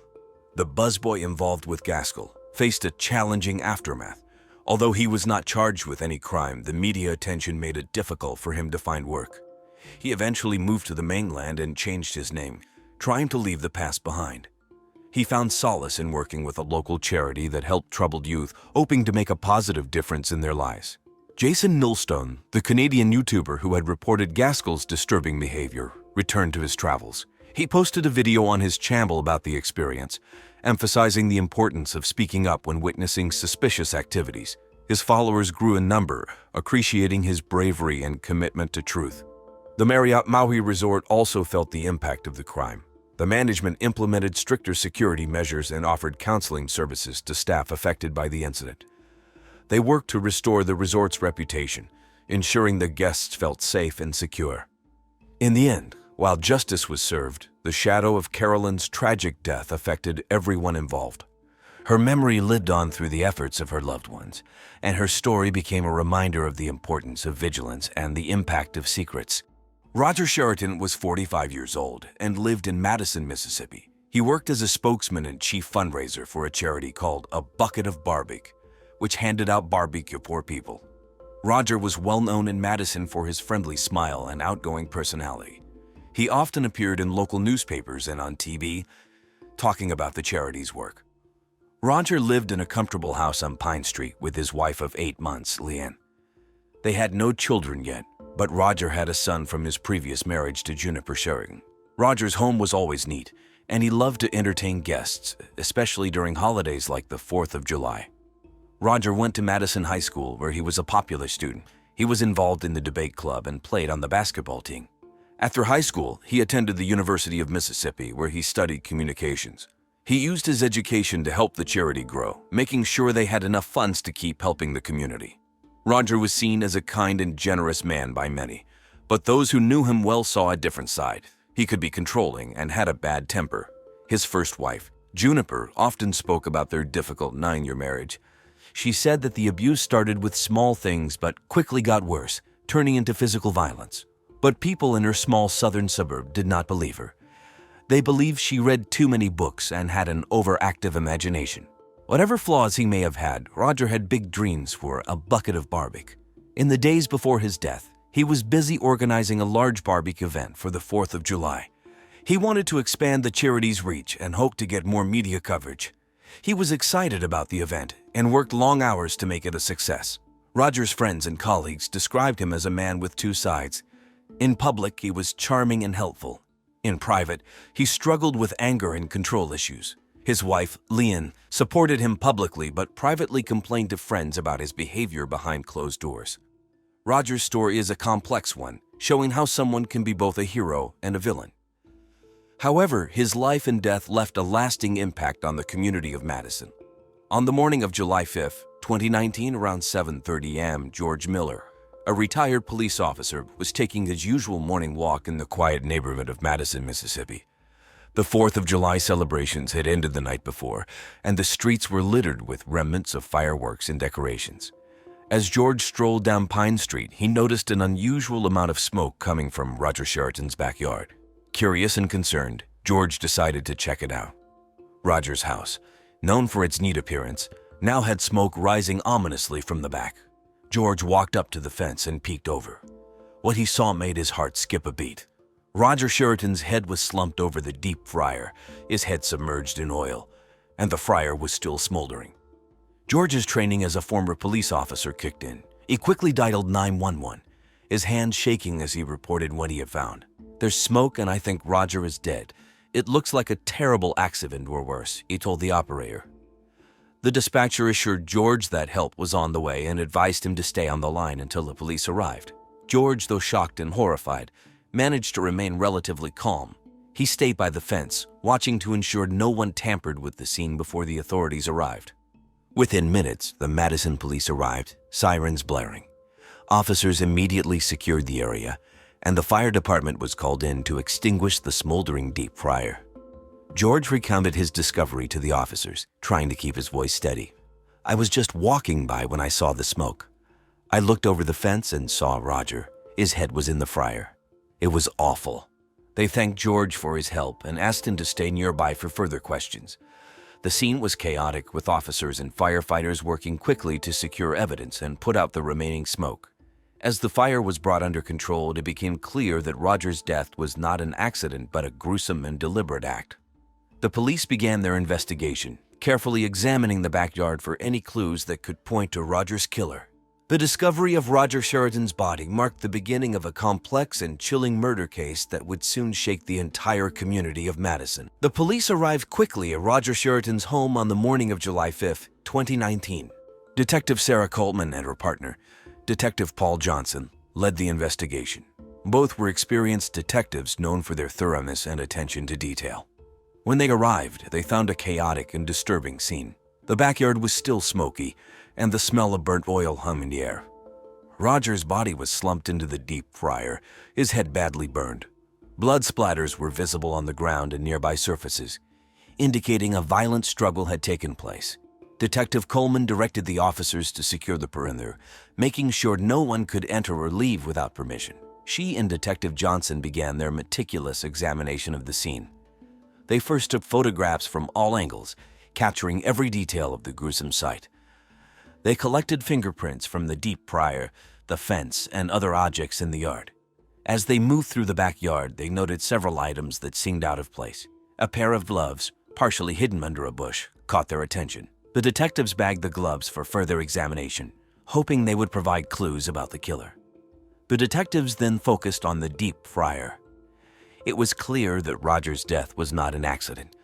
the buzzboy involved with Gaskell, faced a challenging aftermath. Although he was not charged with any crime, the media attention made it difficult for him to find work. He eventually moved to the mainland and changed his name, trying to leave the past behind. He found solace in working with a local charity that helped troubled youth, hoping to make a positive difference in their lives. Jason Millstone, the Canadian YouTuber who had reported Gaskell's disturbing behavior, returned to his travels. He posted a video on his channel about the experience, emphasizing the importance of speaking up when witnessing suspicious activities. His followers grew in number, appreciating his bravery and commitment to truth. The Marriott Maui Resort also felt the impact of the crime. The management implemented stricter security measures and offered counseling services to staff affected by the incident. They worked to restore the resort's reputation, ensuring the guests felt safe and secure. In the end, while justice was served, the shadow of Carolyn's tragic death affected everyone involved. Her memory lived on through the efforts of her loved ones, and her story became a reminder of the importance of vigilance and the impact of secrets. Roger Sheron was 45 years old and lived in Madison, Mississippi. He worked as a spokesman and chief fundraiser for a charity called A Bucket of Barbecue, which handed out barbecue to poor people. Roger was well known in Madison for his friendly smile and outgoing personality. He often appeared in local newspapers and on TV, talking about the charity's work. Roger lived in a comfortable house on Pine Street with his wife of 8 months, Leanne. They had no children yet, but Roger had a son from his previous marriage to Juniper Sheron. Roger's home was always neat, and he loved to entertain guests, especially during holidays like the 4th of July. Roger went to Madison High School, where he was a popular student. He was involved in the debate club and played on the basketball team. After high school, he attended the University of Mississippi, where he studied communications. He used his education to help the charity grow, making sure they had enough funds to keep helping the community. Roger was seen as a kind and generous man by many, but those who knew him well saw a different side. He could be controlling and had a bad temper. His first wife, Juniper, often spoke about their difficult 9-year marriage. She said that the abuse started with small things but quickly got worse, turning into physical violence. But people in her small southern suburb did not believe her. They believed she read too many books and had an overactive imagination. Whatever flaws he may have had, Roger had big dreams for A Bucket of Barbecue. In the days before his death, he was busy organizing a large barbecue event for the 4th of July. He wanted to expand the charity's reach and hoped to get more media coverage. He was excited about the event and worked long hours to make it a success. Roger's friends and colleagues described him as a man with two sides. In public, he was charming and helpful. In private, he struggled with anger and control issues. His wife, Leanne, supported him publicly but privately complained to friends about his behavior behind closed doors. Roger's story is a complex one, showing how someone can be both a hero and a villain. However, his life and death left a lasting impact on the community of Madison. On the morning of July 5, 2019, around 7:30 a.m., George Miller, a retired police officer, was taking his usual morning walk in the quiet neighborhood of Madison, Mississippi. The 4th of July celebrations had ended the night before, and the streets were littered with remnants of fireworks and decorations. As George strolled down Pine Street, he noticed an unusual amount of smoke coming from Roger Sheron's backyard. Curious and concerned, George decided to check it out. Roger's house, known for its neat appearance, now had smoke rising ominously from the back. George walked up to the fence and peeked over. What he saw made his heart skip a beat. Roger Sheron's head was slumped over the deep fryer, his head submerged in oil, and the fryer was still smoldering. George's training as a former police officer kicked in. He quickly dialed 911, his hands shaking as he reported what he had found. "There's smoke and I think Roger is dead. It looks like a terrible accident or worse," he told the operator. The dispatcher assured George that help was on the way and advised him to stay on the line until the police arrived. George, though shocked and horrified, managed to remain relatively calm. He stayed by the fence, watching to ensure no one tampered with the scene before the authorities arrived. Within minutes, the Madison police arrived, sirens blaring. Officers immediately secured the area, and the fire department was called in to extinguish the smoldering deep fryer. George recounted his discovery to the officers, trying to keep his voice steady. "I was just walking by when I saw the smoke. I looked over the fence and saw Roger. His head was in the fryer. It was awful." They thanked George for his help and asked him to stay nearby for further questions. The scene was chaotic, with officers and firefighters working quickly to secure evidence and put out the remaining smoke. As the fire was brought under control, it became clear that Roger's death was not an accident but a gruesome and deliberate act. The police began their investigation, carefully examining the backyard for any clues that could point to Roger's killer. The discovery of Roger Sheron's body marked the beginning of a complex and chilling murder case that would soon shake the entire community of Madison. The police arrived quickly at Roger Sheron's home on the morning of July 5, 2019. Detective Sarah Coleman and her partner, Detective Paul Johnson, led the investigation. Both were experienced detectives known for their thoroughness and attention to detail. When they arrived, they found a chaotic and disturbing scene. The backyard was still smoky, and the smell of burnt oil hung in the air. Roger's body was slumped into the deep fryer, his head badly burned. Blood splatters were visible on the ground and nearby surfaces, indicating a violent struggle had taken place. Detective Coleman directed the officers to secure the perimeter, making sure no one could enter or leave without permission. She and Detective Johnson began their meticulous examination of the scene. They first took photographs from all angles, capturing every detail of the gruesome sight. They collected fingerprints from the deep prior, the fence, and other objects in the yard. As they moved through the backyard, they noted several items that seemed out of place. A pair of gloves, partially hidden under a bush, caught their attention. The detectives bagged the gloves for further examination, hoping they would provide clues about the killer. The detectives then focused on the deep fryer. It was clear that Roger's death was not an accident.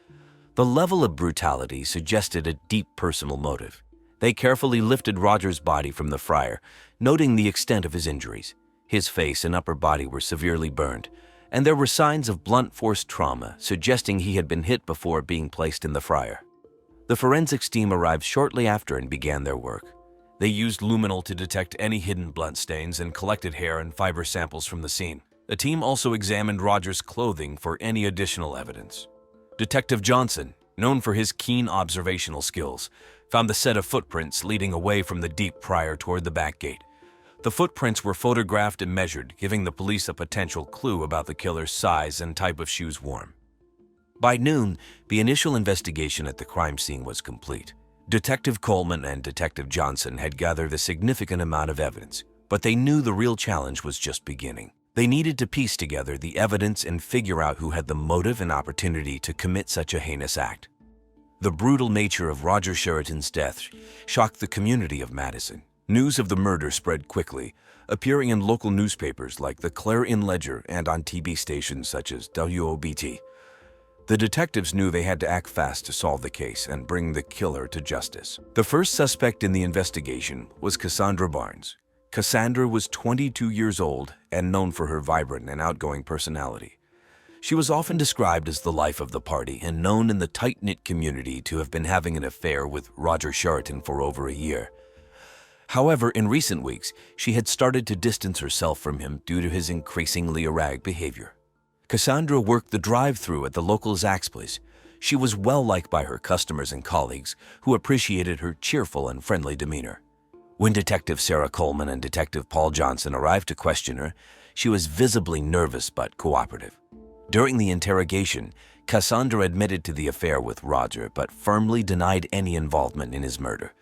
The level of brutality suggested a deep personal motive. They carefully lifted Roger's body from the fryer, noting the extent of his injuries. His face and upper body were severely burned, and there were signs of blunt force trauma, suggesting he had been hit before being placed in the fryer. The forensics team arrived shortly after and began their work. They used luminol to detect any hidden bloodstains and collected hair and fiber samples from the scene. The team also examined Roger's clothing for any additional evidence. Detective Johnson, known for his keen observational skills, found the set of footprints leading away from the deep fryer toward the back gate. The footprints were photographed and measured, giving the police a potential clue about the killer's size and type of shoes worn. By noon, the initial investigation at the crime scene was complete. Detective Coleman and Detective Johnson had gathered a significant amount of evidence, but they knew the real challenge was just beginning. They needed to piece together the evidence and figure out who had the motive and opportunity to commit such a heinous act. The brutal nature of Roger Sheron's death shocked the community of Madison. News of the murder spread quickly, appearing in local newspapers like the Clarion Ledger and on TV stations such as WOBT. The detectives knew they had to act fast to solve the case and bring the killer to justice. The first suspect in the investigation was Cassandra Barnes. Cassandra was 22 years old and known for her vibrant and outgoing personality. She was often described as the life of the party and known in the tight-knit community to have been having an affair with Roger Sheron for over a year. However, in recent weeks, she had started to distance herself from him due to his increasingly erratic behavior. Cassandra worked the drive-thru at the local Zaxby's. She was well-liked by her customers and colleagues, who appreciated her cheerful and friendly demeanor. When Detective Sarah Coleman and Detective Paul Johnson arrived to question her, she was visibly nervous but cooperative. During the interrogation, Cassandra admitted to the affair with Roger but firmly denied any involvement in his murder.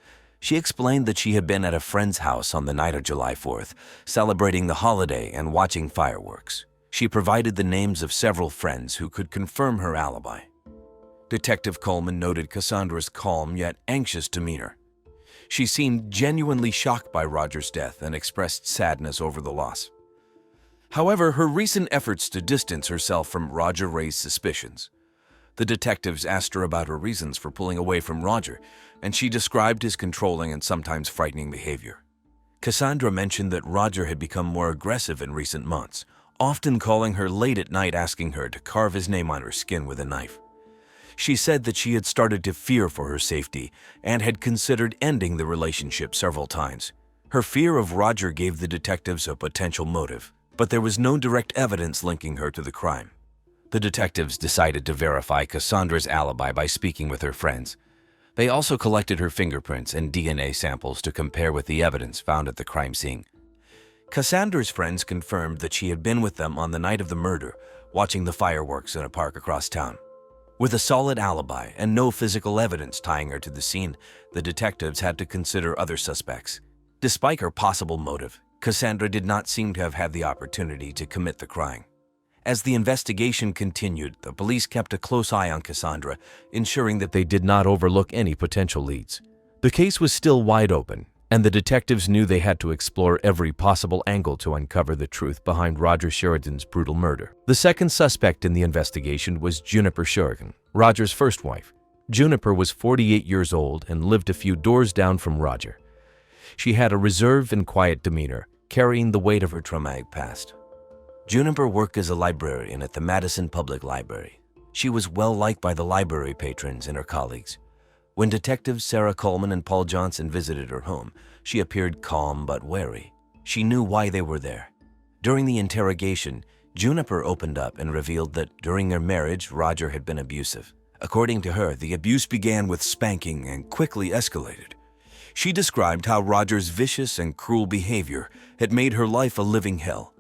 She explained that she had been at a friend's house on the night of July 4th, celebrating the holiday and watching fireworks. She provided the names of several friends who could confirm her alibi. Detective Coleman noted Cassandra's calm yet anxious demeanor. She seemed genuinely shocked by Roger's death and expressed sadness over the loss. However, her recent efforts to distance herself from Roger raised suspicions. The detectives asked her about her reasons for pulling away from Roger, and she described his controlling and sometimes frightening behavior. Cassandra mentioned that Roger had become more aggressive in recent months, often calling her late at night asking her to carve his name on her skin with a knife. She said that she had started to fear for her safety and had considered ending the relationship several times. Her fear of Roger gave the detectives a potential motive, but there was no direct evidence linking her to the crime. The detectives decided to verify Cassandra's alibi by speaking with her friends. They also collected her fingerprints and DNA samples to compare with the evidence found at the crime scene. Cassandra's friends confirmed that she had been with them on the night of the murder, watching the fireworks in a park across town. With a solid alibi and no physical evidence tying her to the scene, the detectives had to consider other suspects. Despite her possible motive, Cassandra did not seem to have had the opportunity to commit the crime. As the investigation continued, the police kept a close eye on Cassandra, ensuring that they did not overlook any potential leads. The case was still wide open, and the detectives knew they had to explore every possible angle to uncover the truth behind Roger Sheron's brutal murder. The second suspect in the investigation was Juniper Sheron, Roger's first wife. Juniper was 48 years old and lived a few doors down from Roger. She had a reserved and quiet demeanor, carrying the weight of her traumatic past. Juniper worked as a librarian at the Madison Public Library. She was well-liked by the library patrons and her colleagues. When detectives Sarah Coleman and Paul Johnson visited her home, she appeared calm but wary. She knew why they were there. During the interrogation, Juniper opened up and revealed that during their marriage, Roger had been abusive. According to her, the abuse began with spanking and quickly escalated. She described how Roger's vicious and cruel behavior had made her life a living hell.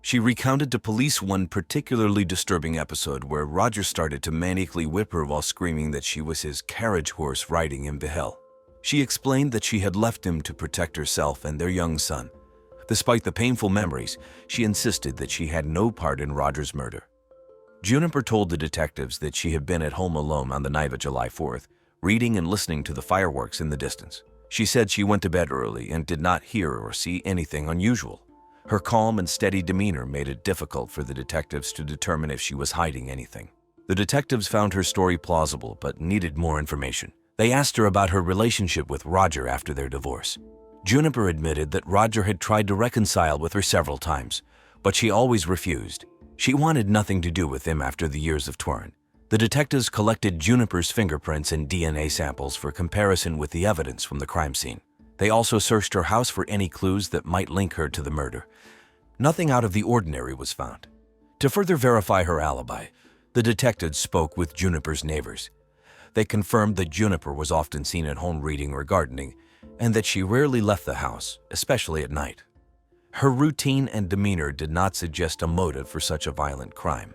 She recounted to police one particularly disturbing episode where Roger started to manically whip her while screaming that she was his carriage horse riding him to hell. She explained that she had left him to protect herself and their young son. Despite the painful memories, she insisted that she had no part in Roger's murder. Juniper told the detectives that she had been at home alone on the night of July 4th, reading and listening to the fireworks in the distance. She said she went to bed early and did not hear or see anything unusual. Her calm and steady demeanor made it difficult for the detectives to determine if she was hiding anything. The detectives found her story plausible but needed more information. They asked her about her relationship with Roger after their divorce. Juniper admitted that Roger had tried to reconcile with her several times, but she always refused. She wanted nothing to do with him after the years of touring. The detectives collected Juniper's fingerprints and DNA samples for comparison with the evidence from the crime scene. They also searched her house for any clues that might link her to the murder. Nothing out of the ordinary was found. To further verify her alibi, the detectives spoke with Juniper's neighbors. They confirmed that Juniper was often seen at home reading or gardening, and that she rarely left the house, especially at night. Her routine and demeanor did not suggest a motive for such a violent crime.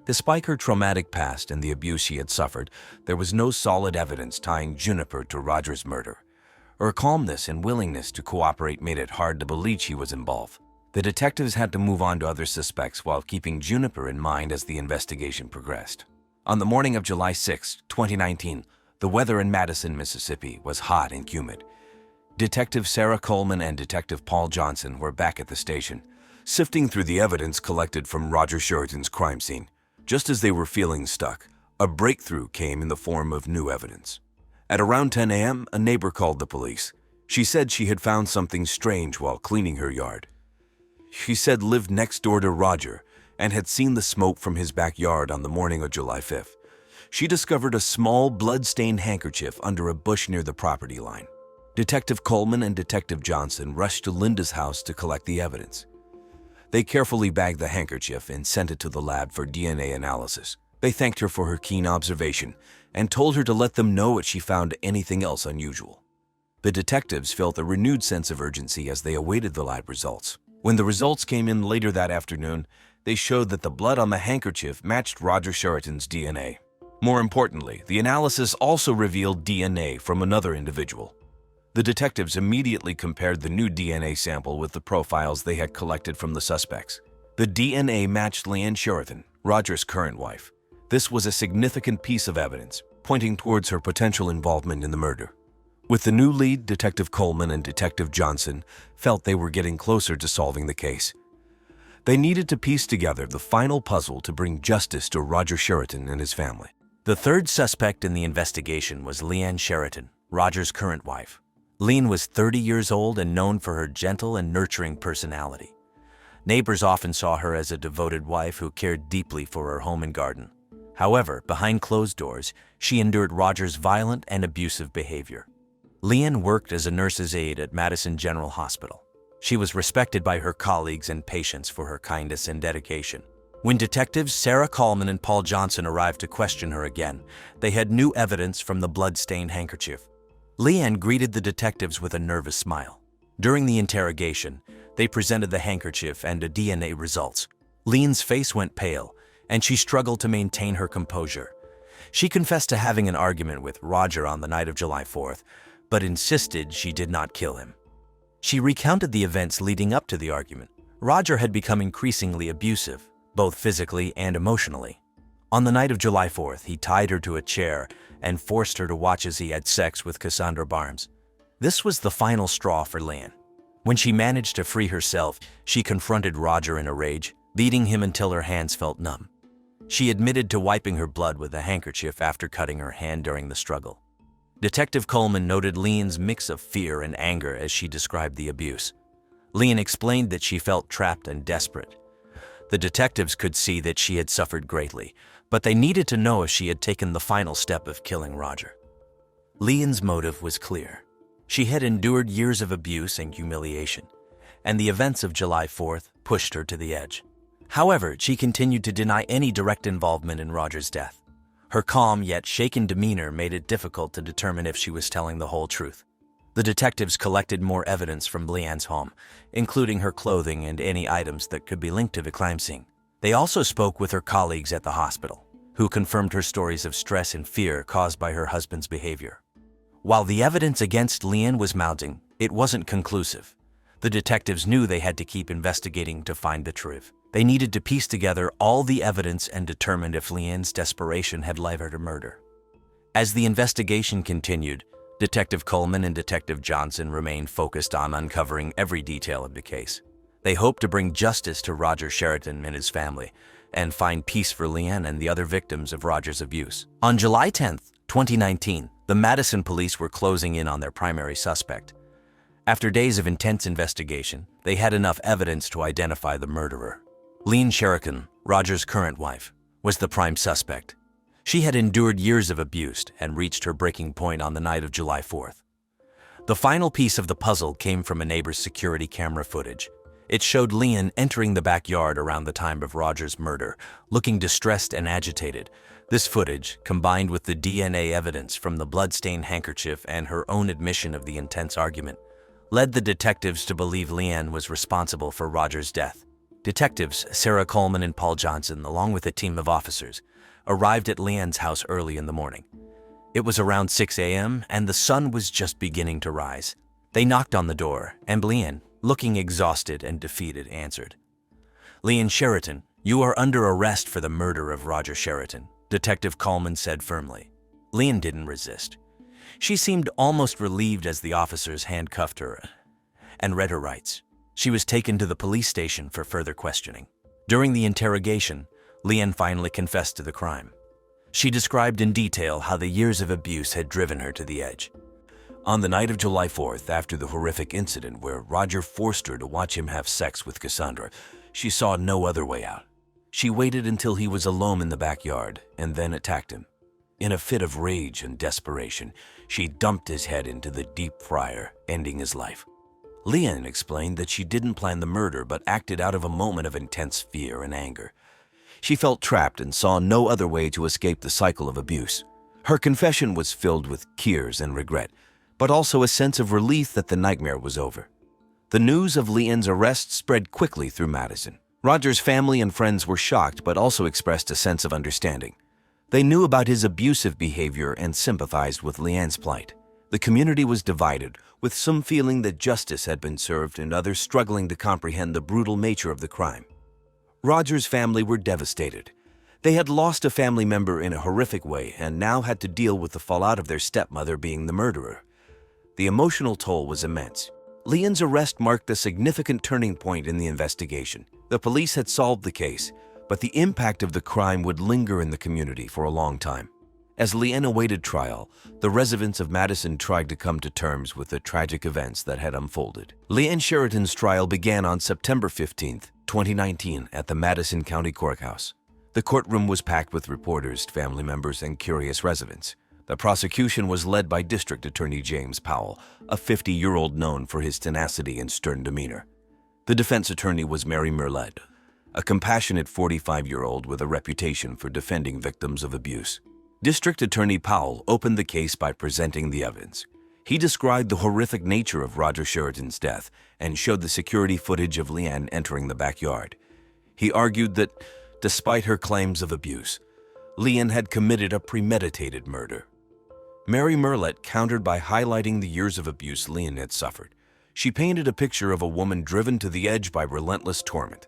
Despite her traumatic past and the abuse she had suffered, there was no solid evidence tying Juniper to Roger's murder. Her calmness and willingness to cooperate made it hard to believe she was involved. The detectives had to move on to other suspects while keeping Juniper in mind as the investigation progressed. On the morning of July 6, 2019, the weather in Madison, Mississippi was hot and humid. Detective Sarah Coleman and Detective Paul Johnson were back at the station, sifting through the evidence collected from Roger Sheron's crime scene. Just as they were feeling stuck, a breakthrough came in the form of new evidence. At around 10 a.m., a neighbor called the police. She said she had found something strange while cleaning her yard. She said lived next door to Roger and had seen the smoke from his backyard on the morning of July 5th. She discovered a small blood-stained handkerchief under a bush near the property line. Detective Coleman and Detective Johnson rushed to Linda's house to collect the evidence. They carefully bagged the handkerchief and sent it to the lab for DNA analysis. They thanked her for her keen observation and told her to let them know if she found anything else unusual. The detectives felt a renewed sense of urgency as they awaited the lab results. When the results came in later that afternoon, they showed that the blood on the handkerchief matched Roger Sheron's DNA. More importantly, the analysis also revealed DNA from another individual. The detectives immediately compared the new DNA sample with the profiles they had collected from the suspects. The DNA matched Leanne Sheron, Roger's current wife. This was a significant piece of evidence, pointing towards her potential involvement in the murder. With the new lead, Detective Coleman and Detective Johnson felt they were getting closer to solving the case. They needed to piece together the final puzzle to bring justice to Roger Sheron and his family. The third suspect in the investigation was Leanne Sheron, Roger's current wife. Leanne was 30 years old and known for her gentle and nurturing personality. Neighbors often saw her as a devoted wife who cared deeply for her home and garden. However, behind closed doors, she endured Roger's violent and abusive behavior. Leanne worked as a nurse's aide at Madison General Hospital. She was respected by her colleagues and patients for her kindness and dedication. When detectives Sarah Coleman and Paul Johnson arrived to question her again, they had new evidence from the blood-stained handkerchief. Leanne greeted the detectives with a nervous smile. During the interrogation, they presented the handkerchief and the DNA results. Leanne's face went pale, and she struggled to maintain her composure. She confessed to having an argument with Roger on the night of July 4th, but insisted she did not kill him. She recounted the events leading up to the argument. Roger had become increasingly abusive, both physically and emotionally. On the night of July 4th, he tied her to a chair and forced her to watch as he had sex with Cassandra Barnes. This was the final straw for Leanne. When she managed to free herself, she confronted Roger in a rage, beating him until her hands felt numb. She admitted to wiping her blood with a handkerchief after cutting her hand during the struggle. Detective Coleman noted Leanne's mix of fear and anger as she described the abuse. Leanne explained that she felt trapped and desperate. The detectives could see that she had suffered greatly, but they needed to know if she had taken the final step of killing Roger. Leanne's motive was clear. She had endured years of abuse and humiliation, and the events of July 4th pushed her to the edge. However, she continued to deny any direct involvement in Roger's death. Her calm yet shaken demeanor made it difficult to determine if she was telling the whole truth. The detectives collected more evidence from Leanne's home, including her clothing and any items that could be linked to the crime scene. They also spoke with her colleagues at the hospital, who confirmed her stories of stress and fear caused by her husband's behavior. While the evidence against Leanne was mounting, it wasn't conclusive. The detectives knew they had to keep investigating to find the truth. They needed to piece together all the evidence and determine if Leanne's desperation had led her to murder. As the investigation continued, Detective Coleman and Detective Johnson remained focused on uncovering every detail of the case. They hoped to bring justice to Roger Sheron and his family, and find peace for Leanne and the other victims of Roger's abuse. On July 10, 2019, the Madison police were closing in on their primary suspect. After days of intense investigation, they had enough evidence to identify the murderer. Leanne Sheron, Roger's current wife, was the prime suspect. She had endured years of abuse and reached her breaking point on the night of July 4th. The final piece of the puzzle came from a neighbor's security camera footage. It showed Leanne entering the backyard around the time of Roger's murder, looking distressed and agitated. This footage, combined with the DNA evidence from the bloodstained handkerchief and her own admission of the intense argument, led the detectives to believe Leanne was responsible for Roger's death. Detectives Sarah Coleman and Paul Johnson, along with a team of officers, arrived at Leanne's house early in the morning. It was around 6 a.m. and the sun was just beginning to rise. They knocked on the door, and Leanne, looking exhausted and defeated, answered. "Leanne Sheron, you are under arrest for the murder of Roger Sheron," Detective Coleman said firmly. Leanne didn't resist. She seemed almost relieved as the officers handcuffed her and read her rights. She was taken to the police station for further questioning. During the interrogation, Leanne finally confessed to the crime. She described in detail how the years of abuse had driven her to the edge. On the night of July 4th, after the horrific incident where Roger forced her to watch him have sex with Cassandra, she saw no other way out. She waited until he was alone in the backyard and then attacked him. In a fit of rage and desperation, she dumped his head into the deep fryer, ending his life. Leanne explained that she didn't plan the murder but acted out of a moment of intense fear and anger. She felt trapped and saw no other way to escape the cycle of abuse. Her confession was filled with tears and regret, but also a sense of relief that the nightmare was over. The news of Leanne's arrest spread quickly through Madison. Roger's family and friends were shocked but also expressed a sense of understanding. They knew about his abusive behavior and sympathized with Leanne's plight. The community was divided, with some feeling that justice had been served and others struggling to comprehend the brutal nature of the crime. Roger's family were devastated. They had lost a family member in a horrific way and now had to deal with the fallout of their stepmother being the murderer. The emotional toll was immense. Leanne's arrest marked a significant turning point in the investigation. The police had solved the case, but the impact of the crime would linger in the community for a long time. As Leanne awaited trial, the residents of Madison tried to come to terms with the tragic events that had unfolded. Leanne Sheron's trial began on September 15, 2019, at the Madison County Courthouse. The courtroom was packed with reporters, family members, and curious residents. The prosecution was led by District Attorney James Powell, a 50-year-old known for his tenacity and stern demeanor. The defense attorney was Mary Merled, a compassionate 45-year-old with a reputation for defending victims of abuse. District Attorney Powell opened the case by presenting the evidence. He described the horrific nature of Roger Sheron's death and showed the security footage of Leanne entering the backyard. He argued that, despite her claims of abuse, Leanne had committed a premeditated murder. Mary Merlette countered by highlighting the years of abuse Leanne had suffered. She painted a picture of a woman driven to the edge by relentless torment.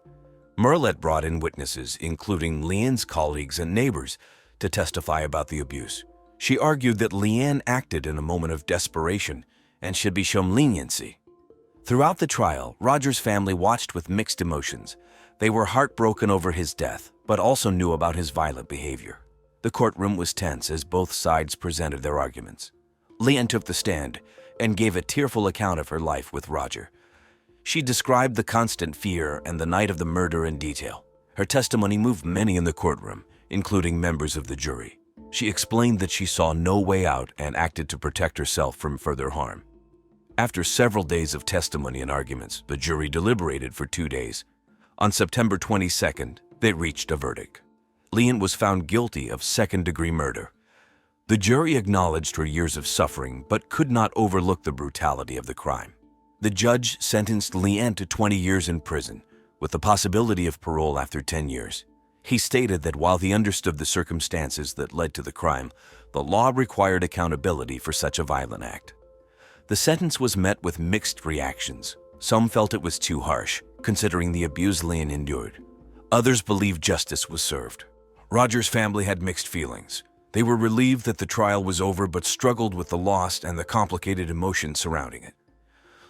Merlette brought in witnesses, including Leanne's colleagues and neighbors, to testify about the abuse. She argued that Leanne acted in a moment of desperation and should be shown leniency. Throughout the trial, Roger's family watched with mixed emotions. They were heartbroken over his death, but also knew about his violent behavior. The courtroom was tense as both sides presented their arguments. Leanne took the stand and gave a tearful account of her life with Roger. She described the constant fear and the night of the murder in detail. Her testimony moved many in the courtroom, including members of the jury. She explained that she saw no way out and acted to protect herself from further harm. After several days of testimony and arguments, the jury deliberated for 2 days. On September 22nd, they reached a verdict. Leanne was found guilty of second-degree murder. The jury acknowledged her years of suffering but could not overlook the brutality of the crime. The judge sentenced Leanne to 20 years in prison, with the possibility of parole after 10 years. He stated that while he understood the circumstances that led to the crime, the law required accountability for such a violent act. The sentence was met with mixed reactions. Some felt it was too harsh, considering the abuse Leanne endured. Others believed justice was served. Roger's family had mixed feelings. They were relieved that the trial was over but struggled with the loss and the complicated emotions surrounding it.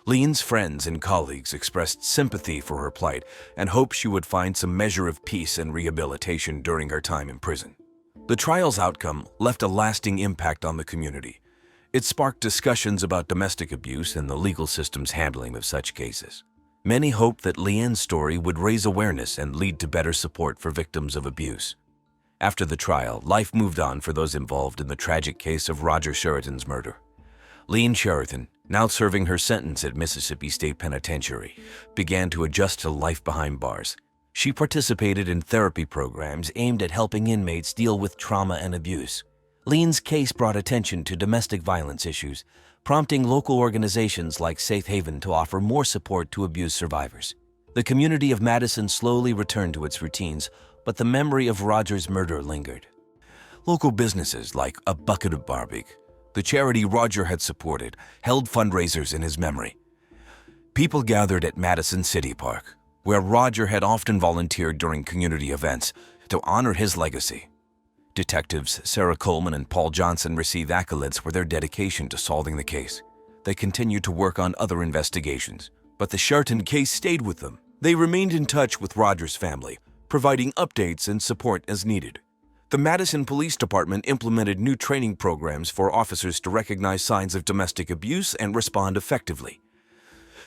Leanne's friends and colleagues expressed sympathy for her plight and hoped she would find some measure of peace and rehabilitation during her time in prison. The trial's outcome left a lasting impact on the community. It sparked discussions about domestic abuse and the legal system's handling of such cases. Many hoped that Leanne's story would raise awareness and lead to better support for victims of abuse. After the trial, life moved on for those involved in the tragic case of Roger Sheron's murder. Leanne Sheron, now serving her sentence at Mississippi State Penitentiary, began to adjust to life behind bars. She participated in therapy programs aimed at helping inmates deal with trauma and abuse. Leanne's case brought attention to domestic violence issues, prompting local organizations like Safe Haven to offer more support to abuse survivors. The community of Madison slowly returned to its routines, but the memory of Roger's murder lingered. Local businesses like A Bucket of Barbecue, the charity Roger had supported, held fundraisers in his memory. People gathered at Madison City Park, where Roger had often volunteered during community events, to honor his legacy. Detectives Sarah Coleman and Paul Johnson received accolades for their dedication to solving the case. They continued to work on other investigations, but the Sheron case stayed with them. They remained in touch with Roger's family, providing updates and support as needed. The Madison Police Department implemented new training programs for officers to recognize signs of domestic abuse and respond effectively.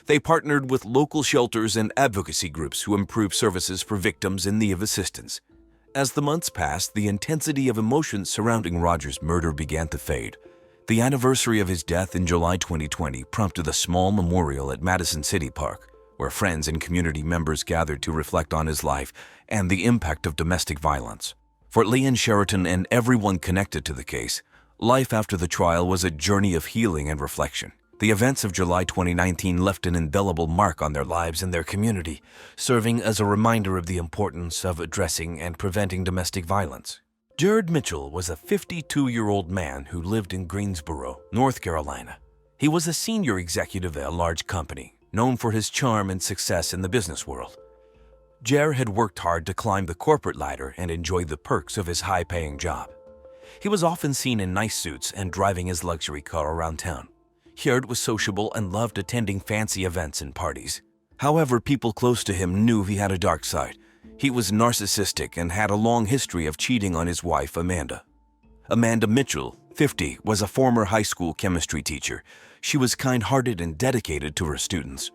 They partnered with local shelters and advocacy groups who improved services for victims in need of assistance. As the months passed, the intensity of emotions surrounding Roger's murder began to fade. The anniversary of his death in July 2020 prompted a small memorial at Madison City Park, where friends and community members gathered to reflect on his life and the impact of domestic violence. For Leanne Sheron and everyone connected to the case, life after the trial was a journey of healing and reflection. The events of July 2019 left an indelible mark on their lives and their community, serving as a reminder of the importance of addressing and preventing domestic violence. Jared Mitchell was a 52-year-old man who lived in Greensboro, North Carolina. He was a senior executive at a large company, known for his charm and success in the business world. Jared had worked hard to climb the corporate ladder and enjoyed the perks of his high-paying job. He was often seen in nice suits and driving his luxury car around town. Jared was sociable and loved attending fancy events and parties. However, people close to him knew he had a dark side. He was narcissistic and had a long history of cheating on his wife, Amanda. Amanda Mitchell, 50, was a former high school chemistry teacher. She was kind-hearted and dedicated to her students.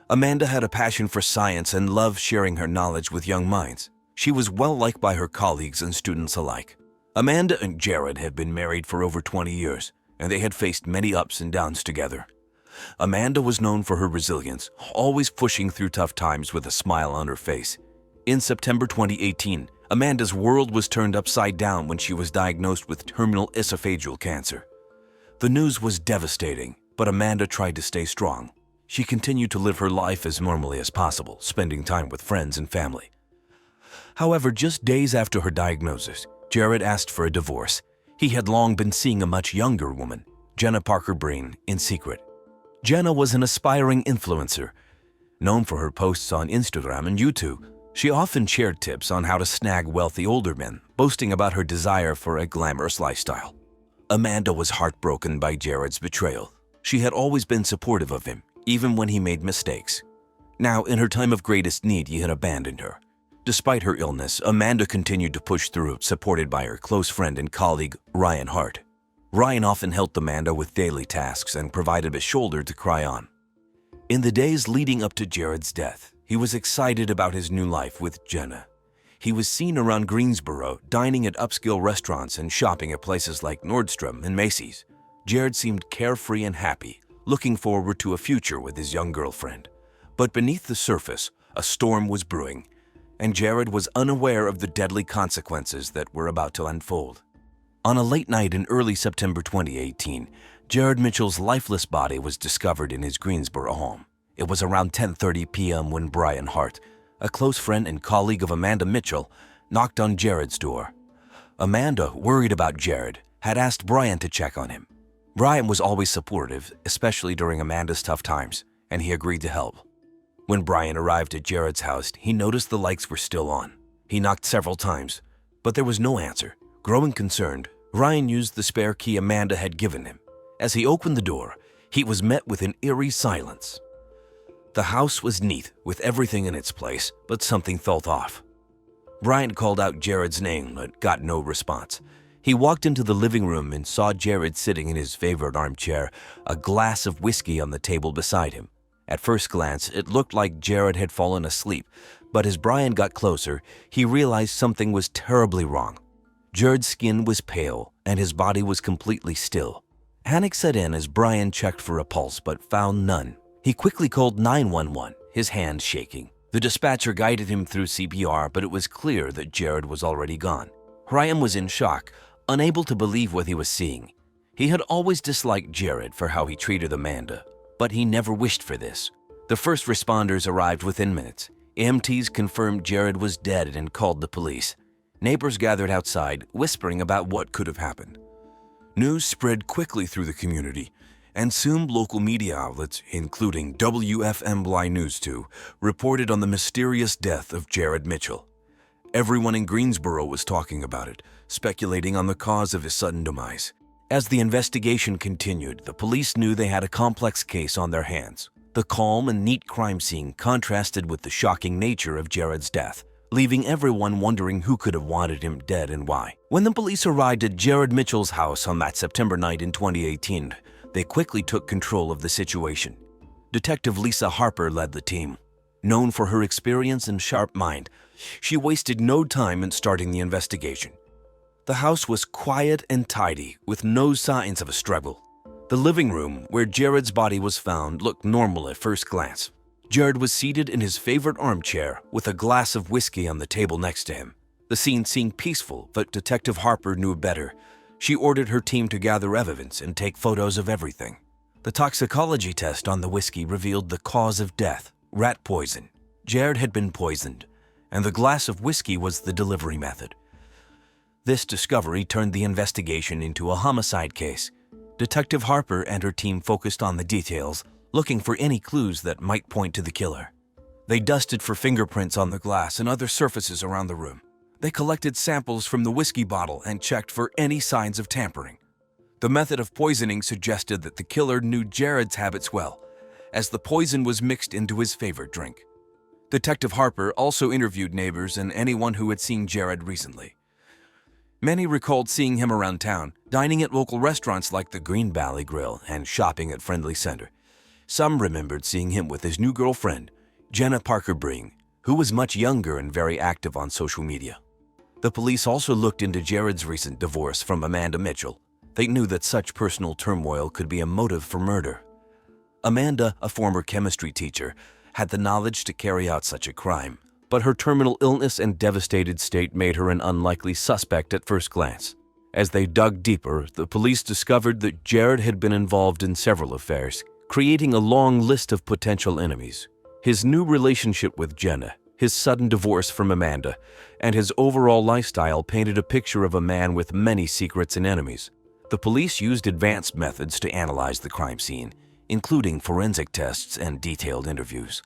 Amanda had a passion for science and loved sharing her knowledge with young minds. She was well-liked by her colleagues and students alike. Amanda and Jared had been married for over 20 years, and they had faced many ups and downs together. Amanda was known for her resilience, always pushing through tough times with a smile on her face. In September 2018, Amanda's world was turned upside down when she was diagnosed with terminal esophageal cancer. The news was devastating, but Amanda tried to stay strong. She continued to live her life as normally as possible, spending time with friends and family. However, just days after her diagnosis, Jared asked for a divorce. He had long been seeing a much younger woman, Jenna Parker Breen, in secret. Jenna was an aspiring influencer. Known for her posts on Instagram and YouTube, she often shared tips on how to snag wealthy older men, boasting about her desire for a glamorous lifestyle. Amanda was heartbroken by Jared's betrayal. She had always been supportive of him, even when he made mistakes. Now, in her time of greatest need, he had abandoned her. Despite her illness, Amanda continued to push through, supported by her close friend and colleague, Ryan Hart. Ryan often helped Amanda with daily tasks and provided a shoulder to cry on. In the days leading up to Jared's death, he was excited about his new life with Jenna. He was seen around Greensboro, dining at upscale restaurants and shopping at places like Nordstrom and Macy's. Jared seemed carefree and happy, looking forward to a future with his young girlfriend. But beneath the surface, a storm was brewing, and Jared was unaware of the deadly consequences that were about to unfold. On a late night in early September 2018, Jared Mitchell's lifeless body was discovered in his Greensboro home. It was around 10:30 p.m. when Brian Hart, a close friend and colleague of Amanda Mitchell, knocked on Jared's door. Amanda, worried about Jared, had asked Brian to check on him. Brian was always supportive, especially during Amanda's tough times, and he agreed to help. When Brian arrived at Jared's house, he noticed the lights were still on. He knocked several times, but there was no answer. Growing concerned, Brian used the spare key Amanda had given him. As he opened the door, he was met with an eerie silence. The house was neat, with everything in its place, but something felt off. Brian called out Jared's name, but got no response. He walked into the living room and saw Jared sitting in his favorite armchair, a glass of whiskey on the table beside him. At first glance, it looked like Jared had fallen asleep, but as Brian got closer, he realized something was terribly wrong. Jared's skin was pale, and his body was completely still. Panic set in as Brian checked for a pulse, but found none. He quickly called 911, his hand shaking. The dispatcher guided him through CPR, but it was clear that Jared was already gone. Brian was in shock, unable to believe what he was seeing. He had always disliked Jared for how he treated Amanda, but he never wished for this. The first responders arrived within minutes. EMTs confirmed Jared was dead and called the police. Neighbors gathered outside, whispering about what could have happened. News spread quickly through the community, and soon local media outlets, including WFMY News 2, reported on the mysterious death of Jared Mitchell. Everyone in Greensboro was talking about it, speculating on the cause of his sudden demise. As the investigation continued, the police knew they had a complex case on their hands. The calm and neat crime scene contrasted with the shocking nature of Jared's death, leaving everyone wondering who could have wanted him dead and why. When the police arrived at Jared Mitchell's house on that September night in 2018, they quickly took control of the situation. Detective Lisa Harper led the team. Known for her experience and sharp mind, she wasted no time in starting the investigation. The house was quiet and tidy, with no signs of a struggle. The living room, where Jared's body was found, looked normal at first glance. Jared was seated in his favorite armchair with a glass of whiskey on the table next to him. The scene seemed peaceful, but Detective Harper knew better. She ordered her team to gather evidence and take photos of everything. The toxicology test on the whiskey revealed the cause of death, rat poison. Jared had been poisoned, and the glass of whiskey was the delivery method. This discovery turned the investigation into a homicide case. Detective Harper and her team focused on the details, looking for any clues that might point to the killer. They dusted for fingerprints on the glass and other surfaces around the room. They collected samples from the whiskey bottle and checked for any signs of tampering. The method of poisoning suggested that the killer knew Jared's habits well, as the poison was mixed into his favorite drink. Detective Harper also interviewed neighbors and anyone who had seen Jared recently. Many recalled seeing him around town, dining at local restaurants like the Green Valley Grill and shopping at Friendly Center. Some remembered seeing him with his new girlfriend, Jenna Parker Breen, who was much younger and very active on social media. The police also looked into Jared's recent divorce from Amanda Mitchell. They knew that such personal turmoil could be a motive for murder. Amanda, a former chemistry teacher, had the knowledge to carry out such a crime, but her terminal illness and devastated state made her an unlikely suspect at first glance. As they dug deeper, the police discovered that Jared had been involved in several affairs, creating a long list of potential enemies. His new relationship with Jenna, his sudden divorce from Amanda, and his overall lifestyle painted a picture of a man with many secrets and enemies. The police used advanced methods to analyze the crime scene, including forensic tests and detailed interviews.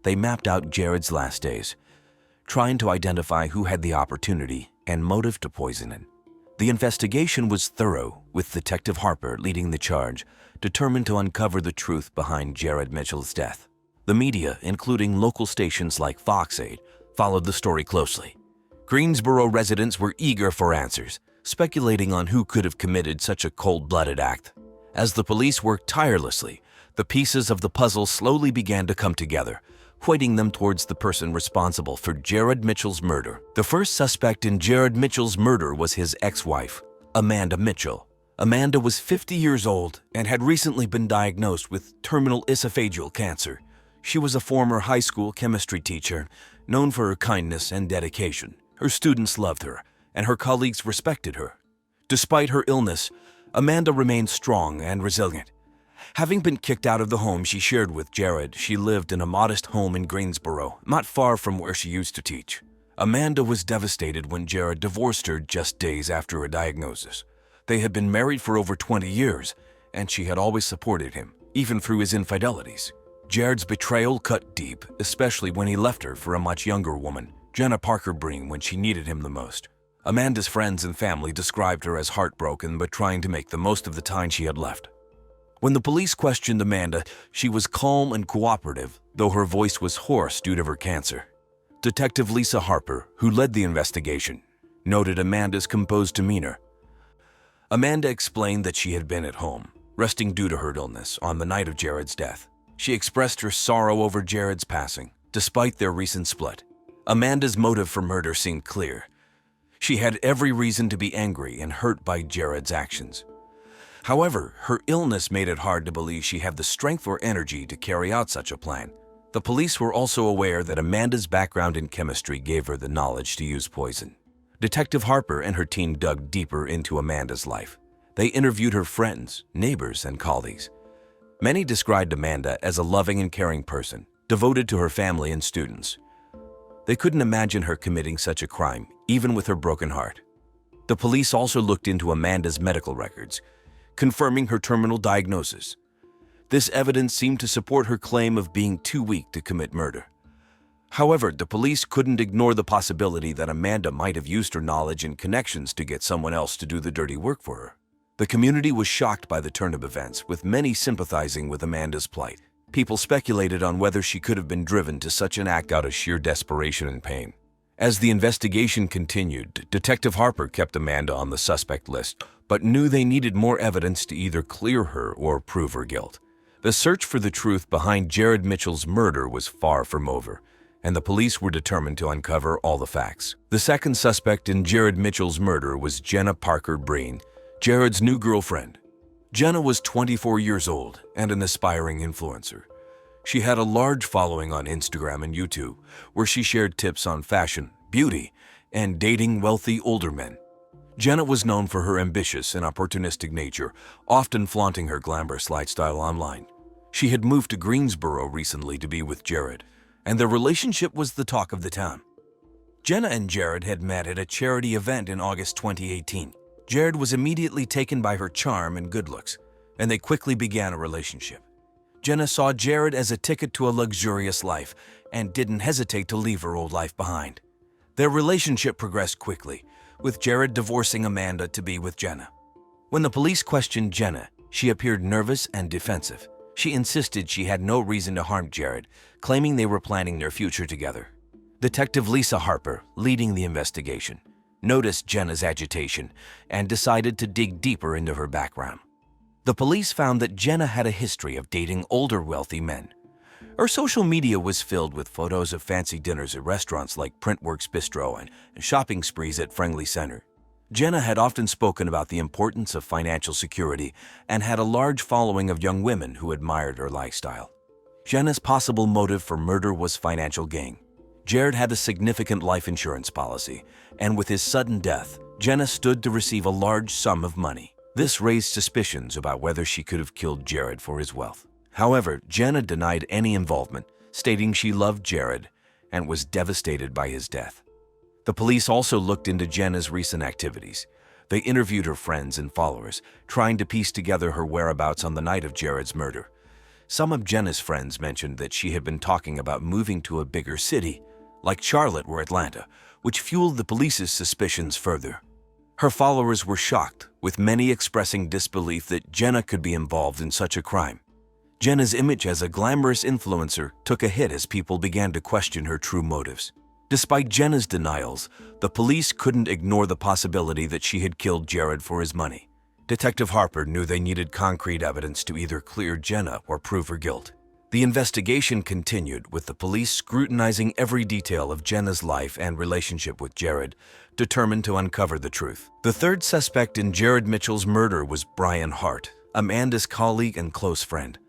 They mapped out Jared's last days, trying to identify who had the opportunity and motive to poison him. The investigation was thorough, with Detective Harper leading the charge, determined to uncover the truth behind Jared Mitchell's death. The media, including local stations like Fox 8, followed the story closely. Greensboro residents were eager for answers, speculating on who could have committed such a cold-blooded act. As the police worked tirelessly, the pieces of the puzzle slowly began to come together, pointing them towards the person responsible for Jared Mitchell's murder. The first suspect in Jared Mitchell's murder was his ex-wife, Amanda Mitchell. Amanda was 50 years old and had recently been diagnosed with terminal esophageal cancer. She was a former high school chemistry teacher, known for her kindness and dedication. Her students loved her, and her colleagues respected her. Despite her illness, Amanda remained strong and resilient. Having been kicked out of the home she shared with Jared, she lived in a modest home in Greensboro, not far from where she used to teach. Amanda was devastated when Jared divorced her just days after a diagnosis. They had been married for over 20 years, and she had always supported him, even through his infidelities. Jared's betrayal cut deep, especially when he left her for a much younger woman, Jenna Parker Breen, when she needed him the most. Amanda's friends and family described her as heartbroken but trying to make the most of the time she had left. When the police questioned Amanda, she was calm and cooperative, though her voice was hoarse due to her cancer. Detective Lisa Harper, who led the investigation, noted Amanda's composed demeanor. Amanda explained that she had been at home, resting due to her illness, on the night of Jared's death. She expressed her sorrow over Jared's passing, despite their recent split. Amanda's motive for murder seemed clear. She had every reason to be angry and hurt by Jared's actions. However, her illness made it hard to believe she had the strength or energy to carry out such a plan. The police were also aware that Amanda's background in chemistry gave her the knowledge to use poison. Detective Harper and her team dug deeper into Amanda's life. They interviewed her friends, neighbors, and colleagues. Many described Amanda as a loving and caring person, devoted to her family and students. They couldn't imagine her committing such a crime, even with her broken heart. The police also looked into Amanda's medical records, confirming her terminal diagnosis. This evidence seemed to support her claim of being too weak to commit murder. However, the police couldn't ignore the possibility that Amanda might have used her knowledge and connections to get someone else to do the dirty work for her. The community was shocked by the turn of events, with many sympathizing with Amanda's plight. People speculated on whether she could have been driven to such an act out of sheer desperation and pain. As the investigation continued, Detective Harper kept Amanda on the suspect list, but knew they needed more evidence to either clear her or prove her guilt. The search for the truth behind Jared Mitchell's murder was far from over, and the police were determined to uncover all the facts. The second suspect in Jared Mitchell's murder was Jenna Parker Breen, Jared's new girlfriend. Jenna was 24 years old and an aspiring influencer. She had a large following on Instagram and YouTube, where she shared tips on fashion, beauty, and dating wealthy older men. Jenna was known for her ambitious and opportunistic nature, often flaunting her glamorous lifestyle online. She had moved to Greensboro recently to be with Jared, and their relationship was the talk of the town. Jenna and Jared had met at a charity event in August 2018. Jared was immediately taken by her charm and good looks, and they quickly began a relationship. Jenna saw Jared as a ticket to a luxurious life and didn't hesitate to leave her old life behind. Their relationship progressed quickly, with Jared divorcing Amanda to be with Jenna. When the police questioned Jenna, she appeared nervous and defensive. She insisted she had no reason to harm Jared, claiming they were planning their future together. Detective Lisa Harper, leading the investigation, noticed Jenna's agitation and decided to dig deeper into her background. The police found that Jenna had a history of dating older wealthy men. Her social media was filled with photos of fancy dinners at restaurants like Printworks Bistro and shopping sprees at Friendly Center. Jenna had often spoken about the importance of financial security and had a large following of young women who admired her lifestyle. Jenna's possible motive for murder was financial gain. Jared had a significant life insurance policy, and with his sudden death, Jenna stood to receive a large sum of money. This raised suspicions about whether she could have killed Jared for his wealth. However, Jenna denied any involvement, stating she loved Jared and was devastated by his death. The police also looked into Jenna's recent activities. They interviewed her friends and followers, trying to piece together her whereabouts on the night of Jared's murder. Some of Jenna's friends mentioned that she had been talking about moving to a bigger city, like Charlotte or Atlanta, which fueled the police's suspicions further. Her followers were shocked, with many expressing disbelief that Jenna could be involved in such a crime. Jenna's image as a glamorous influencer took a hit as people began to question her true motives. Despite Jenna's denials, the police couldn't ignore the possibility that she had killed Jared for his money. Detective Harper knew they needed concrete evidence to either clear Jenna or prove her guilt. The investigation continued, with the police scrutinizing every detail of Jenna's life and relationship with Jared, determined to uncover the truth. The third suspect in Jared Mitchell's murder was Brian Hart, Amanda's colleague and close friend.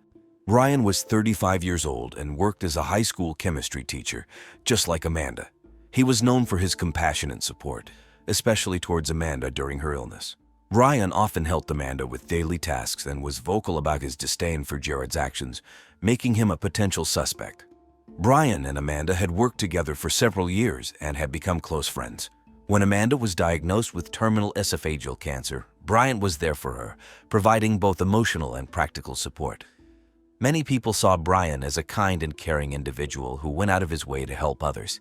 Brian was 35 years old and worked as a high school chemistry teacher, just like Amanda. He was known for his compassion and support, especially towards Amanda during her illness. Brian often helped Amanda with daily tasks and was vocal about his disdain for Jared's actions, making him a potential suspect. Brian and Amanda had worked together for several years and had become close friends. When Amanda was diagnosed with terminal esophageal cancer, Brian was there for her, providing both emotional and practical support. Many people saw Brian as a kind and caring individual who went out of his way to help others.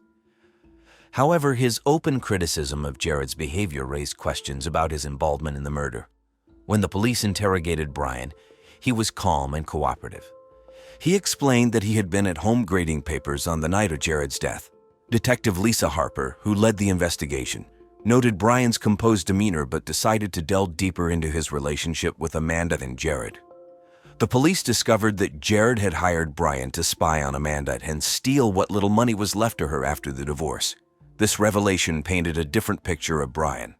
However, his open criticism of Jared's behavior raised questions about his involvement in the murder. When the police interrogated Brian, he was calm and cooperative. He explained that he had been at home grading papers on the night of Jared's death. Detective Lisa Harper, who led the investigation, noted Brian's composed demeanor but decided to delve deeper into his relationship with Amanda and Jared. The police discovered that Jared had hired Brian to spy on Amanda and steal what little money was left to her after the divorce. This revelation painted a different picture of Brian.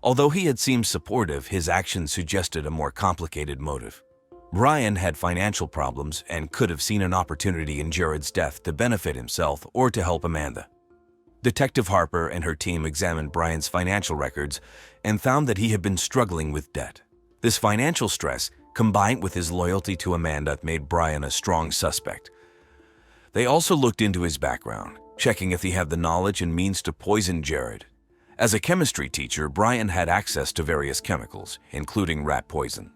Although he had seemed supportive, his actions suggested a more complicated motive. Brian had financial problems and could have seen an opportunity in Jared's death to benefit himself or to help Amanda. Detective Harper and her team examined Brian's financial records and found that he had been struggling with debt. This financial stress, combined with his loyalty to Amanda, made Brian a strong suspect. They also looked into his background, checking if he had the knowledge and means to poison Jared. As a chemistry teacher, Brian had access to various chemicals, including rat poison.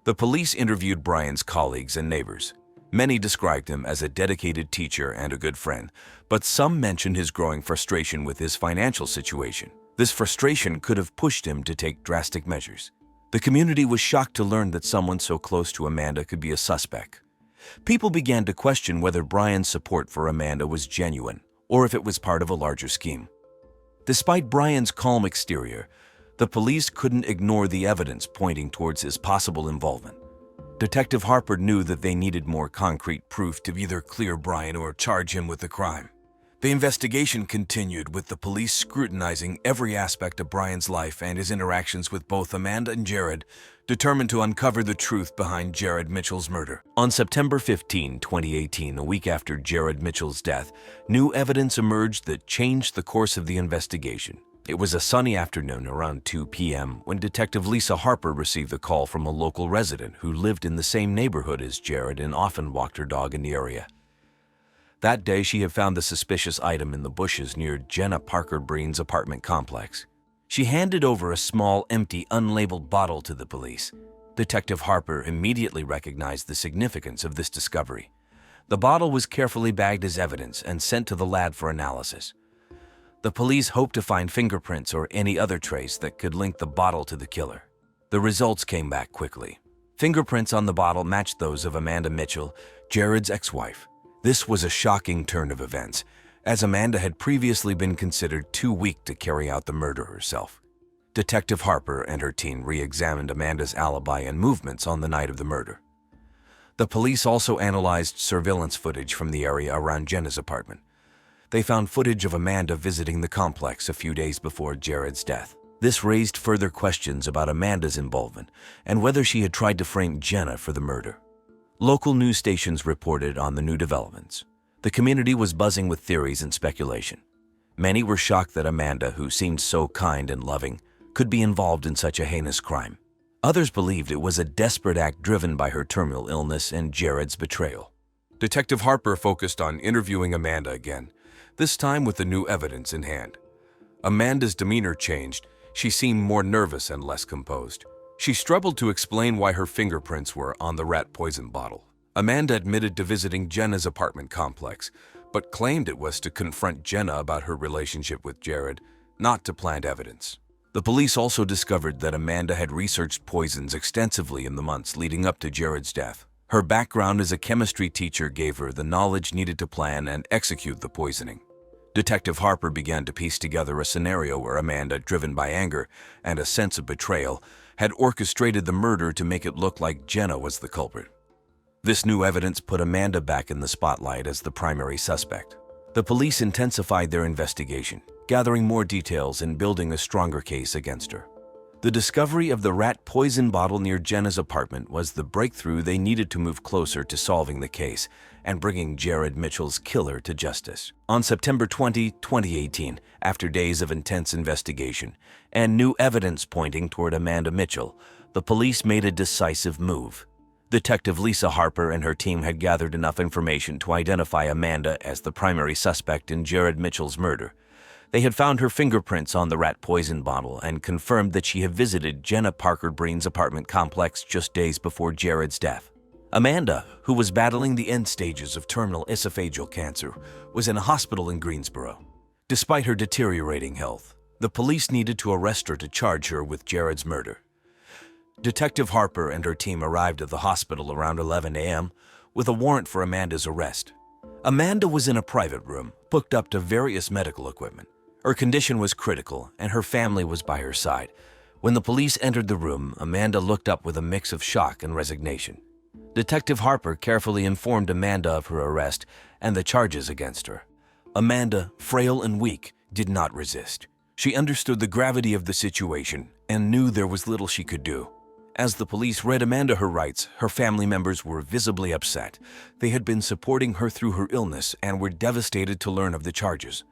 The police interviewed Brian's colleagues and neighbors. Many described him as a dedicated teacher and a good friend, but some mentioned his growing frustration with his financial situation. This frustration could have pushed him to take drastic measures. The community was shocked to learn that someone so close to Amanda could be a suspect. People began to question whether Brian's support for Amanda was genuine, or if it was part of a larger scheme. Despite Brian's calm exterior, the police couldn't ignore the evidence pointing towards his possible involvement. Detective Harper knew that they needed more concrete proof to either clear Brian or charge him with the crime. The investigation continued, with the police scrutinizing every aspect of Brian's life and his interactions with both Amanda and Jared, determined to uncover the truth behind Jared Mitchell's murder. On September 15, 2018, a week after Jared Mitchell's death, new evidence emerged that changed the course of the investigation. It was a sunny afternoon around 2 p.m. when Detective Lisa Harper received a call from a local resident who lived in the same neighborhood as Jared and often walked her dog in the area. That day, she had found the suspicious item in the bushes near Jenna Parker Breen's apartment complex. She handed over a small, empty, unlabeled bottle to the police. Detective Harper immediately recognized the significance of this discovery. The bottle was carefully bagged as evidence and sent to the lab for analysis. The police hoped to find fingerprints or any other trace that could link the bottle to the killer. The results came back quickly. Fingerprints on the bottle matched those of Amanda Mitchell, Jared's ex-wife. This was a shocking turn of events, as Amanda had previously been considered too weak to carry out the murder herself. Detective Harper and her team re-examined Amanda's alibi and movements on the night of the murder. The police also analyzed surveillance footage from the area around Jenna's apartment. They found footage of Amanda visiting the complex a few days before Jared's death. This raised further questions about Amanda's involvement and whether she had tried to frame Jenna for the murder. Local news stations reported on the new developments. The community was buzzing with theories and speculation. Many were shocked that Amanda, who seemed so kind and loving, could be involved in such a heinous crime. Others believed it was a desperate act driven by her terminal illness and Jared's betrayal. Detective Harper focused on interviewing Amanda again, this time with the new evidence in hand. Amanda's demeanor changed. She seemed more nervous and less composed. She struggled to explain why her fingerprints were on the rat poison bottle. Amanda admitted to visiting Jenna's apartment complex, but claimed it was to confront Jenna about her relationship with Jared, not to plant evidence. The police also discovered that Amanda had researched poisons extensively in the months leading up to Jared's death. Her background as a chemistry teacher gave her the knowledge needed to plan and execute the poisoning. Detective Harper began to piece together a scenario where Amanda, driven by anger and a sense of betrayal, had orchestrated the murder to make it look like Jenna was the culprit. This new evidence put Amanda back in the spotlight as the primary suspect. The police intensified their investigation, gathering more details and building a stronger case against her. The discovery of the rat poison bottle near Jenna's apartment was the breakthrough they needed to move closer to solving the case and bringing Jared Mitchell's killer to justice. On September 20, 2018, after days of intense investigation and new evidence pointing toward Amanda Mitchell, the police made a decisive move. Detective Lisa Harper and her team had gathered enough information to identify Amanda as the primary suspect in Jared Mitchell's murder. They had found her fingerprints on the rat poison bottle and confirmed that she had visited Jenna Parker Breen's apartment complex just days before Jared's death. Amanda, who was battling the end stages of terminal esophageal cancer, was in a hospital in Greensboro. Despite her deteriorating health, the police needed to arrest her to charge her with Jared's murder. Detective Harper and her team arrived at the hospital around 11 a.m. with a warrant for Amanda's arrest. Amanda was in a private room, hooked up to various medical equipment. Her condition was critical, and her family was by her side. When the police entered the room, Amanda looked up with a mix of shock and resignation. Detective Harper carefully informed Amanda of her arrest and the charges against her. Amanda, frail and weak, did not resist. She understood the gravity of the situation and knew there was little she could do. As the police read Amanda her rights, her family members were visibly upset. They had been supporting her through her illness and were devastated to learn of the charges.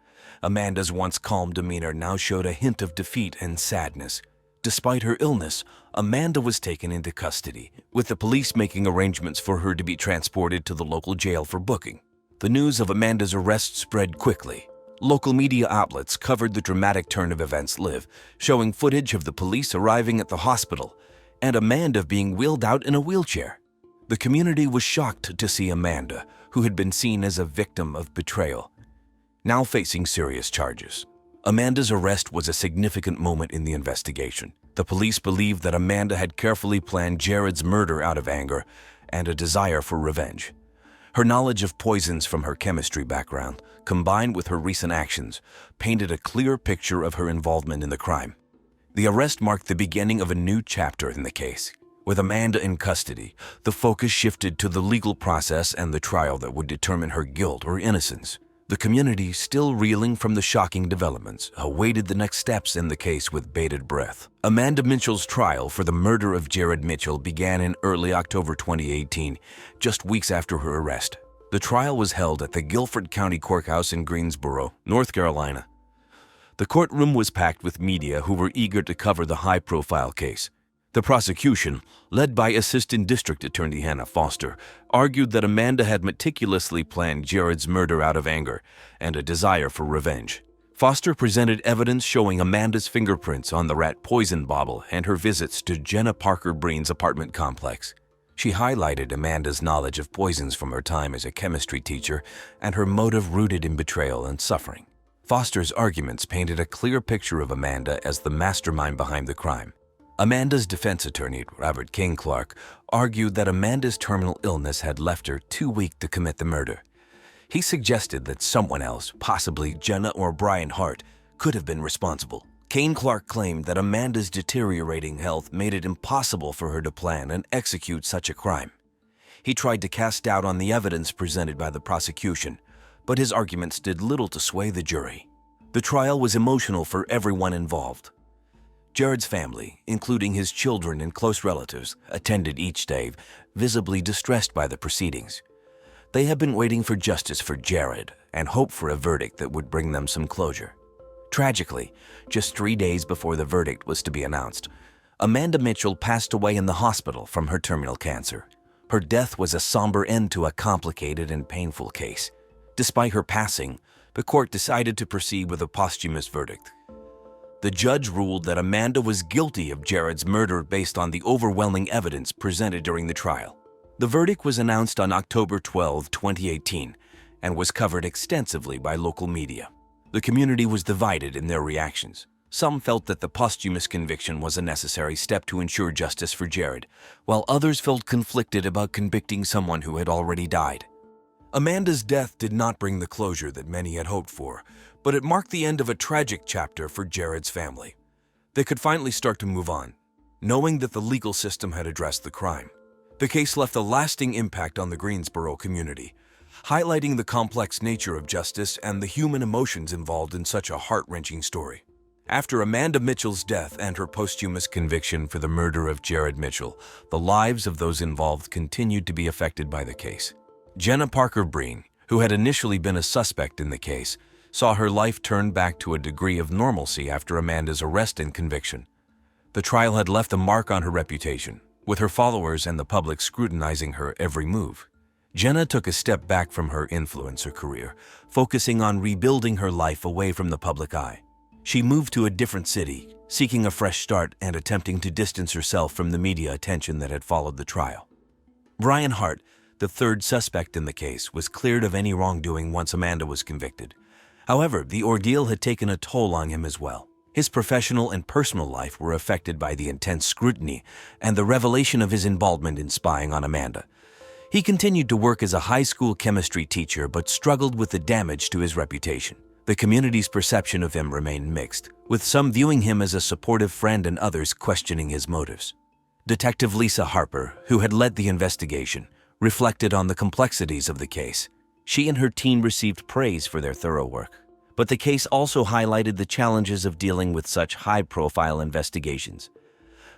Amanda's once calm demeanor now showed a hint of defeat and sadness. Despite her illness, Amanda was taken into custody, with the police making arrangements for her to be transported to the local jail for booking. The news of Amanda's arrest spread quickly. Local media outlets covered the dramatic turn of events live, showing footage of the police arriving at the hospital and Amanda being wheeled out in a wheelchair. The community was shocked to see Amanda, who had been seen as a victim of betrayal, now facing serious charges. Amanda's arrest was a significant moment in the investigation. The police believed that Amanda had carefully planned Jared's murder out of anger and a desire for revenge. Her knowledge of poisons from her chemistry background, combined with her recent actions, painted a clear picture of her involvement in the crime. The arrest marked the beginning of a new chapter in the case. With Amanda in custody, the focus shifted to the legal process and the trial that would determine her guilt or innocence. The community, still reeling from the shocking developments, awaited the next steps in the case with bated breath. Amanda Mitchell's trial for the murder of Jared Mitchell began in early October 2018, just weeks after her arrest. The trial was held at the Guilford County Courthouse in Greensboro, North Carolina. The courtroom was packed with media who were eager to cover the high-profile case. The prosecution, led by Assistant District Attorney Hannah Foster, argued that Amanda had meticulously planned Jared's murder out of anger and a desire for revenge. Foster presented evidence showing Amanda's fingerprints on the rat poison bottle and her visits to Jenna Parker Breen's apartment complex. She highlighted Amanda's knowledge of poisons from her time as a chemistry teacher and her motive rooted in betrayal and suffering. Foster's arguments painted a clear picture of Amanda as the mastermind behind the crime. Amanda's defense attorney, Robert King Clark, argued that Amanda's terminal illness had left her too weak to commit the murder. He suggested that someone else, possibly Jenna or Brian Hart, could have been responsible. Kane Clark claimed that Amanda's deteriorating health made it impossible for her to plan and execute such a crime. He tried to cast doubt on the evidence presented by the prosecution, but his arguments did little to sway the jury. The trial was emotional for everyone involved. Jared's family, including his children and close relatives, attended each day, visibly distressed by the proceedings. They had been waiting for justice for Jared and hoped for a verdict that would bring them some closure. Tragically, just 3 days before the verdict was to be announced, Amanda Mitchell passed away in the hospital from her terminal cancer. Her death was a somber end to a complicated and painful case. Despite her passing, the court decided to proceed with a posthumous verdict. The judge ruled that Amanda was guilty of Jared's murder based on the overwhelming evidence presented during the trial. The verdict was announced on October 12, 2018, and was covered extensively by local media. The community was divided in their reactions. Some felt that the posthumous conviction was a necessary step to ensure justice for Jared, while others felt conflicted about convicting someone who had already died. Amanda's death did not bring the closure that many had hoped for, but it marked the end of a tragic chapter for Jared's family. They could finally start to move on, knowing that the legal system had addressed the crime. The case left a lasting impact on the Greensboro community, highlighting the complex nature of justice and the human emotions involved in such a heart-wrenching story. After Amanda Mitchell's death and her posthumous conviction for the murder of Jared Mitchell, the lives of those involved continued to be affected by the case. Jenna Parker Breen, who had initially been a suspect in the case, saw her life turn back to a degree of normalcy after Amanda's arrest and conviction. The trial had left a mark on her reputation, with her followers and the public scrutinizing her every move. Jenna took a step back from her influencer career, focusing on rebuilding her life away from the public eye. She moved to a different city, seeking a fresh start and attempting to distance herself from the media attention that had followed the trial. Brian Hart, the third suspect in the case, was cleared of any wrongdoing once Amanda was convicted. However, the ordeal had taken a toll on him as well. His professional and personal life were affected by the intense scrutiny and the revelation of his involvement in spying on Amanda. He continued to work as a high school chemistry teacher but struggled with the damage to his reputation. The community's perception of him remained mixed, with some viewing him as a supportive friend and others questioning his motives. Detective Lisa Harper, who had led the investigation, reflected on the complexities of the case. She and her team received praise for their thorough work. But the case also highlighted the challenges of dealing with such high-profile investigations.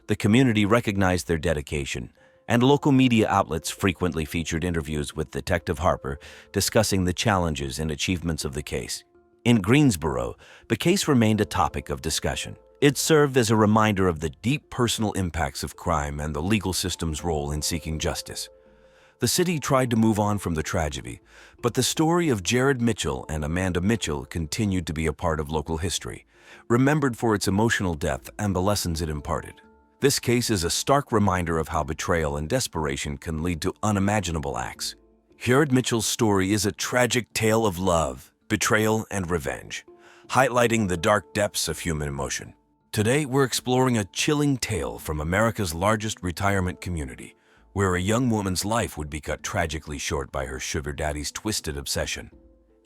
The community recognized their dedication, and local media outlets frequently featured interviews with Detective Harper discussing the challenges and achievements of the case. In Greensboro, the case remained a topic of discussion. It served as a reminder of the deep personal impacts of crime and the legal system's role in seeking justice. The city tried to move on from the tragedy, but the story of Jared Mitchell and Amanda Mitchell continued to be a part of local history, remembered for its emotional depth and the lessons it imparted. This case is a stark reminder of how betrayal and desperation can lead to unimaginable acts. Jared Mitchell's story is a tragic tale of love, betrayal, and revenge, highlighting the dark depths of human emotion. Today, we're exploring a chilling tale from America's largest retirement community, where a young woman's life would be cut tragically short by her sugar daddy's twisted obsession.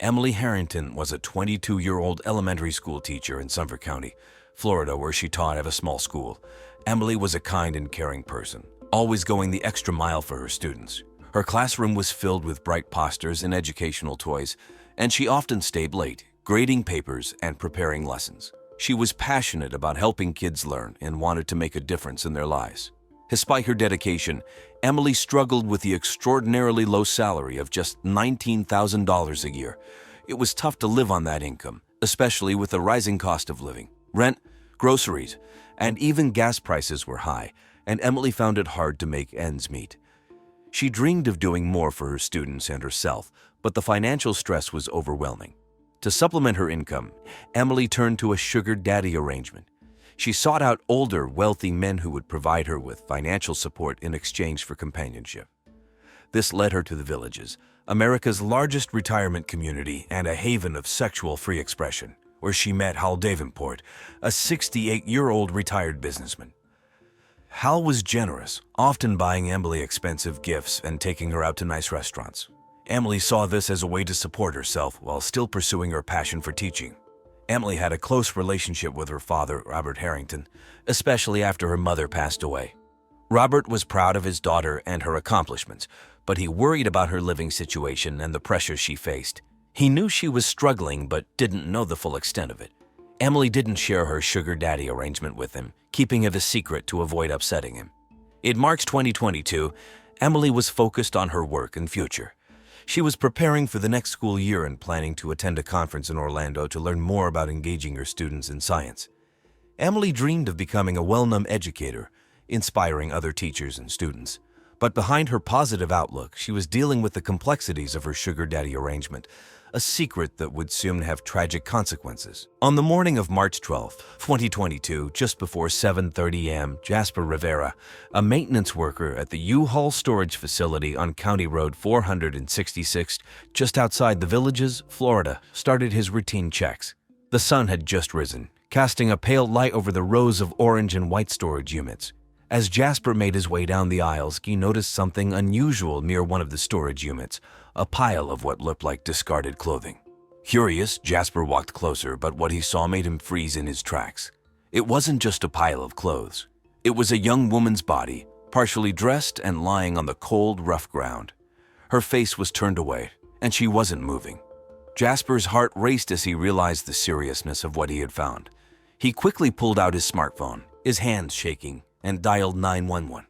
Emily Harrington was a 22-year-old elementary school teacher in Sumter County, Florida, where she taught at a small school. Emily was a kind and caring person, always going the extra mile for her students. Her classroom was filled with bright posters and educational toys, and she often stayed late, grading papers and preparing lessons. She was passionate about helping kids learn and wanted to make a difference in their lives. Despite her dedication, Emily struggled with the extraordinarily low salary of just $19,000 a year. It was tough to live on that income, especially with the rising cost of living. Rent, groceries, and even gas prices were high, and Emily found it hard to make ends meet. She dreamed of doing more for her students and herself, but the financial stress was overwhelming. To supplement her income, Emily turned to a sugar daddy arrangement. She sought out older, wealthy men who would provide her with financial support in exchange for companionship. This led her to the Villages, America's largest retirement community and a haven of sexual free expression, where she met Hal Davenport, a 68-year-old retired businessman. Hal was generous, often buying Emily expensive gifts and taking her out to nice restaurants. Emily saw this as a way to support herself while still pursuing her passion for teaching. Emily had a close relationship with her father, Robert Harrington, especially after her mother passed away. Robert was proud of his daughter and her accomplishments, but he worried about her living situation and the pressures she faced. He knew she was struggling but didn't know the full extent of it. Emily didn't share her sugar daddy arrangement with him, keeping it a secret to avoid upsetting him. In March 2022, Emily was focused on her work and future. She was preparing for the next school year and planning to attend a conference in Orlando to learn more about engaging her students in science. Emily dreamed of becoming a well-known educator, inspiring other teachers and students. But behind her positive outlook, she was dealing with the complexities of her sugar daddy arrangement, a secret that would soon have tragic consequences. On the morning of March 12, 2022, just before 7:30 a.m., Jasper Rivera, a maintenance worker at the U-Haul storage facility on County Road 466, just outside the Villages, Florida, started his routine checks. The sun had just risen, casting a pale light over the rows of orange and white storage units. As Jasper made his way down the aisles, he noticed something unusual near one of the storage units, a pile of what looked like discarded clothing. Curious, Jasper walked closer, but what he saw made him freeze in his tracks. It wasn't just a pile of clothes. It was a young woman's body, partially dressed and lying on the cold, rough ground. Her face was turned away, and she wasn't moving. Jasper's heart raced as he realized the seriousness of what he had found. He quickly pulled out his smartphone, his hands shaking, and dialed 911.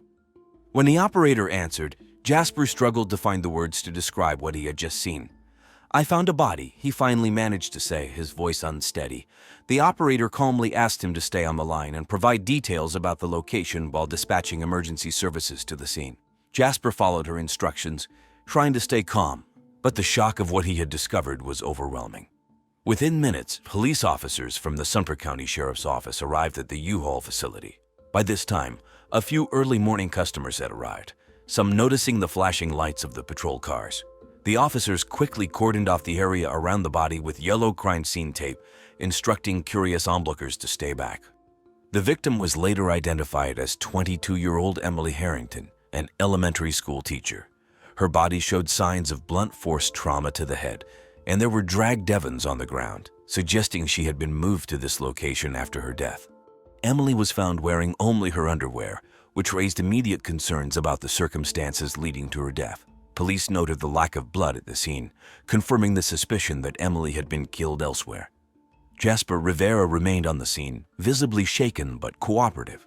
When the operator answered, Jasper struggled to find the words to describe what he had just seen. "I found a body," he finally managed to say, his voice unsteady. The operator calmly asked him to stay on the line and provide details about the location while dispatching emergency services to the scene. Jasper followed her instructions, trying to stay calm, but the shock of what he had discovered was overwhelming. Within minutes, police officers from the Sumter County Sheriff's Office arrived at the U-Haul facility. By this time, a few early morning customers had arrived, some noticing the flashing lights of the patrol cars. The officers quickly cordoned off the area around the body with yellow crime scene tape, instructing curious onlookers to stay back. The victim was later identified as 22-year-old Emily Harrington, an elementary school teacher. Her body showed signs of blunt force trauma to the head, and there were dragged Devons on the ground, suggesting she had been moved to this location after her death. Emily was found wearing only her underwear, which raised immediate concerns about the circumstances leading to her death. Police noted the lack of blood at the scene, confirming the suspicion that Emily had been killed elsewhere. Jasper Rivera remained on the scene, visibly shaken but cooperative.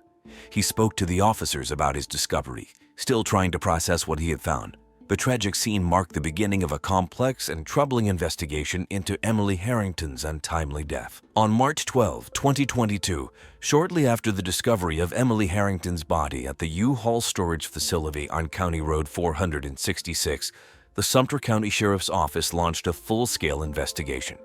He spoke to the officers about his discovery, still trying to process what he had found. The tragic scene marked the beginning of a complex and troubling investigation into Emily Harrington's untimely death. On March 12, 2022, shortly after the discovery of Emily Harrington's body at the U-Haul storage facility on County Road 466, the Sumter County Sheriff's Office launched a full-scale investigation.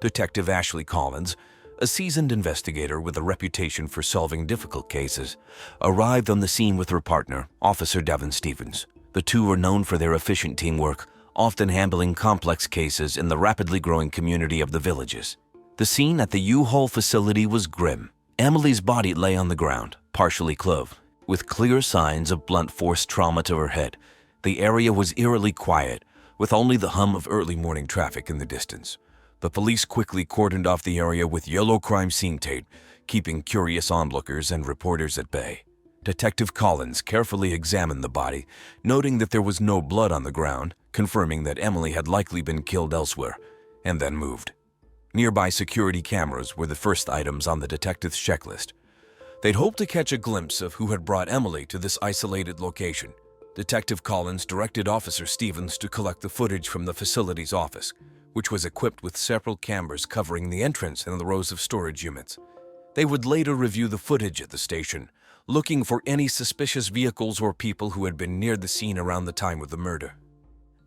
Detective Ashley Collins, a seasoned investigator with a reputation for solving difficult cases, arrived on the scene with her partner, Officer Devon Stevens. The two were known for their efficient teamwork, often handling complex cases in the rapidly growing community of the Villages. The scene at the U-Haul facility was grim. Emily's body lay on the ground, partially clothed, with clear signs of blunt force trauma to her head. The area was eerily quiet, with only the hum of early morning traffic in the distance. The police quickly cordoned off the area with yellow crime scene tape, keeping curious onlookers and reporters at bay. Detective Collins carefully examined the body, noting that there was no blood on the ground, confirming that Emily had likely been killed elsewhere, and then moved. Nearby security cameras were the first items on the detective's checklist. They'd hoped to catch a glimpse of who had brought Emily to this isolated location. Detective Collins directed Officer Stevens to collect the footage from the facility's office, which was equipped with several cameras covering the entrance and the rows of storage units. They would later review the footage at the station, looking for any suspicious vehicles or people who had been near the scene around the time of the murder.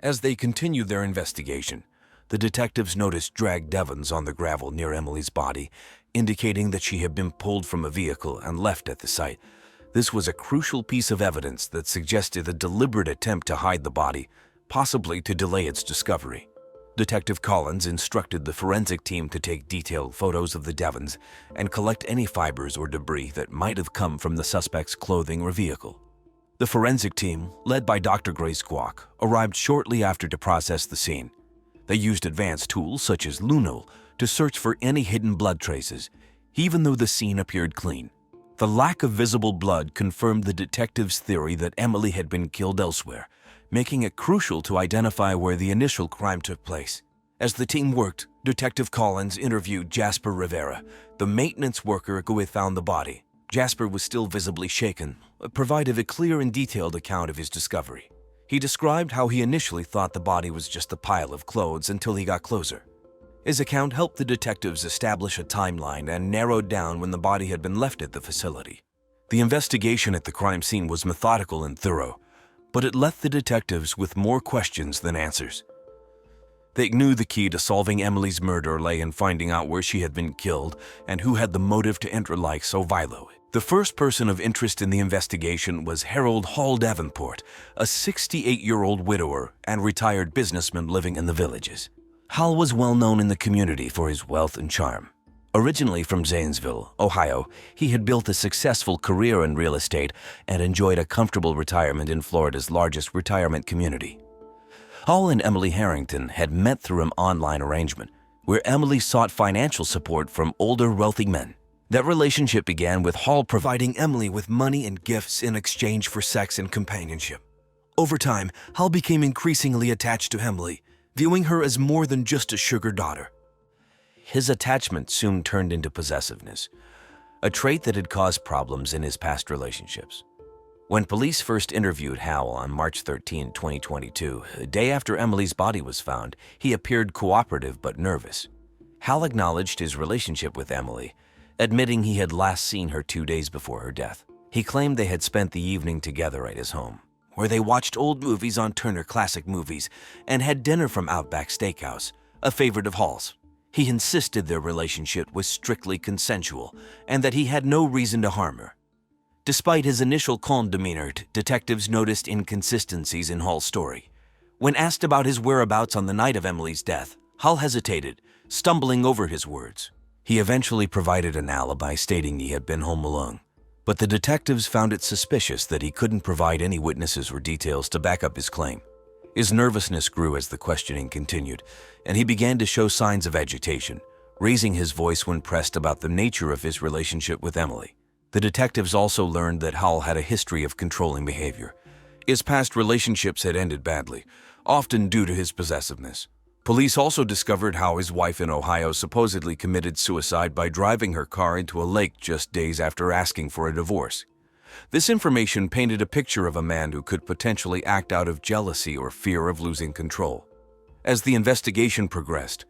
As they continued their investigation, the detectives noticed dragged Devons on the gravel near Emily's body, indicating that she had been pulled from a vehicle and left at the site. This was a crucial piece of evidence that suggested a deliberate attempt to hide the body, possibly to delay its discovery. Detective Collins instructed the forensic team to take detailed photos of the Devons and collect any fibers or debris that might have come from the suspect's clothing or vehicle. The forensic team, led by Dr. Gray Squawk, arrived shortly after to process the scene. They used advanced tools such as Luno to search for any hidden blood traces, even though the scene appeared clean. The lack of visible blood confirmed the detectives' theory that Emily had been killed elsewhere, making it crucial to identify where the initial crime took place. As the team worked, Detective Collins interviewed Jasper Rivera, the maintenance worker who had found the body. Jasper was still visibly shaken, but provided a clear and detailed account of his discovery. He described how he initially thought the body was just a pile of clothes until he got closer. His account helped the detectives establish a timeline and narrowed down when the body had been left at the facility. The investigation at the crime scene was methodical and thorough, but it left the detectives with more questions than answers. They knew the key to solving Emily's murder lay in finding out where she had been killed and who had the motive to enter life so violently. The first person of interest in the investigation was Harold Hall Davenport, a 68-year-old widower and retired businessman living in the Villages. Hall was well known in the community for his wealth and charm. Originally from Zanesville, Ohio, he had built a successful career in real estate and enjoyed a comfortable retirement in Florida's largest retirement community. Hall and Emily Harrington had met through an online arrangement, where Emily sought financial support from older, wealthy men. That relationship began with Hall providing Emily with money and gifts in exchange for sex and companionship. Over time, Hall became increasingly attached to Emily, viewing her as more than just a sugar daughter. His attachment soon turned into possessiveness, a trait that had caused problems in his past relationships. When police first interviewed Hal on March 13, 2022, a day after Emily's body was found, he appeared cooperative but nervous. Hal acknowledged his relationship with Emily, admitting he had last seen her 2 days before her death. He claimed they had spent the evening together at his home, where they watched old movies on Turner Classic Movies and had dinner from Outback Steakhouse, a favorite of Hal's. He insisted their relationship was strictly consensual and that he had no reason to harm her. Despite his initial calm demeanor, detectives noticed inconsistencies in Hall's story. When asked about his whereabouts on the night of Emily's death, Hall hesitated, stumbling over his words. He eventually provided an alibi stating he had been home alone, but the detectives found it suspicious that he couldn't provide any witnesses or details to back up his claim. His nervousness grew as the questioning continued, and he began to show signs of agitation, raising his voice when pressed about the nature of his relationship with Emily. The detectives also learned that Hall had a history of controlling behavior. His past relationships had ended badly, often due to his possessiveness. Police also discovered how his wife in Ohio supposedly committed suicide by driving her car into a lake just days after asking for a divorce. This information painted a picture of a man who could potentially act out of jealousy or fear of losing control. As the investigation progressed,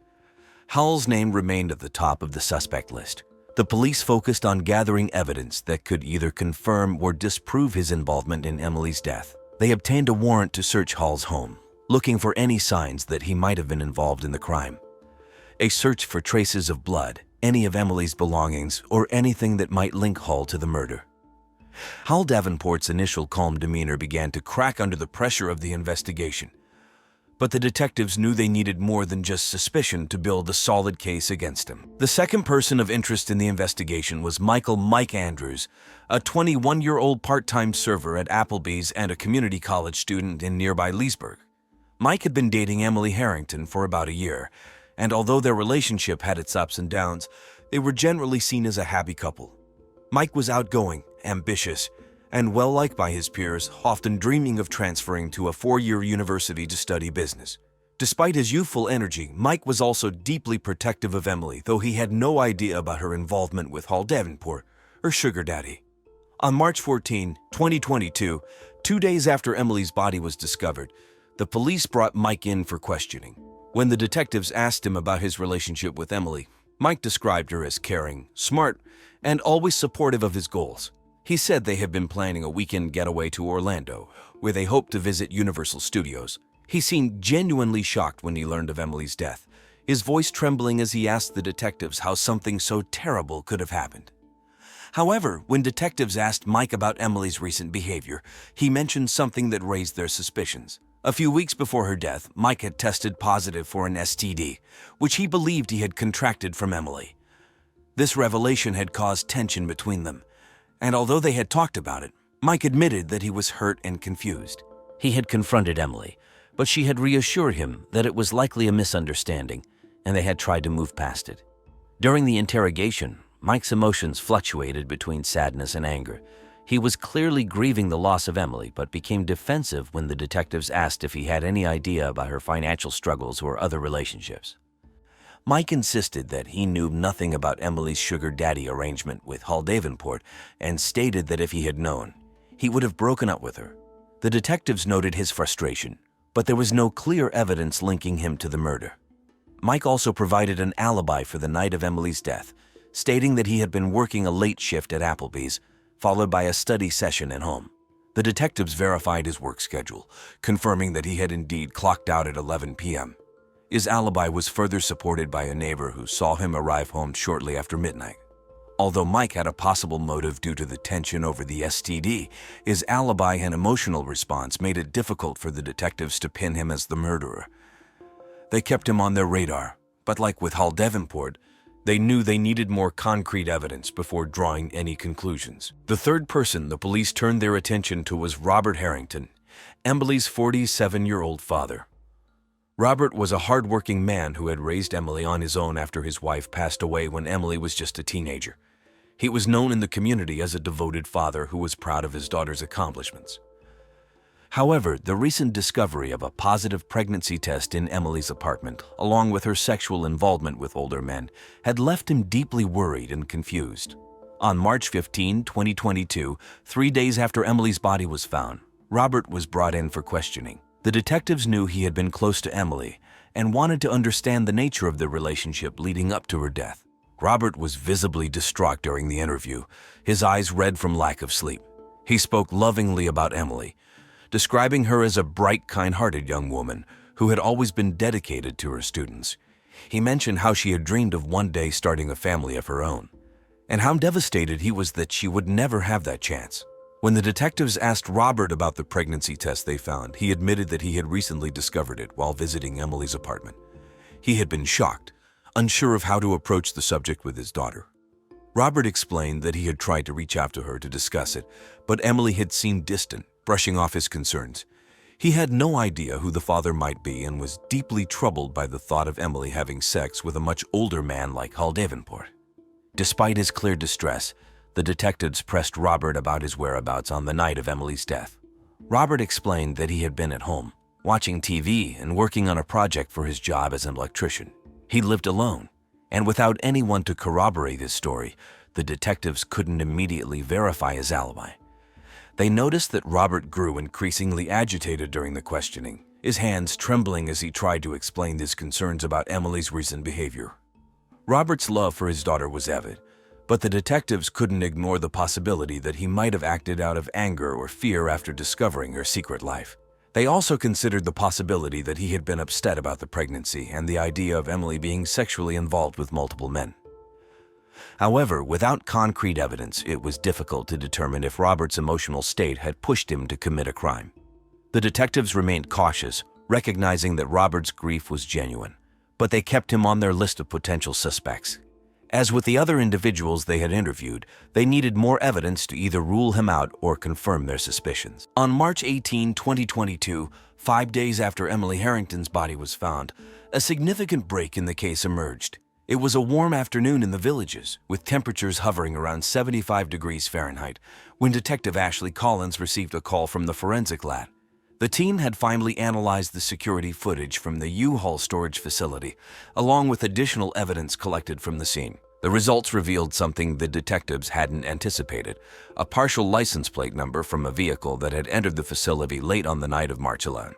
Hall's name remained at the top of the suspect list. The police focused on gathering evidence that could either confirm or disprove his involvement in Emily's death. They obtained a warrant to search Hall's home, looking for any signs that he might have been involved in the crime. A search for traces of blood, any of Emily's belongings, or anything that might link Hall to the murder. Hal Davenport's initial calm demeanor began to crack under the pressure of the investigation. But the detectives knew they needed more than just suspicion to build a solid case against him. The second person of interest in the investigation was Mike Andrews, a 21-year-old part-time server at Applebee's and a community college student in nearby Leesburg. Mike had been dating Emily Harrington for about a year, and although their relationship had its ups and downs, they were generally seen as a happy couple. Mike was outgoing, ambitious, and well-liked by his peers, often dreaming of transferring to a 4-year university to study business. Despite his youthful energy, Mike was also deeply protective of Emily, though he had no idea about her involvement with Hal Davenport, her sugar daddy. On March 14, 2022, 2 days after Emily's body was discovered, the police brought Mike in for questioning. When the detectives asked him about his relationship with Emily, Mike described her as caring, smart, and always supportive of his goals. He said they had been planning a weekend getaway to Orlando, where they hoped to visit Universal Studios. He seemed genuinely shocked when he learned of Emily's death, his voice trembling as he asked the detectives how something so terrible could have happened. However, when detectives asked Mike about Emily's recent behavior, he mentioned something that raised their suspicions. A few weeks before her death, Mike had tested positive for an STD, which he believed he had contracted from Emily. This revelation had caused tension between them, and although they had talked about it, Mike admitted that he was hurt and confused. He had confronted Emily, but she had reassured him that it was likely a misunderstanding, and they had tried to move past it. During the interrogation, Mike's emotions fluctuated between sadness and anger. He was clearly grieving the loss of Emily, but became defensive when the detectives asked if he had any idea about her financial struggles or other relationships. Mike insisted that he knew nothing about Emily's sugar daddy arrangement with Hal Davenport and stated that if he had known, he would have broken up with her. The detectives noted his frustration, but there was no clear evidence linking him to the murder. Mike also provided an alibi for the night of Emily's death, stating that he had been working a late shift at Applebee's, followed by a study session at home. The detectives verified his work schedule, confirming that he had indeed clocked out at 11 p.m. His alibi was further supported by a neighbor who saw him arrive home shortly after midnight. Although Mike had a possible motive due to the tension over the STD, his alibi and emotional response made it difficult for the detectives to pin him as the murderer. They kept him on their radar, but like with Hal Davenport, they knew they needed more concrete evidence before drawing any conclusions. The third person the police turned their attention to was Robert Harrington, Emily's 47-year-old father. Robert was a hard-working man who had raised Emily on his own after his wife passed away when Emily was just a teenager. He was known in the community as a devoted father who was proud of his daughter's accomplishments. However, the recent discovery of a positive pregnancy test in Emily's apartment, along with her sexual involvement with older men, had left him deeply worried and confused. On March 15, 2022, 3 days after Emily's body was found, Robert was brought in for questioning. The detectives knew he had been close to Emily and wanted to understand the nature of their relationship leading up to her death. Robert was visibly distraught during the interview, his eyes red from lack of sleep. He spoke lovingly about Emily, describing her as a bright, kind-hearted young woman who had always been dedicated to her students. He mentioned how she had dreamed of one day starting a family of her own, and how devastated he was that she would never have that chance. When the detectives asked Robert about the pregnancy test they found, he admitted that he had recently discovered it while visiting Emily's apartment. He had been shocked, unsure of how to approach the subject with his daughter. Robert explained that he had tried to reach out to her to discuss it, but Emily had seemed distant, brushing off his concerns. He had no idea who the father might be and was deeply troubled by the thought of Emily having sex with a much older man like Hal Davenport. Despite his clear distress, the detectives pressed Robert about his whereabouts on the night of Emily's death. Robert explained that he had been at home, watching TV and working on a project for his job as an electrician. He lived alone, and without anyone to corroborate his story, the detectives couldn't immediately verify his alibi. They noticed that Robert grew increasingly agitated during the questioning, his hands trembling as he tried to explain his concerns about Emily's recent behavior. Robert's love for his daughter was evident, but the detectives couldn't ignore the possibility that he might have acted out of anger or fear after discovering her secret life. They also considered the possibility that he had been upset about the pregnancy and the idea of Emily being sexually involved with multiple men. However, without concrete evidence, it was difficult to determine if Robert's emotional state had pushed him to commit a crime. The detectives remained cautious, recognizing that Robert's grief was genuine, but they kept him on their list of potential suspects. As with the other individuals they had interviewed, they needed more evidence to either rule him out or confirm their suspicions. On March 18, 2022, 5 days after Emily Harrington's body was found, a significant break in the case emerged. It was a warm afternoon in the Villages, with temperatures hovering around 75 degrees Fahrenheit, when Detective Ashley Collins received a call from the forensic lab. The team had finally analyzed the security footage from the U-Haul storage facility, along with additional evidence collected from the scene. The results revealed something the detectives hadn't anticipated: a partial license plate number from a vehicle that had entered the facility late on the night of March 11.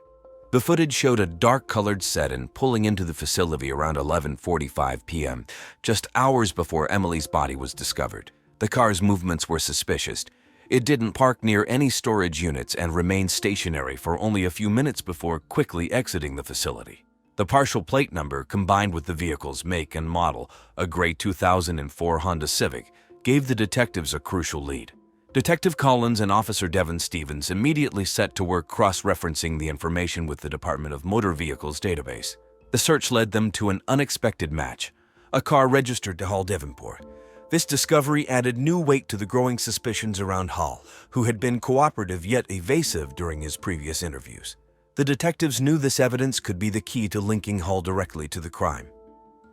The footage showed a dark-colored sedan pulling into the facility around 11:45 p.m., just hours before Emily's body was discovered. The car's movements were suspicious. It didn't park near any storage units and remained stationary for only a few minutes before quickly exiting the facility. The partial plate number, combined with the vehicle's make and model, a gray 2004 Honda Civic, gave the detectives a crucial lead. Detective Collins and Officer Devin Stevens immediately set to work cross-referencing the information with the Department of Motor Vehicles database. The search led them to an unexpected match: a car registered to Hal Davenport. This discovery added new weight to the growing suspicions around Hal, who had been cooperative yet evasive during his previous interviews. The detectives knew this evidence could be the key to linking Hal directly to the crime.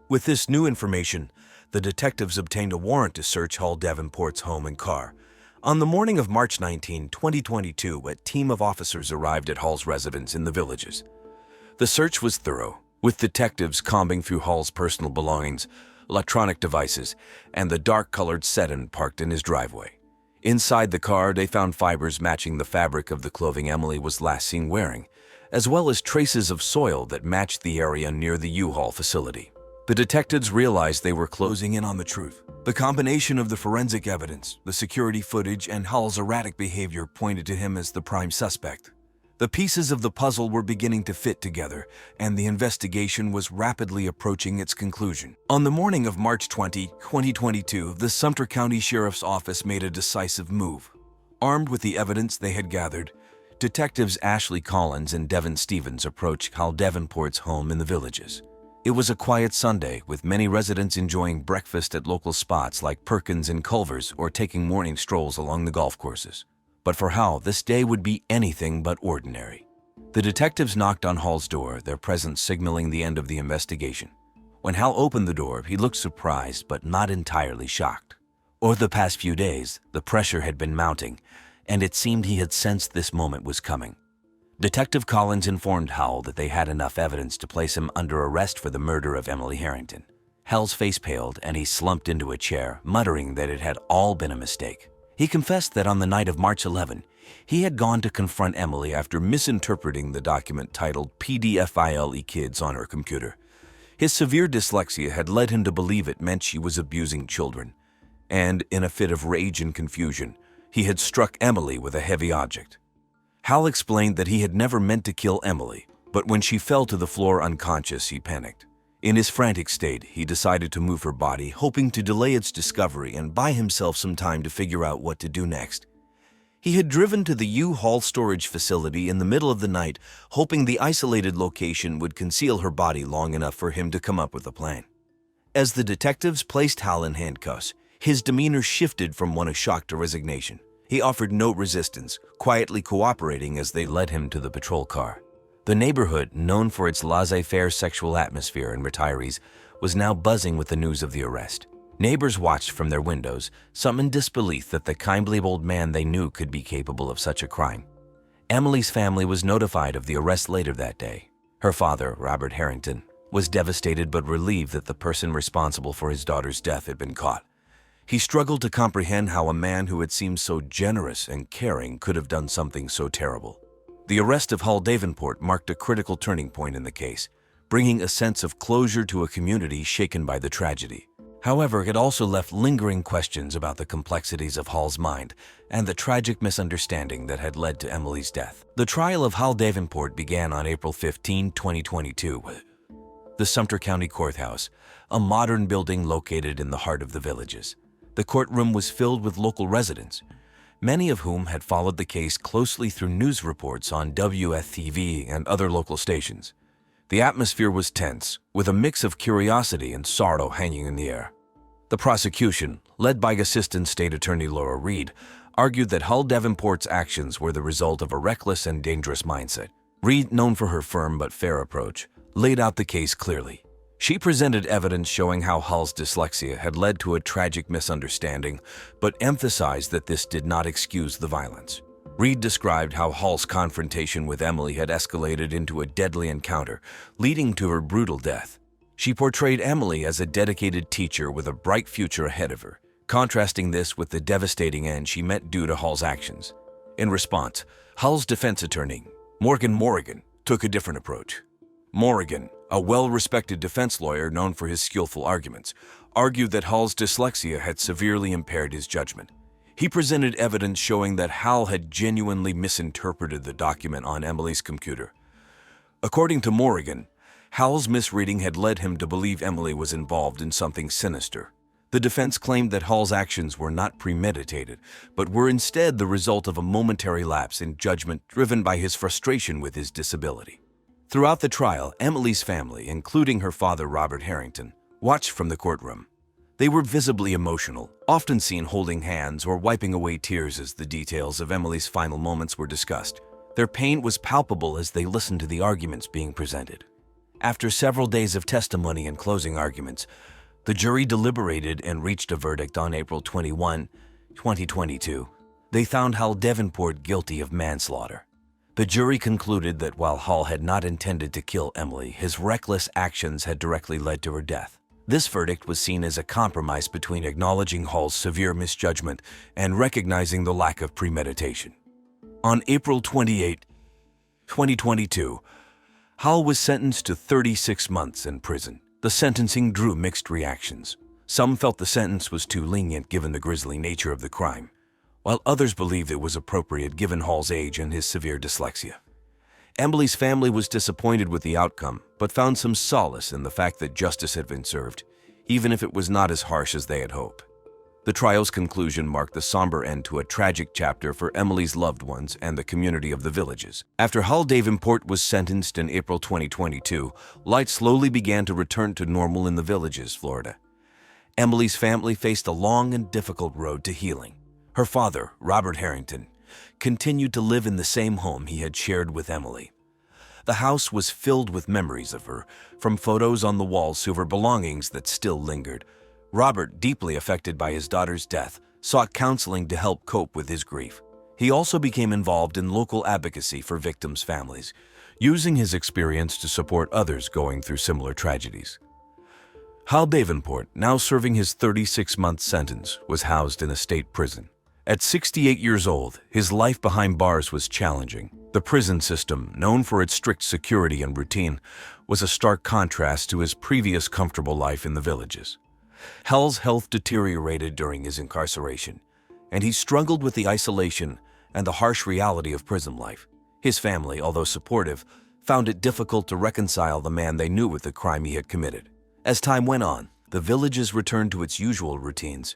With this new information, the detectives obtained a warrant to search Hal Davenport's home and car. On the morning of March 19, 2022, a team of officers arrived at Hal's residence in the Villages. The search was thorough, with detectives combing through Hal's personal belongings, electronic devices, and the dark-colored sedan parked in his driveway. Inside the car, they found fibers matching the fabric of the clothing Emily was last seen wearing, as well as traces of soil that matched the area near the U-Haul facility. The detectives realized they were closing in on the truth. The combination of the forensic evidence, the security footage, and Hal's erratic behavior pointed to him as the prime suspect. The pieces of the puzzle were beginning to fit together, and the investigation was rapidly approaching its conclusion. On the morning of March 20, 2022, the Sumter County Sheriff's Office made a decisive move. Armed with the evidence they had gathered, Detectives Ashley Collins and Devin Stevens approached Hal Davenport's home in the Villages. It was a quiet Sunday, with many residents enjoying breakfast at local spots like Perkins and Culver's or taking morning strolls along the golf courses. But for Hal, this day would be anything but ordinary. The detectives knocked on Hal's door, their presence signaling the end of the investigation. When Hal opened the door, he looked surprised but not entirely shocked. Over the past few days, the pressure had been mounting, and it seemed he had sensed this moment was coming. Detective Collins informed Hal that they had enough evidence to place him under arrest for the murder of Emily Harrington. Hal's face paled and he slumped into a chair, muttering that it had all been a mistake. He confessed that on the night of March 11, he had gone to confront Emily after misinterpreting the document titled PDFILE Kids on her computer. His severe dyslexia had led him to believe it meant she was abusing children, and in a fit of rage and confusion, he had struck Emily with a heavy object. Hal explained that he had never meant to kill Emily, but when she fell to the floor unconscious, he panicked. In his frantic state, he decided to move her body, hoping to delay its discovery and buy himself some time to figure out what to do next. He had driven to the U-Haul storage facility in the middle of the night, hoping the isolated location would conceal her body long enough for him to come up with a plan. As the detectives placed Hal in handcuffs, his demeanor shifted from one of shock to resignation. He offered no resistance, quietly cooperating as they led him to the patrol car. The neighborhood, known for its laissez-faire sexual atmosphere and retirees, was now buzzing with the news of the arrest. Neighbors watched from their windows, some in disbelief that the kindly old man they knew could be capable of such a crime. Emily's family was notified of the arrest later that day. Her father, Robert Harrington, was devastated but relieved that the person responsible for his daughter's death had been caught. He struggled to comprehend how a man who had seemed so generous and caring could have done something so terrible. The arrest of Hal Davenport marked a critical turning point in the case, bringing a sense of closure to a community shaken by the tragedy. However, it also left lingering questions about the complexities of Hal's mind and the tragic misunderstanding that had led to Emily's death. The trial of Hal Davenport began on April 15, 2022. The Sumter County Courthouse, a modern building located in the heart of the Villages. The courtroom was filled with local residents, many of whom had followed the case closely through news reports on WFTV and other local stations. The atmosphere was tense, with a mix of curiosity and sorrow hanging in the air. The prosecution, led by Assistant State Attorney Laura Reed, argued that Hal Davenport's actions were the result of a reckless and dangerous mindset. Reed, known for her firm but fair approach, laid out the case clearly. She presented evidence showing how Hal's dyslexia had led to a tragic misunderstanding, but emphasized that this did not excuse the violence. Reed described how Hal's confrontation with Emily had escalated into a deadly encounter, leading to her brutal death. She portrayed Emily as a dedicated teacher with a bright future ahead of her, contrasting this with the devastating end she met due to Hal's actions. In response, Hal's defense attorney, Morgan, took a different approach. Morgan, a well-respected defense lawyer known for his skillful arguments, argued that Hal's dyslexia had severely impaired his judgment. He presented evidence showing that Hal had genuinely misinterpreted the document on Emily's computer. According to Morgan, Hal's misreading had led him to believe Emily was involved in something sinister. The defense claimed that Hal's actions were not premeditated, but were instead the result of a momentary lapse in judgment driven by his frustration with his disability. Throughout the trial, Emily's family, including her father Robert Harrington, watched from the courtroom. They were visibly emotional, often seen holding hands or wiping away tears as the details of Emily's final moments were discussed. Their pain was palpable as they listened to the arguments being presented. After several days of testimony and closing arguments, the jury deliberated and reached a verdict on April 21, 2022. They found Hal Davenport guilty of manslaughter. The jury concluded that while Hal had not intended to kill Emily, his reckless actions had directly led to her death. This verdict was seen as a compromise between acknowledging Hal's severe misjudgment and recognizing the lack of premeditation. On April 28, 2022, Hal was sentenced to 36 months in prison. The sentencing drew mixed reactions. Some felt the sentence was too lenient given the grisly nature of the crime, while others believed it was appropriate given Hal's age and his severe dyslexia. Emily's family was disappointed with the outcome, but found some solace in the fact that justice had been served, even if it was not as harsh as they had hoped. The trial's conclusion marked the somber end to a tragic chapter for Emily's loved ones and the community of the Villages. After Hal Davenport was sentenced in April 2022, life slowly began to return to normal in the Villages, Florida. Emily's family faced a long and difficult road to healing. Her father, Robert Harrington, continued to live in the same home he had shared with Emily. The house was filled with memories of her, from photos on the walls to her belongings that still lingered. Robert, deeply affected by his daughter's death, sought counseling to help cope with his grief. He also became involved in local advocacy for victims' families, using his experience to support others going through similar tragedies. Hal Davenport, now serving his 36-month sentence, was housed in a state prison. At 68 years old, his life behind bars was challenging. The prison system, known for its strict security and routine, was a stark contrast to his previous comfortable life in the villages. Hal's health deteriorated during his incarceration, and he struggled with the isolation and the harsh reality of prison life. His family, although supportive, found it difficult to reconcile the man they knew with the crime he had committed. As time went on, the villages returned to its usual routines.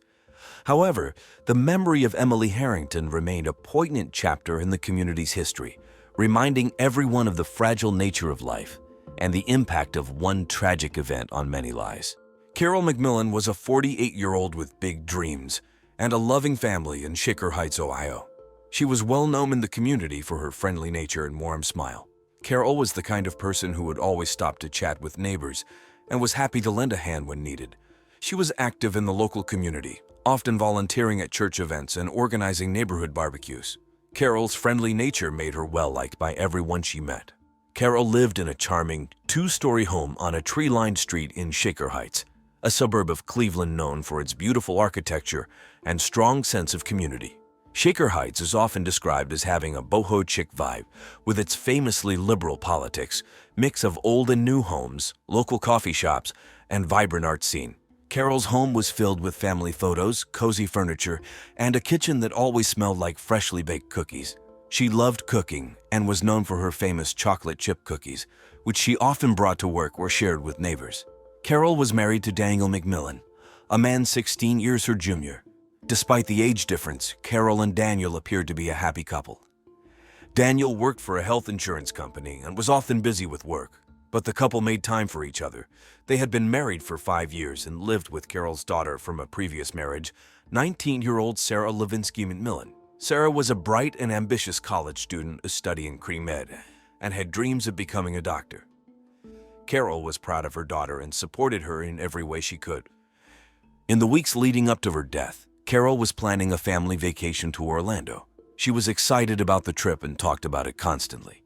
However, the memory of Emily Harrington remained a poignant chapter in the community's history, reminding everyone of the fragile nature of life and the impact of one tragic event on many lives. Carol McMillan was a 48-year-old with big dreams and a loving family in Shaker Heights, Ohio. She was well known in the community for her friendly nature and warm smile. Carol was the kind of person who would always stop to chat with neighbors and was happy to lend a hand when needed. She was active in the local community, often volunteering at church events and organizing neighborhood barbecues. Carol's friendly nature made her well-liked by everyone she met. Carol lived in a charming, two-story home on a tree-lined street in Shaker Heights, a suburb of Cleveland known for its beautiful architecture and strong sense of community. Shaker Heights is often described as having a boho chic vibe, with its famously liberal politics, mix of old and new homes, local coffee shops, and vibrant art scene. Carol's home was filled with family photos, cozy furniture, and a kitchen that always smelled like freshly baked cookies. She loved cooking and was known for her famous chocolate chip cookies, which she often brought to work or shared with neighbors. Carol was married to Daniel McMillan, a man 16 years her junior. Despite the age difference, Carol and Daniel appeared to be a happy couple. Daniel worked for a health insurance company and was often busy with work, but the couple made time for each other. They had been married for 5 years and lived with Carol's daughter from a previous marriage, 19-year-old Sarah Levinsky McMillan. Sarah was a bright and ambitious college student studying pre-med and had dreams of becoming a doctor. Carol was proud of her daughter and supported her in every way she could. In the weeks leading up to her death, Carol was planning a family vacation to Orlando. She was excited about the trip and talked about it constantly.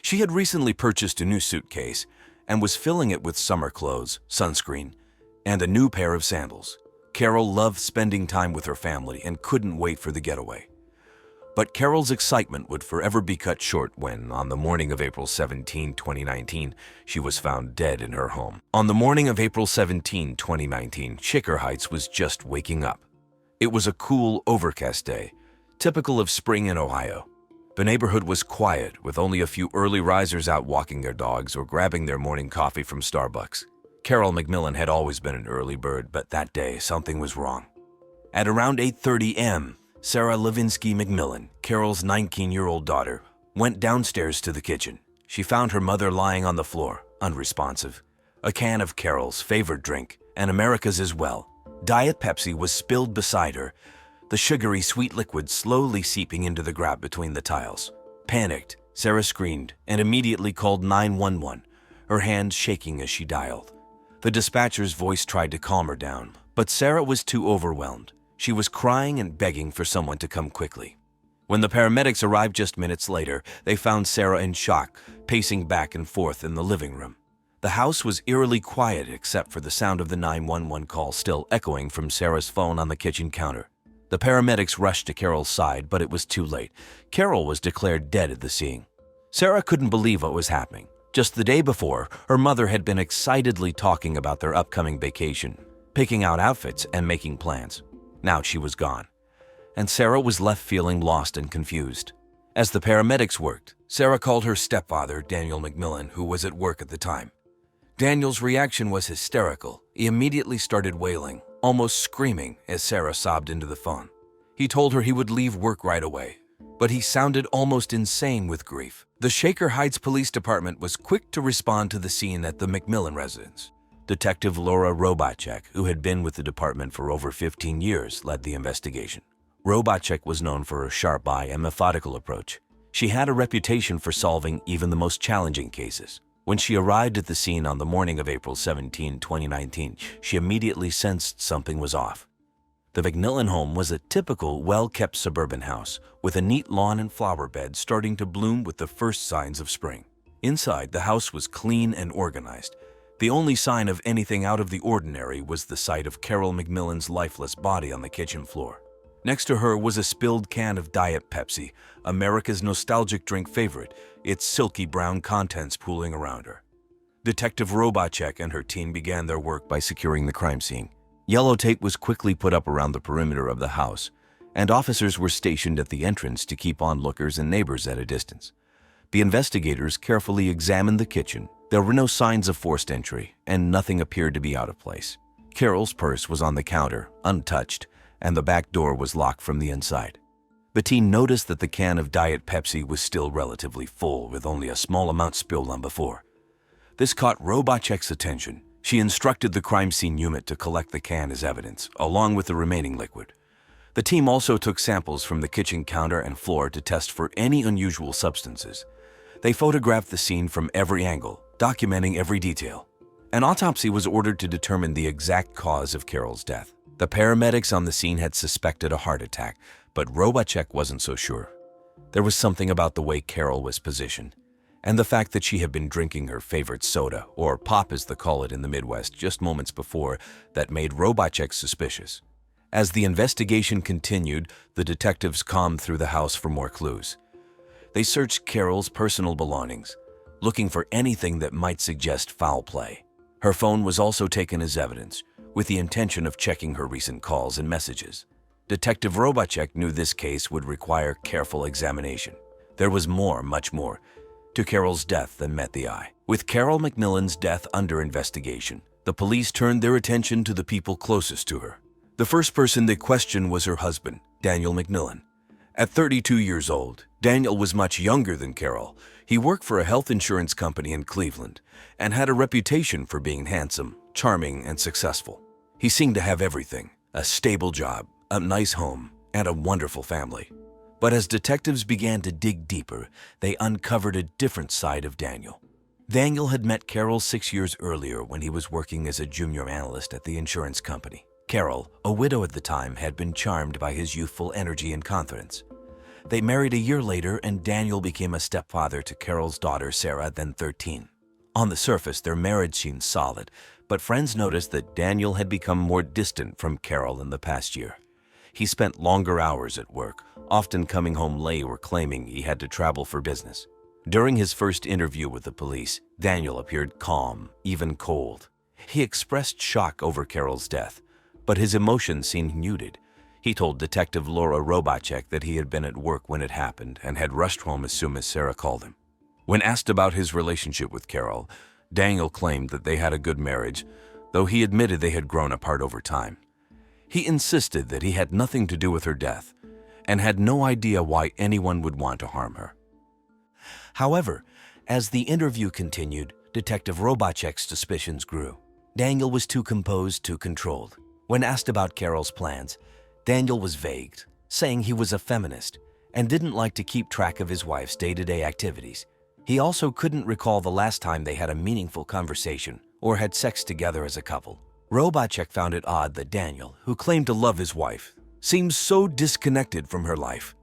She had recently purchased a new suitcase and was filling it with summer clothes, sunscreen, and a new pair of sandals. Carol loved spending time with her family and couldn't wait for the getaway. But Carol's excitement would forever be cut short when, on the morning of April 17, 2019, she was found dead in her home. On the morning of April 17, 2019, Shaker Heights was just waking up. It was a cool, overcast day, typical of spring in Ohio. The neighborhood was quiet, with only a few early risers out walking their dogs or grabbing their morning coffee from Starbucks. Carol McMillan had always been an early bird, but that day something was wrong. At around 8:30 a.m., Sarah Levinsky McMillan, Carol's 19-year-old daughter, went downstairs to the kitchen. She found her mother lying on the floor, unresponsive. A can of Carol's favorite drink, and America's as well, Diet Pepsi, was spilled beside her, the sugary sweet liquid slowly seeping into the grate between the tiles. Panicked, Sarah screamed and immediately called 911, her hands shaking as she dialed. The dispatcher's voice tried to calm her down, but Sarah was too overwhelmed. She was crying and begging for someone to come quickly. When the paramedics arrived just minutes later, they found Sarah in shock, pacing back and forth in the living room. The house was eerily quiet except for the sound of the 911 call still echoing from Sarah's phone on the kitchen counter. The paramedics rushed to Carol's side, but it was too late. Carol was declared dead at the scene. Sarah couldn't believe what was happening. Just the day before, her mother had been excitedly talking about their upcoming vacation, picking out outfits and making plans. Now she was gone, and Sarah was left feeling lost and confused. As the paramedics worked, Sarah called her stepfather, Daniel McMillan, who was at work at the time. Daniel's reaction was hysterical. He immediately started wailing, almost screaming, as Sarah sobbed into the phone. He told her he would leave work right away, but he sounded almost insane with grief. The Shaker Heights Police Department was quick to respond to the scene at the McMillan residence. Detective Laura Robacek, who had been with the department for over 15 years, led the investigation. Robacek was known for her sharp eye and methodical approach. She had a reputation for solving even the most challenging cases. When she arrived at the scene on the morning of April 17, 2019, she immediately sensed something was off. The McMillan home was a typical, well-kept suburban house, with a neat lawn and flower bed starting to bloom with the first signs of spring. Inside, the house was clean and organized. The only sign of anything out of the ordinary was the sight of Carol McMillan's lifeless body on the kitchen floor. Next to her was a spilled can of Diet Pepsi, America's nostalgic drink favorite, its silky brown contents pooling around her. Detective Robacek and her team began their work by securing the crime scene. Yellow tape was quickly put up around the perimeter of the house, and officers were stationed at the entrance to keep onlookers and neighbors at a distance. The investigators carefully examined the kitchen. There were no signs of forced entry, and nothing appeared to be out of place. Carol's purse was on the counter, untouched, and the back door was locked from the inside. The team noticed that the can of Diet Pepsi was still relatively full, with only a small amount spilled on the floor. This caught Robacek's attention. She instructed the crime scene unit to collect the can as evidence, along with the remaining liquid. The team also took samples from the kitchen counter and floor to test for any unusual substances. They photographed the scene from every angle, documenting every detail. An autopsy was ordered to determine the exact cause of Carol's death. The paramedics on the scene had suspected a heart attack, but Robacek wasn't so sure. There was something about the way Carol was positioned, and the fact that she had been drinking her favorite soda, or pop as they call it in the Midwest, just moments before, that made Robacek suspicious. As the investigation continued, the detectives combed through the house for more clues. They searched Carol's personal belongings, looking for anything that might suggest foul play. Her phone was also taken as evidence, with the intention of checking her recent calls and messages. Detective Robacek knew this case would require careful examination. There was more, much more, to Carol's death than met the eye. With Carol McMillan's death under investigation, the police turned their attention to the people closest to her. The first person they questioned was her husband, Daniel McMillan. At 32 years old, Daniel was much younger than Carol. He worked for a health insurance company in Cleveland and had a reputation for being handsome, charming, and successful. He seemed to have everything: a stable job, a nice home, and a wonderful family. But as detectives began to dig deeper, they uncovered a different side of Daniel. Daniel had met Carol 6 years earlier when he was working as a junior analyst at the insurance company. Carol, a widow at the time, had been charmed by his youthful energy and confidence. They married a year later, and Daniel became a stepfather to Carol's daughter, Sarah, then 13. On the surface, their marriage seemed solid, but friends noticed that Daniel had become more distant from Carol in the past year. He spent longer hours at work, often coming home late or claiming he had to travel for business. During his first interview with the police, Daniel appeared calm, even cold. He expressed shock over Carol's death, but his emotions seemed muted. He told Detective Laura Robacek that he had been at work when it happened and had rushed home as soon as Sarah called him. When asked about his relationship with Carol, Daniel claimed that they had a good marriage, though he admitted they had grown apart over time. He insisted that he had nothing to do with her death and had no idea why anyone would want to harm her. However, as the interview continued, Detective Robacek's suspicions grew. Daniel was too composed, too controlled. When asked about Carol's plans, Daniel was vague, saying he was a feminist and didn't like to keep track of his wife's day-to-day activities. He also couldn't recall the last time they had a meaningful conversation or had sex together as a couple. Robacek found it odd that Daniel, who claimed to love his wife, seemed so disconnected from her life.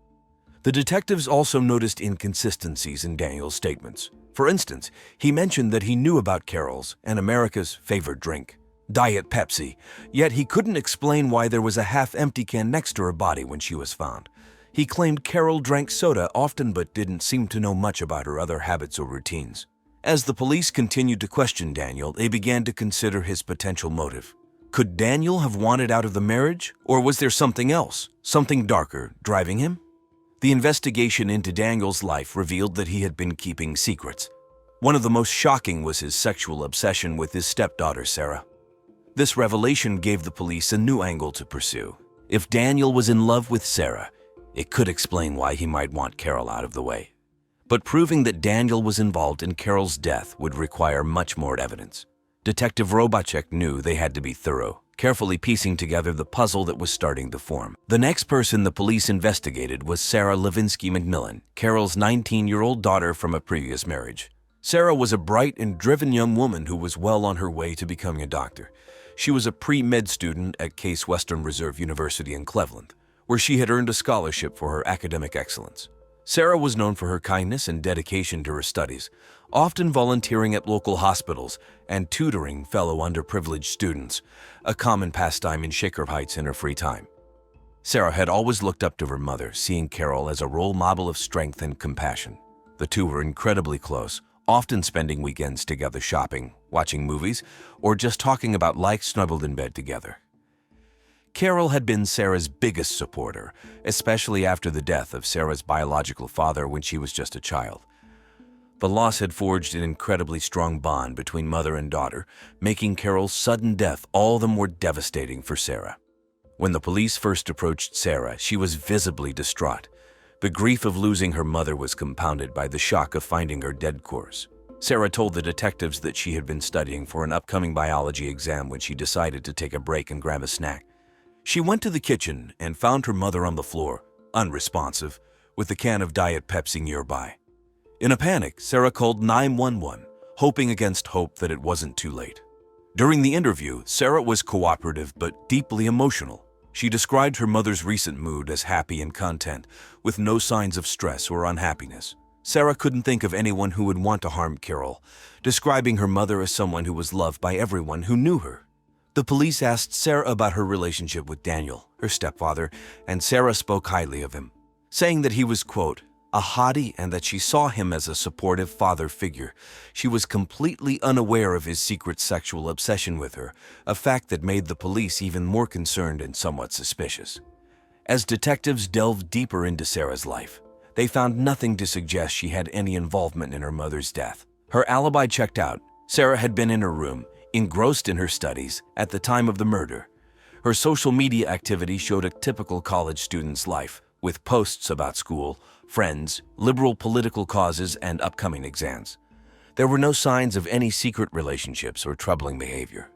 The detectives also noticed inconsistencies in Daniel's statements. For instance, he mentioned that he knew about Carol's and America's favorite drink, Diet Pepsi, yet he couldn't explain why there was a half-empty can next to her body when she was found. He claimed Carol drank soda often but didn't seem to know much about her other habits or routines. As the police continued to question Daniel, they began to consider his potential motive. Could Daniel have wanted out of the marriage, or was there something else, something darker, driving him? The investigation into Daniel's life revealed that he had been keeping secrets. One of the most shocking was his sexual obsession with his stepdaughter, Sarah. This revelation gave the police a new angle to pursue. If Daniel was in love with Sarah, it could explain why he might want Carol out of the way. But proving that Daniel was involved in Carol's death would require much more evidence. Detective Robacek knew they had to be thorough, carefully piecing together the puzzle that was starting to form. The next person the police investigated was Sarah Levinsky McMillan, Carol's 19-year-old daughter from a previous marriage. Sarah was a bright and driven young woman who was well on her way to becoming a doctor. She was a pre-med student at Case Western Reserve University in Cleveland, where she had earned a scholarship for her academic excellence. Sarah was known for her kindness and dedication to her studies, often volunteering at local hospitals and tutoring fellow underprivileged students, a common pastime in Shaker Heights in her free time. Sarah had always looked up to her mother, seeing Carol as a role model of strength and compassion. The two were incredibly close, often spending weekends together shopping, watching movies, or just talking about life snuggled in bed together. Carol had been Sarah's biggest supporter, especially after the death of Sarah's biological father when she was just a child. The loss had forged an incredibly strong bond between mother and daughter, making Carol's sudden death all the more devastating for Sarah. When the police first approached Sarah, she was visibly distraught. The grief of losing her mother was compounded by the shock of finding her dead corpse. Sarah told the detectives that she had been studying for an upcoming biology exam when she decided to take a break and grab a snack. She went to the kitchen and found her mother on the floor, unresponsive, with a can of Diet Pepsi nearby. In a panic, Sarah called 911, hoping against hope that it wasn't too late. During the interview, Sarah was cooperative but deeply emotional. She described her mother's recent mood as happy and content, with no signs of stress or unhappiness. Sarah couldn't think of anyone who would want to harm Carol, describing her mother as someone who was loved by everyone who knew her. The police asked Sarah about her relationship with Daniel, her stepfather, and Sarah spoke highly of him, saying that he was, quote, a hottie and that she saw him as a supportive father figure. She was completely unaware of his secret sexual obsession with her, a fact that made the police even more concerned and somewhat suspicious. As detectives delved deeper into Sarah's life, they found nothing to suggest she had any involvement in her mother's death. Her alibi checked out. Sarah had been in her room, engrossed in her studies, at the time of the murder. Her social media activity showed a typical college student's life, with posts about school, friends, liberal political causes, and upcoming exams. There were no signs of any secret relationships or troubling behavior.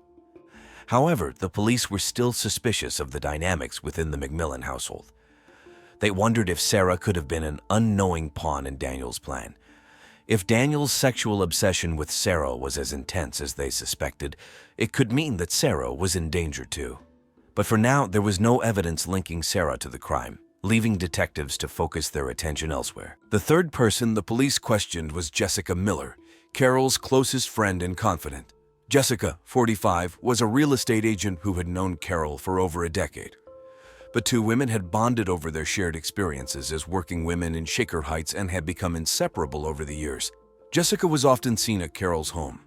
However, the police were still suspicious of the dynamics within the McMillan household. They wondered if Sarah could have been an unknowing pawn in Daniel's plan. If Daniel's sexual obsession with Sarah was as intense as they suspected, it could mean that Sarah was in danger too. But for now, there was no evidence linking Sarah to the crime, leaving detectives to focus their attention elsewhere. The third person the police questioned was Jessica Miller, Carol's closest friend and confidant. Jessica, 45, was a real estate agent who had known Carol for over a decade. The two women had bonded over their shared experiences as working women in Shaker Heights and had become inseparable over the years. Jessica was often seen at Carol's home,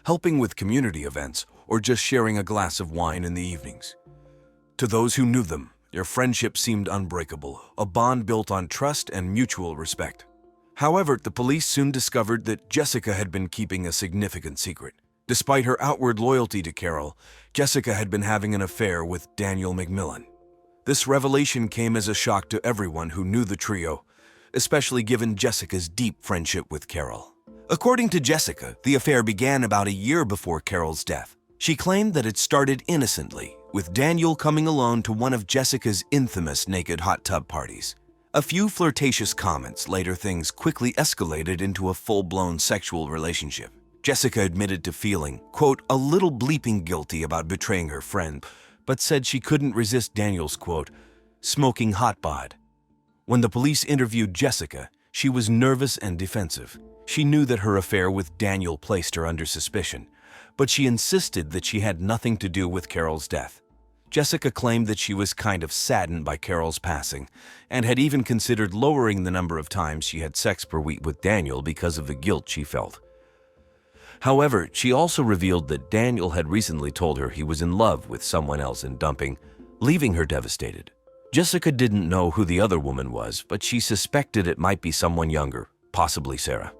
helping with community events or just sharing a glass of wine in the evenings. To those who knew them, their friendship seemed unbreakable, a bond built on trust and mutual respect. However, the police soon discovered that Jessica had been keeping a significant secret. Despite her outward loyalty to Carol, Jessica had been having an affair with Daniel McMillan. This revelation came as a shock to everyone who knew the trio, especially given Jessica's deep friendship with Carol. According to Jessica, the affair began about a year before Carol's death. She claimed that it started innocently, with Daniel coming alone to one of Jessica's infamous naked hot tub parties. A few flirtatious comments, later things quickly escalated into a full-blown sexual relationship. Jessica admitted to feeling, quote, a little bleeping guilty about betraying her friend, but said she couldn't resist Daniel's, quote, smoking hot bod. When the police interviewed Jessica, she was nervous and defensive. She knew that her affair with Daniel placed her under suspicion, but she insisted that she had nothing to do with Carol's death. Jessica claimed that she was kind of saddened by Carol's passing and had even considered lowering the number of times she had sex per week with Daniel because of the guilt she felt. However, she also revealed that Daniel had recently told her he was in love with someone else and dumping, leaving her devastated. Jessica didn't know who the other woman was, but she suspected it might be someone younger, possibly Sarah.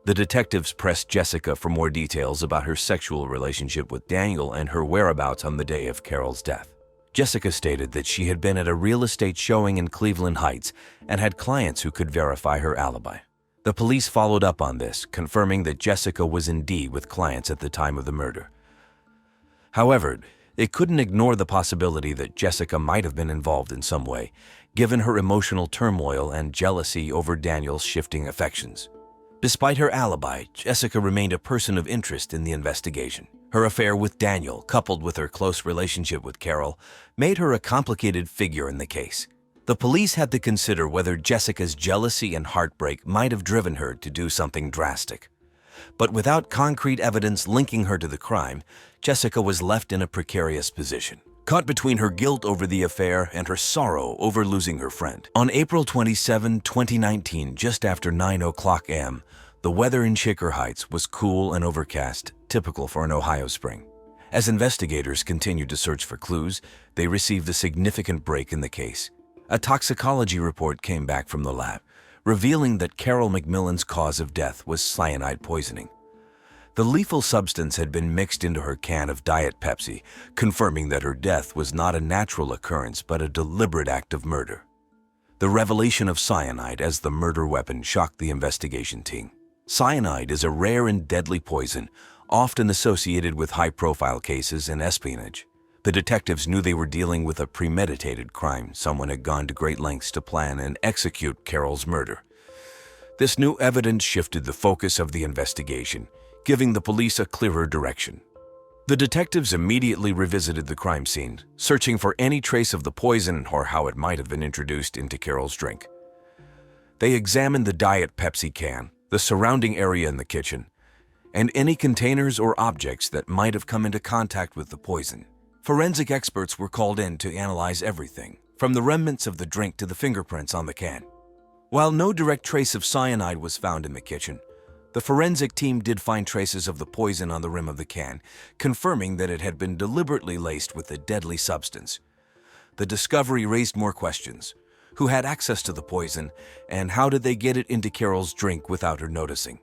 The detectives pressed Jessica for more details about her sexual relationship with Daniel and her whereabouts on the day of Carol's death. Jessica stated that she had been at a real estate showing in Cleveland Heights and had clients who could verify her alibi. The police followed up on this, confirming that Jessica was indeed with clients at the time of the murder. However, they couldn't ignore the possibility that Jessica might have been involved in some way, given her emotional turmoil and jealousy over Daniel's shifting affections. Despite her alibi, Jessica remained a person of interest in the investigation. Her affair with Daniel, coupled with her close relationship with Carol, made her a complicated figure in the case. The police had to consider whether Jessica's jealousy and heartbreak might have driven her to do something drastic. But without concrete evidence linking her to the crime, Jessica was left in a precarious position, caught between her guilt over the affair and her sorrow over losing her friend. On April 27, 2019, just after 9:00 a.m., the weather in Shaker Heights was cool and overcast, typical for an Ohio spring. As investigators continued to search for clues, they received a significant break in the case. A toxicology report came back from the lab, revealing that Carol McMillan's cause of death was cyanide poisoning. The lethal substance had been mixed into her can of Diet Pepsi, confirming that her death was not a natural occurrence but a deliberate act of murder. The revelation of cyanide as the murder weapon shocked the investigation team. Cyanide is a rare and deadly poison, often associated with high-profile cases and espionage. The detectives knew they were dealing with a premeditated crime. Someone had gone to great lengths to plan and execute Carol's murder. This new evidence shifted the focus of the investigation, giving the police a clearer direction. The detectives immediately revisited the crime scene, searching for any trace of the poison or how it might have been introduced into Carol's drink. They examined the Diet Pepsi can, the surrounding area in the kitchen, and any containers or objects that might have come into contact with the poison. Forensic experts were called in to analyze everything, from the remnants of the drink to the fingerprints on the can. While no direct trace of cyanide was found in the kitchen, the forensic team did find traces of the poison on the rim of the can, confirming that it had been deliberately laced with the deadly substance. The discovery raised more questions. Who had access to the poison, and how did they get it into Carol's drink without her noticing?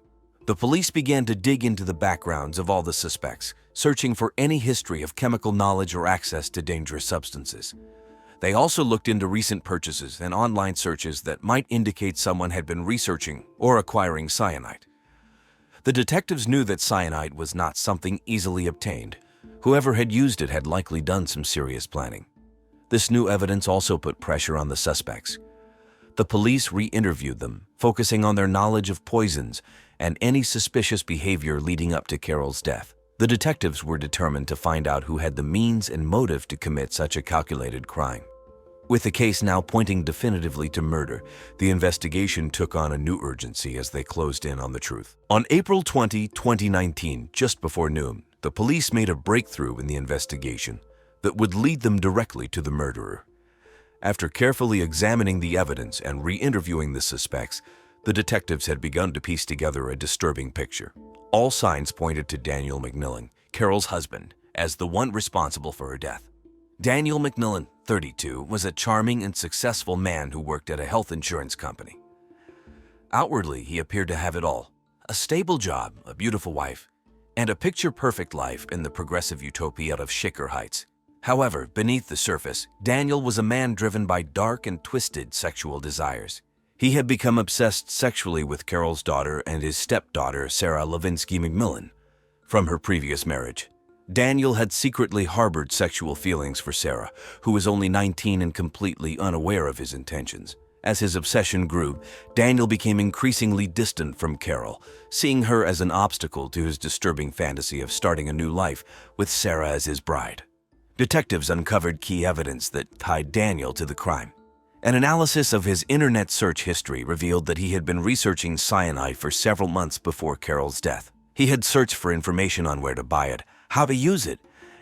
The police began to dig into the backgrounds of all the suspects, searching for any history of chemical knowledge or access to dangerous substances. They also looked into recent purchases and online searches that might indicate someone had been researching or acquiring cyanide. The detectives knew that cyanide was not something easily obtained. Whoever had used it had likely done some serious planning. This new evidence also put pressure on the suspects. The police re-interviewed them, focusing on their knowledge of poisons and any suspicious behavior leading up to Carol's death. The detectives were determined to find out who had the means and motive to commit such a calculated crime. With the case now pointing definitively to murder, the investigation took on a new urgency as they closed in on the truth. On April 20, 2019, just before noon, the police made a breakthrough in the investigation that would lead them directly to the murderer. After carefully examining the evidence and re-interviewing the suspects, the detectives had begun to piece together a disturbing picture. All signs pointed to Daniel McMillan, Carol's husband, as the one responsible for her death. Daniel McMillan, 32, was a charming and successful man who worked at a health insurance company. Outwardly, he appeared to have it all: a stable job, a beautiful wife, and a picture-perfect life in the progressive utopia of Shaker Heights. However, beneath the surface, Daniel was a man driven by dark and twisted sexual desires. He had become obsessed sexually with Carol's daughter and his stepdaughter, Sarah Levinsky McMillan, from her previous marriage. Daniel had secretly harbored sexual feelings for Sarah, who was only 19 and completely unaware of his intentions. As his obsession grew, Daniel became increasingly distant from Carol, seeing her as an obstacle to his disturbing fantasy of starting a new life with Sarah as his bride. Detectives uncovered key evidence that tied Daniel to the crime. An analysis of his internet search history revealed that he had been researching cyanide for several months before Carol's death. He had searched for information on where to buy it, how to use it,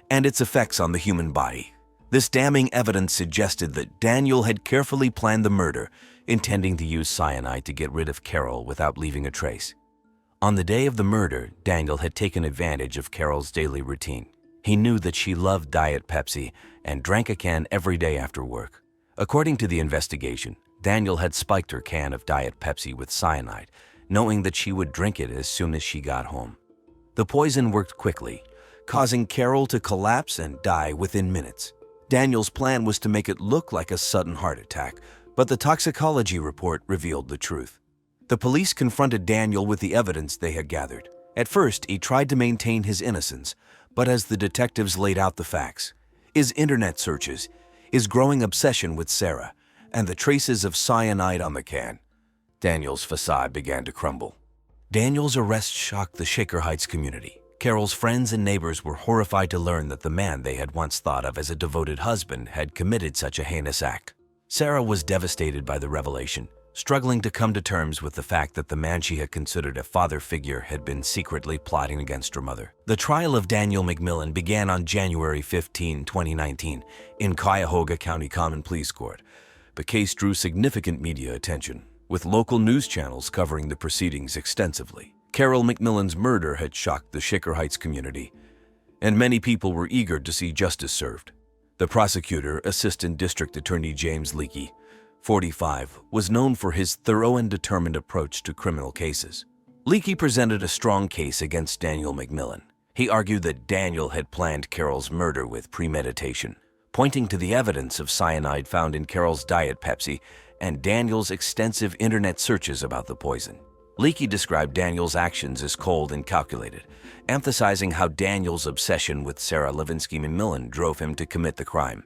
and its effects on the human body. This damning evidence suggested that Daniel had carefully planned the murder, intending to use cyanide to get rid of Carol without leaving a trace. On the day of the murder, Daniel had taken advantage of Carol's daily routine. He knew that she loved Diet Pepsi and drank a can every day after work. According to the investigation, Daniel had spiked her can of Diet Pepsi with cyanide, knowing that she would drink it as soon as she got home. The poison worked quickly, causing Carol to collapse and die within minutes. Daniel's plan was to make it look like a sudden heart attack, but the toxicology report revealed the truth. The police confronted Daniel with the evidence they had gathered. At first, he tried to maintain his innocence, but as the detectives laid out the facts, his internet searches, his growing obsession with Sarah, and the traces of cyanide on the can, Daniel's facade began to crumble. Daniel's arrest shocked the Shaker Heights community. Carol's friends and neighbors were horrified to learn that the man they had once thought of as a devoted husband had committed such a heinous act. Sarah was devastated by the revelation, struggling to come to terms with the fact that the man she had considered a father figure had been secretly plotting against her mother. The trial of Daniel McMillan began on January 15, 2019, in Cuyahoga County Common Pleas Court. The case drew significant media attention, with local news channels covering the proceedings extensively. Carol McMillan's murder had shocked the Shaker Heights community, and many people were eager to see justice served. The prosecutor, Assistant District Attorney James Leakey, 45, was known for his thorough and determined approach to criminal cases. Leakey presented a strong case against Daniel McMillan. He argued that Daniel had planned Carol's murder with premeditation, pointing to the evidence of cyanide found in Carol's Diet Pepsi and Daniel's extensive internet searches about the poison. Leakey described Daniel's actions as cold and calculated, emphasizing how Daniel's obsession with Sarah Levinsky McMillan drove him to commit the crime.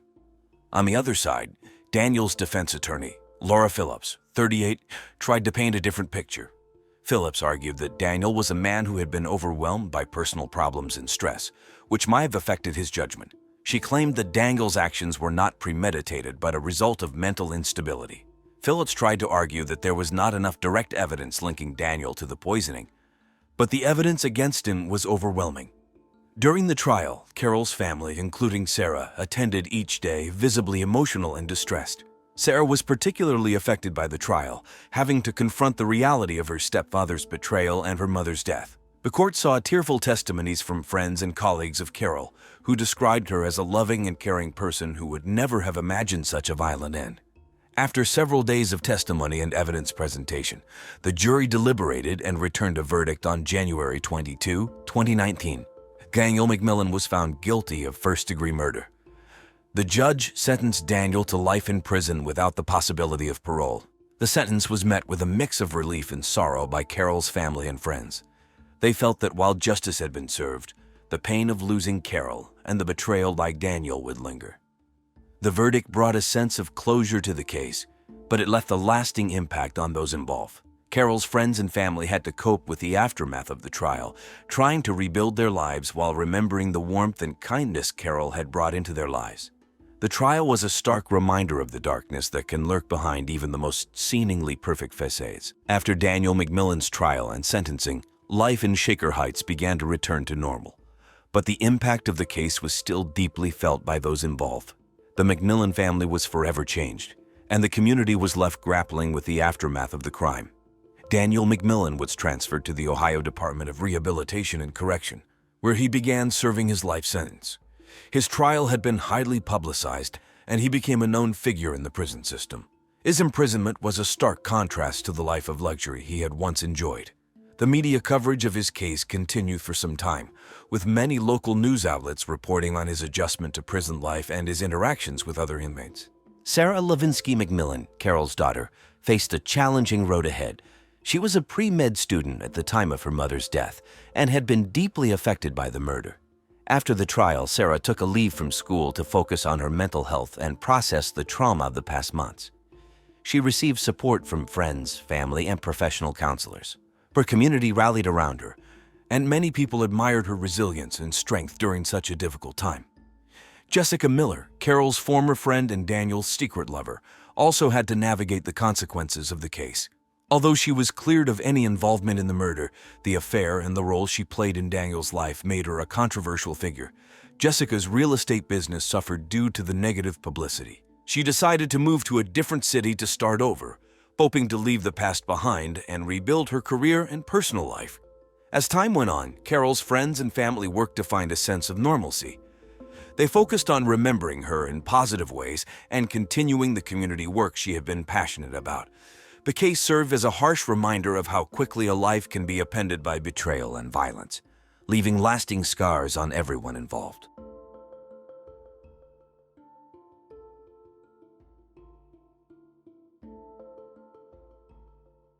On the other side, Daniel's defense attorney, Laura Phillips, 38, tried to paint a different picture. Phillips argued that Daniel was a man who had been overwhelmed by personal problems and stress, which might have affected his judgment. She claimed that Daniel's actions were not premeditated but a result of mental instability. Phillips tried to argue that there was not enough direct evidence linking Daniel to the poisoning, but the evidence against him was overwhelming. During the trial, Carol's family, including Sarah, attended each day, visibly emotional and distressed. Sarah was particularly affected by the trial, having to confront the reality of her stepfather's betrayal and her mother's death. The court saw tearful testimonies from friends and colleagues of Carol, who described her as a loving and caring person who would never have imagined such a violent end. After several days of testimony and evidence presentation, the jury deliberated and returned a verdict on January 22, 2019. Daniel McMillan was found guilty of first-degree murder. The judge sentenced Daniel to life in prison without the possibility of parole. The sentence was met with a mix of relief and sorrow by Carol's family and friends. They felt that while justice had been served, the pain of losing Carol and the betrayal like Daniel would linger. The verdict brought a sense of closure to the case, but it left a lasting impact on those involved. Carol's friends and family had to cope with the aftermath of the trial, trying to rebuild their lives while remembering the warmth and kindness Carol had brought into their lives. The trial was a stark reminder of the darkness that can lurk behind even the most seemingly perfect facades. After Daniel McMillan's trial and sentencing, life in Shaker Heights began to return to normal. But the impact of the case was still deeply felt by those involved. The McMillan family was forever changed, and the community was left grappling with the aftermath of the crime. Daniel McMillan was transferred to the Ohio Department of Rehabilitation and Correction, where he began serving his life sentence. His trial had been highly publicized, and he became a known figure in the prison system. His imprisonment was a stark contrast to the life of luxury he had once enjoyed. The media coverage of his case continued for some time, with many local news outlets reporting on his adjustment to prison life and his interactions with other inmates. Sarah Levinsky McMillan, Carol's daughter, faced a challenging road ahead. She was a pre-med student at the time of her mother's death and had been deeply affected by the murder. After the trial, Sarah took a leave from school to focus on her mental health and process the trauma of the past months. She received support from friends, family, and professional counselors. Her community rallied around her, and many people admired her resilience and strength during such a difficult time. Jessica Miller, Carol's former friend and Daniel's secret lover, also had to navigate the consequences of the case. Although she was cleared of any involvement in the murder, the affair and the role she played in Daniel's life made her a controversial figure. Jessica's real estate business suffered due to the negative publicity. She decided to move to a different city to start over, hoping to leave the past behind and rebuild her career and personal life. As time went on, Carol's friends and family worked to find a sense of normalcy. They focused on remembering her in positive ways and continuing the community work she had been passionate about. The case served as a harsh reminder of how quickly a life can be upended by betrayal and violence, leaving lasting scars on everyone involved.